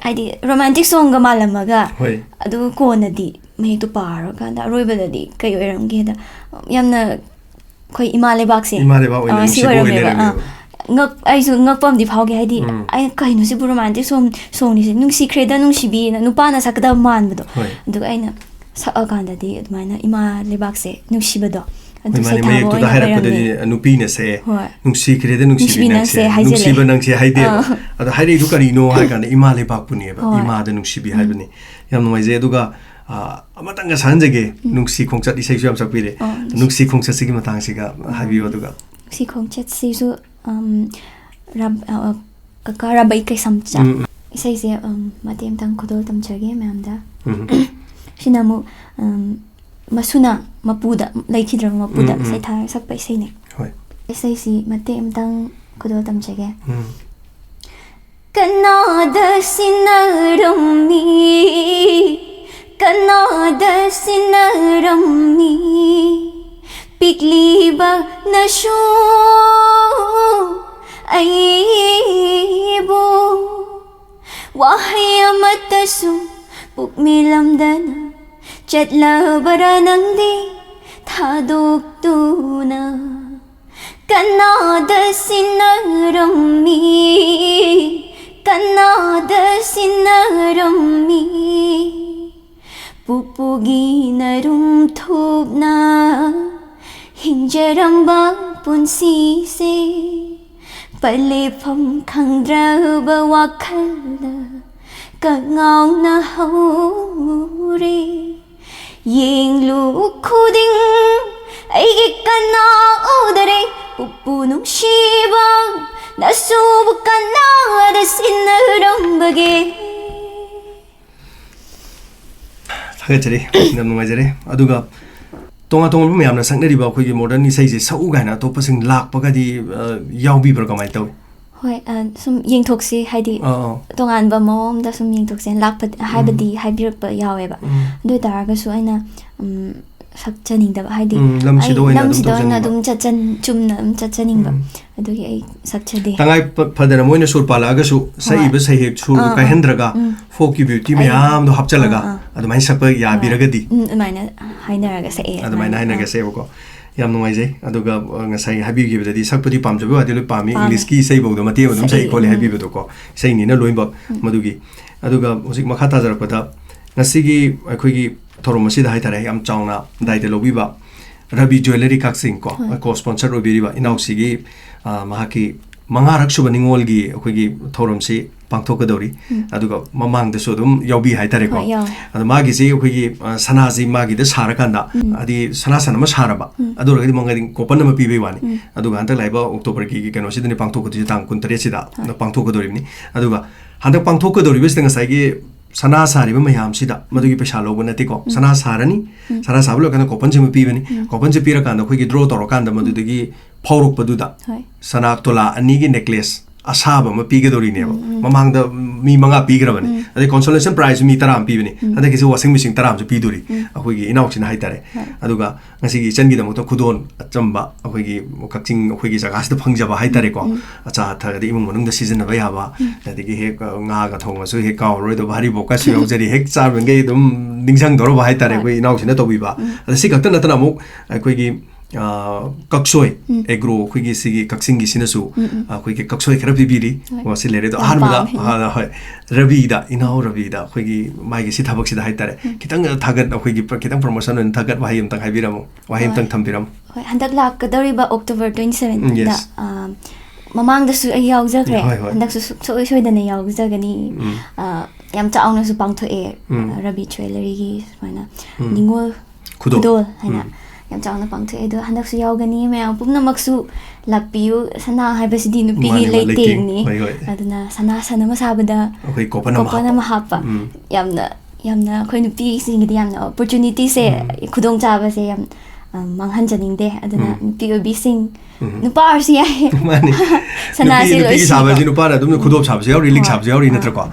ꯍꯥꯏꯗꯤ romantic songga malamaga ꯍꯣꯏ adu konadi ꯃꯍꯦꯛꯇꯣ ꯄꯥꯔꯀꯥꯟꯗ ꯑꯔꯣꯏꯕꯗꯗꯤ ꯀꯩ ꯑꯣꯏꯔꯝꯒꯦꯗ ꯌꯥꯝꯅ ꯑꯩꯈꯣꯏ ꯏꯃꯥ ꯂꯩꯕꯥꯛꯁꯦ ꯏꯃꯥ ꯂꯩꯕꯥꯛ ꯑꯣꯏꯅ ꯁꯤ ꯅꯨꯡꯁꯤꯕ ꯑꯣꯏ ꯑꯣꯏꯔꯝꯃꯦꯕ ꯂꯩꯔꯝꯃꯦꯕ ꯑꯩꯁꯨ ꯉꯛꯄ ꯑꯃꯗꯤ ꯐꯥꯎꯒꯦ ꯍꯥꯏꯗꯤ ꯑꯩꯅ ꯀꯩꯅꯣ ꯁꯤꯕꯨ ꯔꯣꯃꯥꯟꯇꯤꯛ ꯁꯣꯡꯅꯤꯁꯦ ꯅꯨꯡꯁꯤꯈ꯭ꯔꯦꯗ ꯅꯨꯡꯁꯤꯕꯤꯅ ꯅꯨꯄꯥꯅ ꯁꯛꯀꯗꯕ ꯃꯥꯟꯕꯗꯣ ꯍꯣꯏ ꯑꯗꯨꯒ ꯑꯩꯅ ꯁꯛꯑꯀꯥꯟꯗꯗꯤ ꯑꯗꯨꯃꯥꯏꯅ ꯏꯃꯥ ꯂꯩꯕꯥꯛꯁꯦ ꯅꯨꯡꯁꯤꯕꯗꯣ ꯑꯗꯨ ꯃꯥꯅꯦ ꯁꯩꯊꯥꯕ ꯃꯌꯦꯛꯇꯨꯗ ꯑꯣꯏꯅ ꯍꯥꯏꯔꯛꯄꯗꯗꯤ ꯑꯣꯏꯔꯝꯃꯦ ꯅꯨꯄꯤꯅ ꯁꯛꯑꯦ ꯍꯣꯏ ꯅꯨꯡꯁꯤꯈ꯭ꯔꯦꯗ ꯅꯨꯡꯁꯤꯕꯤ ꯅꯪꯁꯦ ꯍꯥꯏꯖꯜꯂꯦ ꯅꯨꯡꯁꯤꯕ ꯅꯪꯁꯦ ꯍꯥꯏꯗꯦꯕ ꯑꯗꯣ ꯍꯥꯏꯔꯛꯏꯗꯨ ꯀꯔꯤꯅꯣ ꯍꯥꯏ ꯀꯥꯟꯗ ꯏꯃꯥ ꯂꯩꯕꯥꯛꯄꯨꯅꯦꯕ ꯍꯣꯏ ꯏꯃꯥꯗ ꯅꯨꯡꯁꯤꯕꯤ ꯍꯥꯏꯕꯅꯤ ꯌꯥꯝ ꯅꯨꯡꯉꯥꯏꯖꯩ ꯑꯗꯨꯒ ꯑꯃꯇꯪꯒ ꯁꯥꯍꯟꯖꯒꯦ ꯅꯨꯡꯁꯤ ꯈꯣꯡꯆꯠ ꯏꯁꯩꯁꯨ ꯌꯥꯝ ꯁꯛꯄꯤꯔꯦ ꯅꯨꯡꯁꯤ ꯈꯣꯡꯆꯠꯁꯤꯒꯤ ꯃꯇꯥꯡꯁꯤꯒ ꯍꯥꯏꯕꯤꯌꯨ ꯑꯗꯨꯒ ꯁꯤ ꯈꯣꯡꯆꯠꯁꯤꯁꯨ ꯀꯀꯥ ꯔꯥꯕꯩ ꯀꯩꯁꯝꯆꯥ ꯏꯁꯩꯁꯦ ꯃꯇꯦꯛ ꯑꯃꯇꯪ ꯈꯨꯗꯣꯜ ꯇꯝꯖꯒꯦ ꯃꯌꯥꯝꯗ ꯁꯤꯅ ꯑꯃꯨꯛ ꯃꯁꯨꯅ ꯃꯄꯨꯗ ꯂꯩꯈꯤꯗ꯭ꯔꯕ ꯃꯄꯨꯗ ꯁꯩꯊꯥꯔ ꯁꯛꯄ ꯏꯁꯩꯅꯦ ꯍꯣꯏ ꯏꯁꯩꯁꯤ ꯃꯇꯦꯛ ꯑꯃꯇꯪ ꯈꯨꯗꯣꯜ ꯇꯝꯖꯒꯦ ꯀꯅꯥꯗ ꯁꯤꯟꯅꯔꯝꯃꯤ ꯀꯅꯥꯗ ꯁꯤꯟꯅꯔꯝꯃꯤ ꯄꯤꯛꯂꯤꯕ ꯅꯁꯨ ꯑꯩꯕꯨ ꯋꯥꯍꯩ ꯑꯃꯠꯇꯁꯨ ꯄꯨꯛꯃꯤꯂꯝꯗꯅ ꯆꯠꯂꯕꯔ ꯅꯪꯗꯤ ꯊꯥꯗꯣꯛꯇꯨꯅ ꯀꯅꯥꯗ ꯁꯤꯟꯅꯔꯝꯃꯤ ꯀꯅꯥꯗ ꯁꯤꯟꯅꯔꯝꯃꯤ ꯄꯨꯄꯨꯒꯤ ꯅꯔꯨꯝ ꯊꯨꯞꯅ ꯍꯤꯡꯖꯔꯝꯕ ꯄꯨꯟꯁꯤꯁꯦ ꯄꯜꯂꯤꯐꯝ ꯈꯪꯗ꯭ꯔꯕ ꯋꯥꯈꯜꯗ ꯀꯉꯥꯎꯅ ꯍꯧꯔꯦ ꯌꯦꯡꯂꯨ ꯈꯨꯗꯤꯡ ꯑꯩꯒꯤ ꯀꯅꯥ ꯎꯗꯔꯦ ꯄꯨꯄꯨ ꯅꯨꯡꯁꯤꯕ ꯅꯁꯨꯕꯨ ꯀꯅꯥꯗ ꯁꯤꯟꯅꯔꯝꯕꯒꯦ ꯊꯥꯒꯠꯆꯔꯤ ꯌꯥꯝ ꯅꯨꯡꯉꯥꯏꯖꯔꯦ ꯑꯗꯨꯒ ꯇꯣꯉꯥꯟ ꯇꯣꯉꯥꯟꯕ ꯃꯌꯥꯝꯅ ꯁꯛꯅꯔꯤꯕ ꯑꯩꯈꯣꯏꯒꯤ ꯃꯣꯗꯔꯟ ꯏꯁꯩꯁꯦ ꯁꯛꯎ ꯀꯥꯏꯅ ꯑꯇꯣꯞꯄꯁꯤꯡ ꯂꯥꯛꯄꯒꯗꯤ ꯌꯥꯎꯕꯤꯕ꯭ꯔꯥ ꯀꯃꯥꯏꯅ ꯇꯧꯏ ꯍꯣꯏ ꯁꯨꯝ ꯌꯦꯡꯊꯣꯛꯁꯤ ꯍꯥꯏꯗꯤ ꯇꯣꯉꯥꯟꯕ ꯃꯑꯣꯡꯗ ꯁꯨꯝ ꯌꯦꯡꯊꯣꯛꯁꯦ ꯂꯥꯛꯄ ꯍꯥꯏꯕꯗꯤ ꯍꯥꯏꯕꯤꯔꯛꯄ ꯌꯥꯎꯋꯦꯕ ꯑꯗꯨ ꯑꯣꯏꯇꯥꯔꯒꯁꯨ ꯑꯩꯅ ꯁꯛꯆꯅꯤꯡꯗꯕ ꯍꯥꯏꯗꯤ ꯂꯝꯁꯤꯗ ꯑꯣꯏꯅ ꯑꯗꯨꯝ ꯆꯨꯝꯅ ꯑꯗꯨꯝ ꯆꯠꯆꯅꯤꯡꯕ ꯑꯗꯨꯒꯤ ꯑꯩ ꯁꯛꯆꯗꯦ ꯇꯉꯥꯏ ꯐꯗꯅ ꯃꯣꯏꯅ ꯁꯨꯔ ꯄꯥꯜꯂꯛꯑꯒꯁꯨ ꯁꯛꯏꯕ ꯁꯩꯍꯦꯛ ꯁꯨꯔ ꯀꯥꯏꯍꯟꯗ꯭ꯔꯒ ꯐꯣꯛꯀꯤ ꯕ꯭ꯌꯨꯇꯤ ꯃꯌꯥꯝꯗꯣ ꯍꯥꯞꯆꯜꯂꯒ ꯑꯗꯨꯃꯥꯏꯅ ꯁꯛꯄ ꯌꯥꯕꯤꯔꯒꯗꯤ ꯑꯗꯨꯃꯥꯏꯅ ꯍꯥꯏꯅꯔꯒ ꯁꯛꯑꯦ ꯑꯗꯨꯃꯥꯏꯅ ꯍꯥꯏꯅꯒꯁꯦꯕꯀꯣ ꯌꯥꯝ ꯅꯨꯡꯉꯥꯏꯖꯩ ꯑꯗꯨꯒ ꯉꯁꯥꯏ ꯍꯥꯏꯕꯤꯈꯤꯕꯗꯗꯤ ꯁꯛꯄꯗꯤ ꯄꯥꯝꯖꯕ ꯋꯥꯗꯤ ꯂꯣꯏ ꯄꯥꯝꯃꯤ ꯏꯪꯂꯤꯁꯀꯤ ꯏꯁꯩꯐꯧꯗ ꯃꯇꯦꯛ ꯑꯗꯨꯝ ꯁꯛꯏ ꯈꯣꯠꯂꯤ ꯍꯥꯏꯕꯤꯕꯗꯣꯀꯣ ꯏꯁꯩꯅꯤꯅ ꯂꯣꯏꯅꯃꯛ ꯃꯗꯨꯒꯤ ꯑꯗꯨꯒ ꯍꯧꯖꯤꯛ ꯃꯈꯥ ꯇꯥꯖꯔꯛꯄꯗ ꯉꯁꯤꯒꯤ ꯑꯩꯈꯣꯏꯒꯤ ꯊꯧꯔꯝ ꯑꯁꯤꯗ ꯍꯥꯏꯇꯥꯔꯦ ꯌꯥꯝ ꯆꯥꯎꯅ ꯗꯥꯏꯇ ꯂꯧꯕꯤꯕ ꯔꯕꯤ ꯖ꯭ꯋꯦꯂꯔꯤ ꯀꯛꯆꯤꯡ ꯀꯣ ꯁ꯭ꯄꯣꯟꯁꯔ ꯑꯣꯏꯕꯤꯔꯤꯕ ꯏꯅꯥꯎꯁꯤꯒꯤ ꯃꯍꯥꯛꯀꯤ ꯃꯉꯥꯔꯛ ꯁꯨꯕ ꯅꯤꯡꯉꯣꯜꯒꯤ ꯑꯩꯈꯣꯏꯒꯤ ꯊꯧꯔꯝꯁꯤ ꯄꯥꯡꯊꯣꯛꯀꯗꯧꯔꯤ ꯑꯗꯨꯒ ꯃꯃꯥꯡꯗꯁꯨ ꯑꯗꯨꯝ ꯌꯥꯎꯕꯤ ꯍꯥꯏꯇꯥꯔꯦꯀꯣ ꯑꯗꯣ ꯃꯥꯒꯤꯁꯤ ꯑꯩꯈꯣꯏꯒꯤ ꯁꯅꯥꯁꯤ ꯃꯥꯒꯤꯗ ꯁꯥꯔꯀꯥꯟꯗ ꯍꯥꯏꯗꯤ ꯁꯅꯥ ꯑꯃ ꯁꯥꯔꯕ ꯑꯗꯨ ꯑꯣꯏꯔꯒꯗꯤ ꯃꯉꯥꯗꯤ ꯀꯣꯄꯟ ꯑꯃ ꯄꯤꯕꯩ ꯋꯥꯅꯤ ꯑꯗꯨꯒ ꯍꯟꯗꯛ ꯂꯥꯛꯏꯕ ꯑꯣꯛꯇꯣꯕꯔꯒꯤ ꯀꯩꯅꯣꯁꯤꯗꯅꯤ ꯄꯥꯡꯊꯣꯛꯀꯗꯣꯏꯁꯤ ꯇꯥꯡ 23ꯁꯤꯗ ꯄꯥꯡꯊꯣꯛꯀꯗꯧꯔꯤꯕꯅꯤ ꯑꯗꯨꯒ ꯍꯟꯗꯛ ꯄꯥꯡꯊꯣꯛꯀꯗꯧꯔꯤꯕꯁꯤꯗ ꯉꯁꯥꯏꯒꯤ ꯁꯅꯥ ꯁꯥꯔꯤꯕ ꯃꯌꯥꯝꯁꯤꯗ ꯃꯗꯨꯒꯤ ꯄꯩꯁꯥ ꯂꯧꯕ ꯅꯠꯇꯦꯀꯣ ꯁꯅꯥ ꯁꯥꯔꯅꯤ ꯁꯅꯥ ꯁꯥꯕ ꯂꯣꯏꯔꯀꯥꯟꯗ ꯀꯣꯄꯟꯁꯤꯃ ꯄꯤꯕꯅꯤ ꯀꯣꯄꯟꯁꯦ ꯄꯤꯔꯀꯥꯟꯗ ꯑꯩꯈꯣꯏꯒꯤ ꯗ꯭ꯔꯣ ꯇꯧꯔꯀꯥꯟꯗ ꯃꯗꯨꯗꯒꯤ ꯐꯥꯎꯔꯛꯄꯗꯨꯗ ꯁꯅꯥ ꯇꯣꯂꯥ 2ꯒꯤ ꯅꯦꯛꯀ꯭ꯂꯦꯁ ꯑꯁꯥꯕ ꯑꯃ ꯄꯤꯒꯗꯧꯔꯤꯅꯦꯕ ꯃꯃꯥꯡꯗ ꯃꯤ 5 ꯄꯤꯈ꯭ꯔꯕꯅꯤ ꯑꯗꯩ ꯀꯣꯟꯁꯣꯂꯦꯁꯟ ꯄ꯭ꯔꯥꯏꯖ ꯃꯤ 10 ꯄꯤꯕꯅꯤ ꯍꯟꯗꯛꯀꯤꯁꯤ ꯋꯥꯁꯤꯡ ꯃꯦꯆꯤꯟ 10 ꯑꯃꯁꯨ ꯄꯤꯗꯣꯔꯤ ꯑꯩꯈꯣꯏꯒꯤ ꯏꯅꯥꯎꯁꯤꯅ ꯍꯥꯏꯇꯥꯔꯦ ꯑꯗꯨꯒ ꯉꯁꯤꯒꯤ ꯏꯆꯟꯒꯤꯗꯃꯛꯇ ꯈꯨꯗꯣꯜ ꯑꯆꯝꯕ ꯑꯩꯈꯣꯏꯒꯤ ꯀꯛꯆꯤꯡ ꯑꯩꯈꯣꯏꯒꯤ ꯖꯒꯥꯁꯤꯗ ꯐꯪꯖꯕ ꯍꯥꯏꯇꯥꯔꯦꯀꯣ ꯑꯆꯥ ꯑꯊꯛ ꯏꯃꯨꯡ ꯃꯅꯨꯡꯗ ꯁꯤꯖꯤꯟꯅꯕ ꯌꯥꯕ ꯑꯗꯒꯤ ꯍꯦꯛ ꯉꯥꯒ ꯊꯣꯡꯉꯁꯨ ꯍꯦꯛ ꯀꯥꯎꯔꯔꯣꯏꯗꯕ ꯍꯔꯤꯕꯣꯛꯀꯁꯨ ꯌꯥꯎꯖꯔꯤ ꯍꯦꯛ ꯆꯥꯕꯈꯩ ꯑꯗꯨꯝ ꯅꯤꯡꯁꯤꯡꯗꯧꯔꯕ ꯍꯥꯏꯇꯥꯔꯦ ꯑꯩꯈꯣꯏ ꯏꯅꯥꯎꯁꯤꯅ ꯇꯧꯕꯤꯕ ꯑꯗ ꯁꯤ ꯈꯛꯇ ꯅꯠꯇꯅ ꯑꯃꯨꯛ ꯑꯩꯈꯣꯏꯒꯤ ꯀꯛꯁꯣꯏ ꯑꯦꯒ꯭ꯔꯣ ꯑꯩꯈꯣꯏꯒꯤ ꯁꯤꯒꯤ ꯀꯛꯆꯤꯡꯒꯤꯁꯤꯅꯁꯨ ꯑꯩꯈꯣꯏꯒꯤ ꯀꯛꯁꯣꯏ ꯈꯔ ꯄꯤꯕꯤꯔꯤ ꯁꯤ ꯂꯩꯔꯦ ꯑꯗꯣ ꯑꯍꯥꯟꯕꯗ ꯍꯣꯏ ꯔꯕꯤꯗ ꯏꯅꯥꯎ ꯔꯕꯤꯗ ꯑꯩꯈꯣꯏꯒꯤ ꯃꯥꯒꯤ ꯁꯤ ꯊꯕꯛꯁꯤda ꯍꯥꯏꯇꯥꯔꯦ ꯈꯤꯇꯪ ꯊꯥꯒꯠ ꯑꯩꯈꯣꯏꯒꯤ ꯈꯤꯇꯪ ꯄ꯭ꯔꯣꯃꯣꯁꯟ ꯑꯣꯏꯅ ꯊꯥꯒꯠ ꯋꯥꯍꯩ ꯑꯃꯇꯪ ꯍꯥꯏꯕꯤꯔꯝꯃꯨ ꯋꯥꯍꯩ ꯑꯃꯇꯪ ꯊꯝꯕꯤꯔꯝꯃꯨ ꯍꯣꯏ ꯍꯟꯗꯛ ꯂꯥꯛꯀꯗꯧꯔꯤꯕ ꯑꯣꯛꯇꯣꯕꯔ 27ꯗ ꯃꯃꯥꯡꯗꯁꯨ ꯑꯩ ꯌꯥꯎꯖꯈ꯭ꯔꯦ ꯍꯟꯗꯛꯁꯨ ꯁꯨꯡꯁꯣꯏ ꯁꯣꯏꯗꯅ ꯌꯥꯎꯖꯒꯅꯤ ꯌꯥꯝ ꯆꯥꯎꯅꯁꯨ ꯄꯥꯡꯊꯣꯛꯑꯦ ꯔꯕꯤ ꯖ꯭ꯋꯦꯂꯔꯤꯒꯤ ꯁꯨꯃꯥꯏꯅ ꯅꯤꯡꯉꯣꯜ ꯈꯨꯗꯣꯜ ꯍꯥꯏꯅ ꯌꯥꯝ ꯆꯥꯎꯅ ꯄꯥꯡꯊꯣꯛꯑꯦ ꯑꯗꯣ ꯍꯟꯗꯛꯁꯨ ꯌꯥꯎꯒꯅꯤ ꯃꯌꯥꯝ ꯄꯨꯝꯅꯃꯛꯁꯨ ꯂꯥꯛꯄꯤꯌꯨ ꯁꯅꯥ ꯍꯥꯏꯕꯁꯤꯗꯤ ꯅꯨꯄꯤꯒꯤ ꯂꯩꯇꯦꯡꯅꯤ ꯑꯗꯨꯅ ꯁꯅꯥ ꯁꯟ ꯑꯃ ꯁꯥꯕꯗ ꯀꯣꯄꯟ ꯑꯃ ꯍꯥꯞꯄ ꯌꯥꯝꯅ ꯑꯩꯈꯣꯏ ꯅꯨꯄꯤꯁꯤꯡꯒꯤꯗꯤ ꯌꯥꯝꯅ ꯑꯣꯄꯣꯔꯆꯨꯅꯤꯇꯤꯁꯦ ꯈꯨꯗꯣꯡꯆꯥꯕꯁꯦ ꯌꯥꯝ ꯃꯥꯡꯍꯟꯖꯅꯤꯡꯗꯦ ꯑꯗꯨꯅ ꯅꯨꯄꯤ ꯑꯣꯏꯕꯤꯁꯤꯡ ꯅꯨꯄꯥ ꯑꯣꯏꯔꯁꯨ ꯌꯥꯏ ꯃꯥꯅꯤ ꯁꯅꯥꯁꯤ ꯂꯣꯏ ꯅꯨꯄꯤꯒꯤ ꯁꯥꯕꯁꯤ ꯅꯨꯄꯥꯅ ꯑꯗꯨꯝ ꯈꯨꯗꯣꯞ ꯁꯥꯕꯁꯨ ꯌꯥꯎꯔꯤ ꯂꯤꯛ ꯁꯥꯕꯁꯨ ꯌꯥꯎꯔꯤ ꯅꯠꯇ꯭ꯔꯀꯣ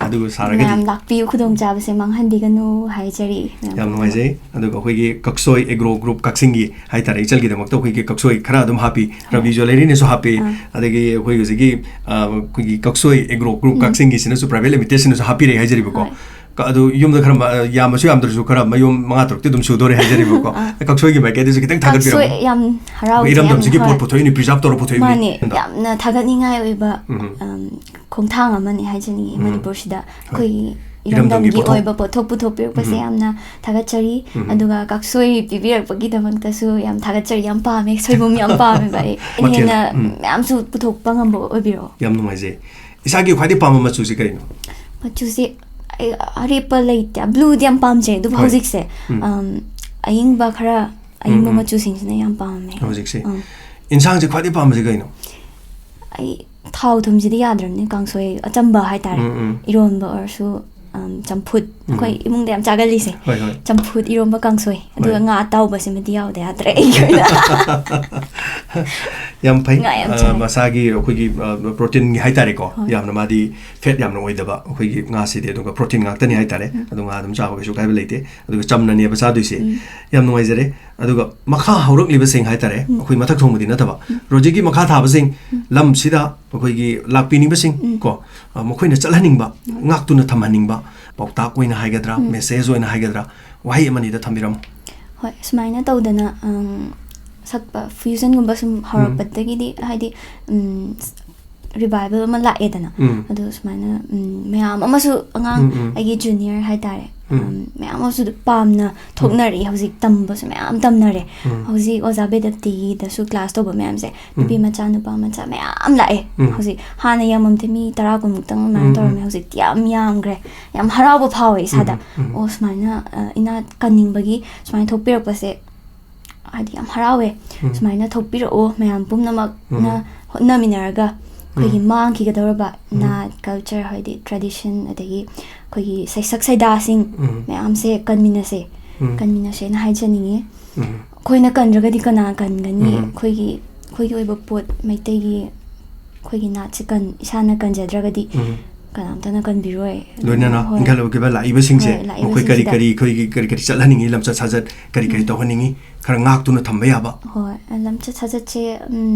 ꯑꯗꯨꯒ ꯁꯥꯔꯒꯗꯤ ꯃꯌꯥꯝ ꯂꯥꯛꯄꯤꯌꯨ ꯈꯨꯗꯣꯡꯆꯥꯕꯁꯦ ꯃꯥꯡꯍꯟꯕꯤꯒꯅꯨ ꯍꯥꯏꯖꯔꯤ ꯌꯥꯝ ꯅꯨꯡꯉꯥꯏꯖꯩ ꯑꯗꯨꯒ ꯑꯩꯈꯣꯏꯒꯤ ꯀꯛꯁꯣꯏ ꯑꯦꯒ꯭ꯔꯣ ꯒ꯭ꯔꯨꯞ ꯀꯛꯆꯤꯡꯒꯤ ꯍꯥꯏꯇꯥꯔꯦ ꯏꯆꯜꯒꯤꯗꯃꯛꯇ ꯑꯩꯈꯣꯏꯒꯤ ꯀꯛꯁꯣꯏ ꯈꯔ ꯑꯗꯨꯝ ꯍꯥꯞꯄꯤ ꯔꯕꯤ ꯖ꯭ꯋꯦꯂꯔꯤꯅꯁꯨ ꯍꯥꯞꯄꯤ ꯑꯗꯒꯤ ꯑꯩꯈꯣꯏ ꯍꯧꯖꯤꯛꯀꯤ ꯑꯩꯈꯣꯏꯒꯤ ꯀꯛꯁꯣꯏ ꯑꯦꯒ꯭ꯔꯣ ꯒ꯭ꯔꯨꯞ ꯀꯛꯆꯤꯡꯒꯤꯁꯤꯅꯁꯨ ꯄ꯭ꯔꯥꯏꯚꯦꯠ ꯂꯤꯃꯤꯇꯦꯗꯁꯤꯅꯁꯨ ꯍꯥꯞꯄꯤꯔꯛꯑꯦ ꯍꯥꯏꯖꯔꯤꯕꯀꯣ ꯑꯗꯨ ꯌꯨꯝꯗ ꯈꯔ ꯌꯥꯝꯃꯁꯨ ꯌꯥꯝꯗ꯭ꯔꯁꯨ ꯈꯔ ꯃꯌꯨꯝ 5-6ꯇꯤ ꯑꯗꯨꯝ ꯁꯨꯗꯣꯔꯦ ꯍꯥꯏꯖꯔꯤꯕꯀꯣ ꯀꯛꯁꯣꯏꯒꯤ ꯃꯥꯏꯀꯩꯗꯁꯨ ꯈꯤꯇꯪ ꯊꯥꯒꯠꯄꯤꯔꯝꯃꯨ ꯀꯛꯁꯣꯏ ꯌꯥꯝ ꯍꯔꯥꯎꯖꯩ ꯏꯔꯝꯗꯝꯁꯤꯒꯤ ꯄꯣꯠ ꯄꯨꯊꯣꯛꯏꯅꯤ ꯄ꯭ꯔꯤꯖꯥꯕ ꯇꯧꯔ ꯄꯨꯊꯣꯛꯏꯅꯤ ꯃꯥꯅꯦ ꯌꯥꯝꯅ ꯊꯥꯒꯠꯅꯤꯡꯉꯥꯏ ꯑꯣꯏꯕ ꯈꯣꯡꯊꯥꯡ ꯑꯃꯅꯤ ꯍꯥꯏꯖꯅꯤꯡꯉꯤ ꯃꯅꯤꯄꯨꯔꯁꯤꯗ ꯑꯩꯈꯣꯏꯒꯤ ꯏꯔꯝꯗꯝꯒꯤ ꯏꯔꯝꯗꯝꯒꯤ ꯑꯣꯏꯕ ꯄꯣꯠꯊꯣꯛ ꯄꯨꯊꯣꯛꯄꯤꯔꯛꯄꯁꯦ ꯌꯥꯝꯅ ꯊꯥꯒꯠꯆꯔꯤ ꯑꯗꯨꯒ ꯀꯛꯁꯣꯏ ꯄꯤꯕꯤꯔꯛꯄꯒꯤꯗꯃꯛꯇꯁꯨ ꯌꯥꯝ ꯊꯥꯒꯠꯆꯔꯤ ꯌꯥꯝ ꯄꯥꯝꯃꯦ ꯁꯣꯏꯕꯨꯝ ꯌꯥꯝ ꯄꯥꯝꯃꯦꯕ ꯑꯩ ꯍꯦꯟꯅ ꯃꯌꯥꯝꯁꯨ ꯄꯨꯊꯣꯛꯄ ꯉꯝꯕ ꯑꯣꯏꯕꯤꯔꯛꯑꯣ ꯌꯥꯝ ꯅꯨꯡꯉꯥꯏꯖꯩ ꯏꯁꯥꯒꯤ ꯈ꯭ꯋꯥꯏꯗꯒꯤ ꯄꯥꯝꯕ ꯃꯆꯨꯁꯤ ꯀꯔꯤꯅꯣ ꯃꯆꯨꯁꯦ ꯑꯔꯦꯞꯄ ꯂꯩꯇꯦ ꯕ꯭ꯂꯨꯗꯤ ꯌꯥꯝ ꯄꯥꯝꯖꯩ ꯑꯗꯨꯕꯨ ꯍꯧꯖꯤꯛꯁꯦ ꯑꯌꯤꯡꯕ ꯈꯔ ꯑꯌꯤꯡꯕ ꯃꯆꯨꯁꯤꯡꯁꯤꯅ ꯌꯥꯝ ꯄꯥꯝꯃꯦ ꯍꯧꯖꯤꯛꯁꯦ ꯏꯟꯁꯥꯡꯁꯦ ꯈ꯭ꯋꯥꯏꯗꯒꯤ ꯄꯥꯝꯕꯁꯤ ꯀꯩꯅꯣ ꯑꯩ ꯊꯥꯎ ꯊꯨꯝꯁꯤꯗꯤ ꯌꯥꯗ꯭ꯔꯕꯅꯤ ꯀꯥꯡꯁꯣꯏ ꯑꯆꯝꯕ ꯍꯥꯏꯇꯥꯔꯦ ꯏꯔꯣꯟꯕ ꯑꯣꯏꯔꯁꯨ ꯆꯝꯐꯨꯠ ꯑꯩꯈꯣꯏ ꯏꯃꯨꯡꯗ ꯌꯥꯝ ꯆꯥꯒꯜꯂꯤꯁꯦ ꯆꯝꯐꯨꯠ ꯏꯔꯣꯟꯕ ꯀꯥꯡꯁꯣꯏ ꯑꯗꯨꯒ ꯉꯥ ꯑꯇꯥꯎꯕꯁꯤꯃꯗꯤ ꯌꯥꯎꯗ ꯌꯥꯗ꯭ꯔꯦ ꯑꯩꯒꯤ ꯑꯣꯏꯅ ꯌꯥꯝ ꯐꯩ ꯃꯁꯥꯒꯤ ꯑꯩꯈꯣꯏꯒꯤ ꯄ꯭ꯔꯣꯇꯤꯟꯒꯤ ꯍꯥꯏꯇꯥꯔꯦꯀꯣ ꯌꯥꯝꯅ ꯃꯥꯗꯤ ꯐꯦꯠ ꯌꯥꯝꯅ ꯑꯣꯏꯗꯕ ꯑꯩꯈꯣꯏꯒꯤ ꯉꯥꯁꯤꯗꯤ ꯑꯗꯨꯒ ꯄ꯭ꯔꯣꯇꯤꯟ ꯉꯥꯛꯇꯅꯤ ꯍꯥꯏꯇꯥꯔꯦ ꯑꯗꯨ ꯉꯥ ꯑꯗꯨꯝ ꯆꯥꯕ ꯀꯩꯁꯨ ꯀꯥꯏꯕ ꯂꯩꯇꯦ ꯑꯗꯨꯒ ꯆꯝꯅꯅꯦꯕ ꯆꯥꯗꯣꯏꯁꯦ ꯌꯥꯝ ꯅꯨꯡꯉꯥꯏꯖꯔꯦ ꯑꯗꯨꯒ ꯃꯈꯥ ꯍꯧꯔꯛꯂꯤꯕꯁꯤꯡ ꯍꯥꯏꯇꯥꯔꯦ ꯑꯩꯈꯣꯏ ꯃꯊꯛ ꯊꯣꯡꯕꯗꯤ ꯅꯠꯇꯕ ꯔꯣꯖꯤꯒꯤ ꯃꯈꯥ ꯊꯥꯕꯁꯤꯡ ꯂꯝꯁꯤꯗ ꯑꯩꯈꯣꯏꯒꯤ ꯂꯥꯛꯄꯤꯅꯤꯡꯕꯁꯤꯡ ꯀꯣ ꯃꯈꯣꯏꯅ ꯆꯠꯍꯟꯅꯤꯡꯕ ꯉꯥꯛꯇꯨꯅ ꯊꯝꯍꯟꯅꯤꯡꯕ ꯄꯥꯎꯇꯥꯛ ꯑꯣꯏꯅ ꯍꯥꯏꯒꯗ꯭ꯔꯥ ꯃꯦꯁꯦꯖ ꯑꯣꯏꯅ ꯍꯥꯏꯒꯗ꯭ꯔꯥ ꯋꯥꯍꯩ ꯑꯃꯅꯤꯗ ꯊꯝꯕꯤꯔꯝꯃꯨ ꯍꯣꯏ ꯁꯨꯃꯥꯏꯅ ꯇꯧꯗꯅ ꯁꯛꯄ ꯐ꯭ꯌꯨꯖꯟꯒꯨꯝꯕ ꯁꯨꯝ ꯍꯧꯔꯛꯄꯗꯒꯤꯗꯤ ꯍꯥꯏꯗꯤ ꯔꯤꯚꯥꯏꯕꯜ ꯑꯃ ꯂꯥꯛꯑꯦꯗꯅ ꯑꯗꯨ ꯁꯨꯃꯥꯏꯅ ꯃꯌꯥꯝ ꯑꯃꯁꯨ ꯑꯉꯥꯡ ꯑꯩꯒꯤ ꯖꯨꯅꯤꯌꯔ ꯍꯥꯏꯇꯥꯔꯦ ꯃꯌꯥꯝ ꯑꯃꯁꯨ ꯄꯥꯝꯅ ꯊꯣꯛꯅꯔꯛꯏ ꯍꯧꯖꯤꯛ ꯇꯝꯕꯁꯨ ꯃꯌꯥꯝ ꯇꯝꯅꯔꯦ ꯍꯧꯖꯤꯛ ꯑꯣꯖꯥ ꯕꯦꯗꯞꯇꯤꯒꯤꯗꯁꯨ ꯀ꯭ꯂꯥꯁ ꯇꯧꯕ ꯃꯌꯥꯝꯁꯦ ꯅꯨꯄꯤ ꯃꯆꯥ ꯅꯨꯄꯥ ꯃꯆꯥ ꯃꯌꯥꯝ ꯂꯥꯛꯑꯦ ꯍꯧꯖꯤꯛ ꯍꯥꯟꯅ ꯌꯥꯝꯃꯝꯗꯦ ꯃꯤ 10-20ꯃꯨꯛꯇꯪ ꯑꯗꯨꯃꯥꯏꯅ ꯇꯧꯔꯝꯃꯦ ꯍꯧꯖꯤꯛꯇꯤ ꯌꯥꯝ ꯌꯥꯝꯈ꯭ꯔꯦ ꯌꯥꯝ ꯍꯔꯥꯎꯕ ꯐꯥꯎꯋꯦ ꯏꯁꯥꯗ ꯑꯣ ꯁꯨꯃꯥꯏꯅ ꯏꯅꯥꯠ ꯀꯟꯅꯤꯡꯕꯒꯤ ꯁꯨꯃꯥꯏꯅ ꯊꯣꯛꯄꯤꯔꯛꯄꯁꯦ ꯍꯥꯏꯗꯤ ꯌꯥꯝ ꯍꯔꯥꯎꯋꯦ ꯁꯨꯃꯥꯏꯅ ꯊꯣꯛꯄꯤꯔꯛꯑꯣ ꯃꯌꯥꯝ ꯄꯨꯝꯅꯃꯛꯅ ꯍꯣꯠꯅꯃꯤꯟꯅꯔꯒ ꯑꯩꯈꯣꯏꯒꯤ ꯃꯥꯡꯈꯤꯒꯗꯧꯔꯕ ꯅꯥꯠ ꯀꯜꯆꯔ ꯍꯥꯏꯗꯤ ꯇ꯭ꯔꯦꯗꯤꯁꯟ ꯑꯗꯒꯤ ꯑꯩꯈꯣꯏꯒꯤ ꯁꯩꯁꯛ ꯁꯩꯗꯥꯁꯤꯡ ꯃꯌꯥꯝꯁꯦ ꯀꯟꯃꯤꯟꯅꯁꯦꯅ ꯍꯥꯏꯖꯅꯤꯡꯉꯤ ꯑꯩꯈꯣꯏꯅ ꯀꯟꯗ꯭ꯔꯒꯗꯤ ꯀꯅꯥ ꯀꯟꯒꯅꯤ ꯑꯩꯈꯣꯏꯒꯤ ꯑꯣꯏꯕ ꯄꯣꯠ ꯃꯩꯇꯩꯒꯤ ꯑꯩꯈꯣꯏꯒꯤ ꯅꯥꯠꯁꯦ ꯏꯁꯥꯅ ꯀꯟꯖꯗ꯭ꯔꯒꯗꯤ ꯀꯅꯥꯝꯇꯅ ꯀꯟꯕꯤꯔꯣꯏ ꯂꯣꯏꯅꯅ ꯏꯟꯈꯠꯂꯛꯂꯤꯕ ꯂꯥꯛꯏꯕꯁꯤꯡꯁꯦ ꯃꯈꯣꯏ ꯀꯔꯤ ꯀꯔꯤ ꯑꯩꯈꯣꯏꯒꯤ ꯀꯔꯤ ꯀꯔꯤ ꯆꯠꯍꯟꯅꯤꯡꯉꯤ ꯂꯝꯆꯠ ꯁꯥꯖꯠ ꯀꯔꯤ ꯀꯔꯤ ꯇꯧꯍꯟꯅꯤꯡꯉꯤ ꯈꯔ ꯉꯥꯛꯇꯨꯅ ꯊꯝꯕ ꯌꯥꯕ ꯍꯣꯏ ꯂꯝꯆꯠ ꯁꯥꯖꯠꯁꯦ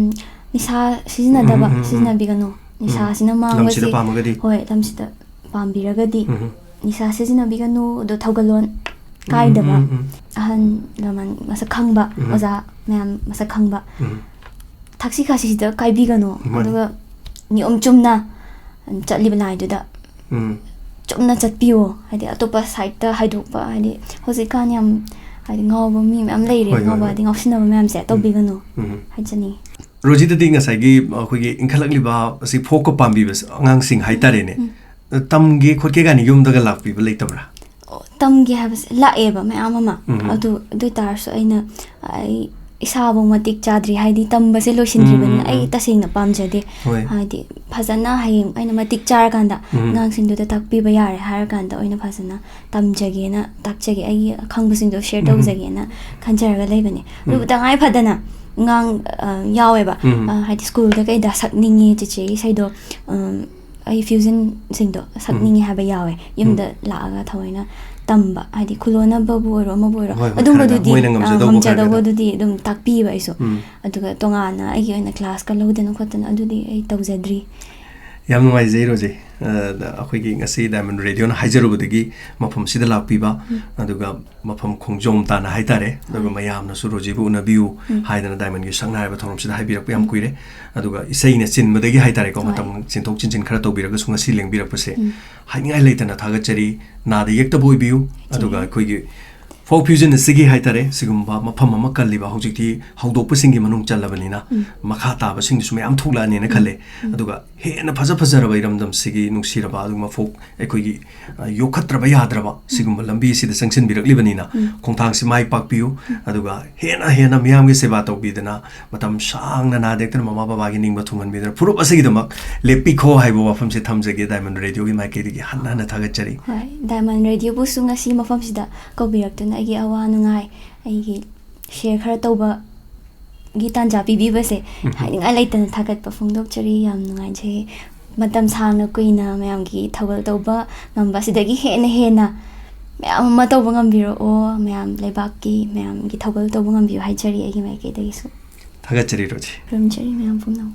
ꯅꯤꯁꯥ ꯁꯤꯖꯤꯟꯅꯕꯤꯒꯅꯨ ꯅꯤꯁꯥꯁꯤꯅ ꯃꯥꯡꯕꯁꯤ ꯍꯣꯏ ꯂꯝꯁꯤꯗ ꯄꯥꯝꯕꯤꯔꯒꯗꯤ ꯅꯤꯁꯥ ꯁꯤꯖꯤꯟꯅꯕꯤꯒꯅꯨ ꯑꯗꯣ ꯊꯧꯒꯜꯂꯣꯟ ꯀꯥꯏꯗꯕ ꯑꯍꯜ ꯂꯃꯟ ꯃꯁꯛ ꯈꯪꯕ ꯑꯣꯖꯥ ꯃꯌꯥꯝ ꯃꯁꯛ ꯈꯪꯕ ꯊꯛꯁꯤ ꯈꯥꯁꯤꯁꯤꯗ ꯀꯥꯏꯕꯤꯒꯅꯨ ꯑꯗꯨꯒ ꯅꯤꯌꯣꯝ ꯆꯨꯝꯅ ꯆꯠꯂꯤꯕ ꯂꯥꯏꯗꯨꯗ ꯆꯨꯝꯅ ꯆꯠꯄꯤꯌꯣ ꯍꯥꯏꯗꯤ ꯑꯇꯣꯞꯄ ꯁꯥꯏꯠꯇ ꯍꯥꯏꯗꯣꯛꯄ ꯍꯥꯏꯗꯤ ꯍꯧꯖꯤꯛꯀꯥꯟ ꯌꯥꯝ ꯍꯥꯏꯗꯤ ꯉꯥꯎꯕ ꯃꯤ ꯃꯌꯥꯝ ꯂꯩꯔꯦ ꯉꯥꯎꯕ ꯍꯥꯏꯗꯤ ꯉꯥꯎꯁꯤꯟꯅꯕ ꯃꯌꯥꯝꯁꯦ ꯇꯧꯕꯤꯒꯅꯨ ꯍꯥꯏꯖꯅꯤꯡꯉꯤ ꯔꯣꯖꯤꯗꯗꯤ ꯉꯁꯥꯏꯒꯤ ꯑꯩꯈꯣꯏꯒꯤ ꯏꯟꯈꯠꯂꯛꯂꯤꯕ ꯑꯁꯤ ꯐꯣꯛꯀ ꯄꯥꯝꯕꯤꯕ ꯑꯉꯥꯡꯁꯤꯡ ꯍꯥꯏꯇꯥꯔꯦꯅꯦ ꯇꯝꯒꯦ ꯈꯣꯠꯀꯦ ꯀꯥꯏꯅ ꯌꯨꯝꯗꯒ ꯂꯥꯛꯄꯤꯕ ꯂꯩꯇꯕ꯭ꯔꯥ ꯇꯝꯒꯦ ꯍꯥꯏꯕꯁꯦ ꯂꯥꯛꯑꯦꯕ ꯃꯌꯥꯝ ꯑꯃ ꯑꯗꯨ ꯑꯣꯏꯇꯥꯔꯁꯨ ꯑꯩ ꯏꯁꯥꯕꯨ ꯃꯇꯤꯛ ꯆꯥꯗ꯭ꯔꯤ ꯍꯥꯏꯗꯤ ꯇꯝꯕꯁꯦ ꯂꯣꯏꯁꯤꯟꯗ꯭ꯔꯤꯕꯅꯤꯅ ꯑꯩ ꯇꯁꯦꯡꯅ ꯄꯥꯝꯖꯗꯦ ꯍꯥꯏꯗꯤ ꯐꯖꯅ ꯍꯌꯦꯡ ꯑꯩꯅ ꯃꯇꯤꯛ ꯆꯥꯔꯀꯥꯟꯗ ꯑꯉꯥꯡꯁꯤꯡꯗꯨꯗ ꯇꯥꯛꯄꯤꯕ ꯌꯥꯔꯦ ꯍꯥꯏꯔꯀꯥꯟꯗ ꯑꯣꯏꯅ ꯐꯖꯅ ꯇꯝꯖꯒꯦꯅ ꯇꯥꯛꯆꯒꯦ ꯑꯩꯒꯤ ꯑꯈꯪꯕꯁꯤꯡꯗꯣ ꯁꯦꯌꯔ ꯇꯧꯖꯒꯦꯅ ꯈꯟꯖꯔꯒ ꯂꯩꯕꯅꯦ ꯑꯗꯨꯕꯨ ꯇꯉꯥꯏ ꯐꯗꯅ ꯑꯉꯥꯡ ꯌꯥꯎꯋꯦꯕ ꯍꯥꯏꯗꯤ ꯁ꯭ꯀꯨꯜꯗ ꯀꯩꯗ ꯁꯛꯅꯤꯡꯉꯤ ꯆꯤꯆꯦꯒꯤ ꯏꯁꯩꯗꯣ ꯑꯩ ꯐ꯭ꯌꯨꯖꯟꯁꯤꯡꯗꯣ ꯁꯛꯅꯤꯡꯉꯤ ꯍꯥꯏꯕ ꯌꯥꯎꯋꯦ ꯌꯨꯝꯗ ꯂꯥꯛꯑꯒ ꯊꯑꯣꯏꯅ ꯇꯝꯕ ꯍꯥꯏꯗꯤ ꯈꯨꯂꯣꯟꯅꯕꯕꯨ ꯑꯣꯏꯔꯣ ꯑꯃꯕꯨ ꯑꯣꯏꯔꯣ ꯑꯗꯨꯝꯕꯗꯨꯗꯤ ꯉꯝꯖꯗꯧꯕꯗꯨꯗꯤ ꯑꯗꯨꯝ ꯇꯥꯛꯄꯤꯕ ꯑꯩꯁꯨ ꯑꯗꯨꯒ ꯇꯣꯉꯥꯟꯅ ꯑꯩꯒꯤ ꯑꯣꯏꯅ ꯀ꯭ꯂꯥꯁꯀ ꯂꯧꯗꯅ ꯈꯣꯠꯇꯅ ꯑꯗꯨꯗꯤ ꯑꯩ ꯇꯧꯖꯗ꯭ꯔꯤ ꯌꯥꯝ ꯅꯨꯡꯉꯥꯏꯖꯩ ꯔꯣꯖꯤ ꯑꯩꯈꯣꯏꯒꯤ ꯉꯁꯤ ꯗꯥꯏꯃꯟ ꯔꯦꯗꯤꯑꯣꯅ ꯍꯥꯏꯖꯔꯨꯕꯗꯒꯤ ꯃꯐꯝꯁꯤꯗ ꯂꯥꯛꯄꯤꯕ ꯑꯗꯨꯒ ꯃꯐꯝ ꯈꯣꯡꯖꯣꯝ ꯇꯥꯅ ꯍꯥꯏꯇꯥꯔꯦ ꯑꯗꯨꯒ ꯃꯌꯥꯝꯅꯁꯨ ꯔꯣꯖꯤꯕꯨ ꯎꯅꯕꯤꯌꯨ ꯍꯥꯏꯗꯅ ꯗꯥꯏꯃꯟꯒꯤ ꯁꯛꯅꯥꯏꯔꯕ ꯊꯧꯔꯝꯁꯤꯗ ꯍꯥꯏꯕꯤꯔꯛꯄ ꯌꯥꯝ ꯀꯨꯏꯔꯦ ꯑꯗꯨꯒ ꯏꯁꯩꯅ ꯆꯤꯟꯕꯗꯒꯤ ꯍꯥꯏꯇꯥꯔꯦꯀꯣ ꯃꯇꯝ ꯆꯤꯟꯊꯣꯛ ꯆꯤꯟꯁꯤꯟ ꯈꯔ ꯇꯧꯕꯤꯔꯒꯁꯨ ꯉꯁꯤ ꯂꯦꯡꯕꯤꯔꯛꯄꯁꯦ ꯍꯥꯏꯅꯤꯡꯉꯥꯏ ꯂꯩꯇꯅ ꯊꯥꯒꯠꯆꯔꯤ ꯅꯥꯗ ꯌꯦꯛꯇꯕ ꯑꯣꯏꯕꯤꯌꯨ ꯑꯗꯨꯒ ꯑꯩꯈꯣꯏꯒꯤ ꯐꯣꯛ ꯐ꯭ꯌꯨꯖꯟ ꯑꯁꯤꯒꯤ ꯍꯥꯏꯇꯥꯔꯦ ꯁꯤꯒꯨꯝꯕ ꯃꯐꯝ ꯑꯃ ꯀꯜꯂꯤꯕ ꯍꯧꯖꯤꯛꯇꯤ ꯍꯧꯗꯣꯛꯄꯁꯤꯡꯒꯤ ꯃꯅꯨꯡ ꯆꯜꯂꯕꯅꯤꯅ ꯃꯈꯥ ꯇꯥꯕꯁꯤꯡꯗꯨꯁꯨ ꯃꯌꯥꯝ ꯊꯣꯛꯂꯛꯑꯅꯤꯅ ꯈꯜꯂꯦ ꯑꯗꯨꯒ ꯍꯦꯟꯅ ꯐꯖꯔꯕ ꯏꯔꯝꯗꯝꯁꯤꯒꯤ ꯅꯨꯡꯁꯤꯔꯕ ꯑꯗꯨꯒꯨꯝꯕ ꯐꯣꯛ ꯑꯩꯈꯣꯏꯒꯤ ꯌꯣꯛꯈꯠꯇ꯭ꯔꯕ ꯌꯥꯗ꯭ꯔꯕ ꯁꯤꯒꯨꯝꯕ ꯂꯝꯕꯤꯁꯤꯗ ꯆꯪꯁꯤꯟꯕꯤꯔꯛꯂꯤꯕꯅꯤꯅ ꯈꯣꯡꯊꯥꯡꯁꯤ ꯃꯥꯏ ꯄꯥꯛꯄꯤꯌꯨ ꯑꯗꯨꯒ ꯍꯦꯟꯅ ꯃꯤꯌꯥꯝꯒꯤ ꯁꯦꯕꯥ ꯇꯧꯕꯤꯗꯅ ꯃꯇꯝ ꯁꯥꯡꯅ ꯅꯥꯗ ꯌꯦꯛꯇꯅ ꯃꯃꯥ ꯕꯕꯥꯒꯤ ꯅꯤꯡꯕ ꯊꯨꯡꯍꯟꯕꯤꯗꯅ ꯐꯨꯔꯨꯞ ꯑꯁꯤꯒꯤꯗꯃꯛ ꯂꯦꯞꯄꯤꯈꯣ ꯍꯥꯏꯕ ꯋꯥꯐꯝꯁꯦ ꯊꯝꯖꯒꯦ ꯗꯥꯏꯃꯟ ꯔꯦꯗꯤꯑꯣꯒꯤ ꯃꯥꯏꯀꯩꯗꯒꯤ ꯍꯟꯅ ꯊꯥꯒꯠꯆꯔꯤ ꯍꯣꯏ ꯗꯥꯏꯃꯟ ꯔꯦꯗꯤꯑꯣꯕꯨꯁꯨ ꯉꯁꯤ ꯃꯐꯝꯁꯤꯗ ꯀꯧꯕꯤꯔꯛꯇꯨꯅ ꯑꯩꯒꯤ ꯑꯋꯥ ꯅꯨꯡꯉꯥꯏ ꯑꯩꯒꯤ ꯁꯤꯌꯔ ꯈꯔ ꯇꯧꯕ ꯒꯤ ꯇꯥꯟꯖꯥ ꯄꯤꯕꯤꯕꯁꯦ ꯍꯥꯏꯅꯤꯡꯉꯥꯏ ꯂꯩꯇꯅ ꯊꯥꯒꯠꯄ ꯐꯣꯡꯗꯣꯛꯆꯔꯤ ꯌꯥꯝ ꯅꯨꯡꯉꯥꯏꯖꯩ ꯃꯇꯝ ꯁꯥꯡꯅ ꯀꯨꯏꯅ ꯃꯌꯥꯝꯒꯤ ꯊꯧꯒꯜ ꯇꯧꯕ ꯉꯝꯕ ꯁꯤꯗꯒꯤ ꯍꯦꯟꯅ ꯃꯌꯥꯝ ꯑꯃ ꯇꯧꯕ ꯉꯝꯕꯤꯔꯛꯑꯣ ꯃꯌꯥꯝ ꯂꯩꯕꯥꯛꯀꯤ ꯃꯌꯥꯝꯒꯤ ꯊꯧꯒꯜ ꯇꯧꯕ ꯉꯝꯕꯤꯌꯨ ꯍꯥꯏꯖꯔꯤ ꯑꯩꯒꯤ ꯃꯥꯏꯀꯩꯗꯒꯤꯁꯨ थागतचरी रोजी ꯈꯨꯔꯨꯝꯖꯔꯤ ꯃꯌꯥꯝ ꯄꯨꯝꯅꯃꯛ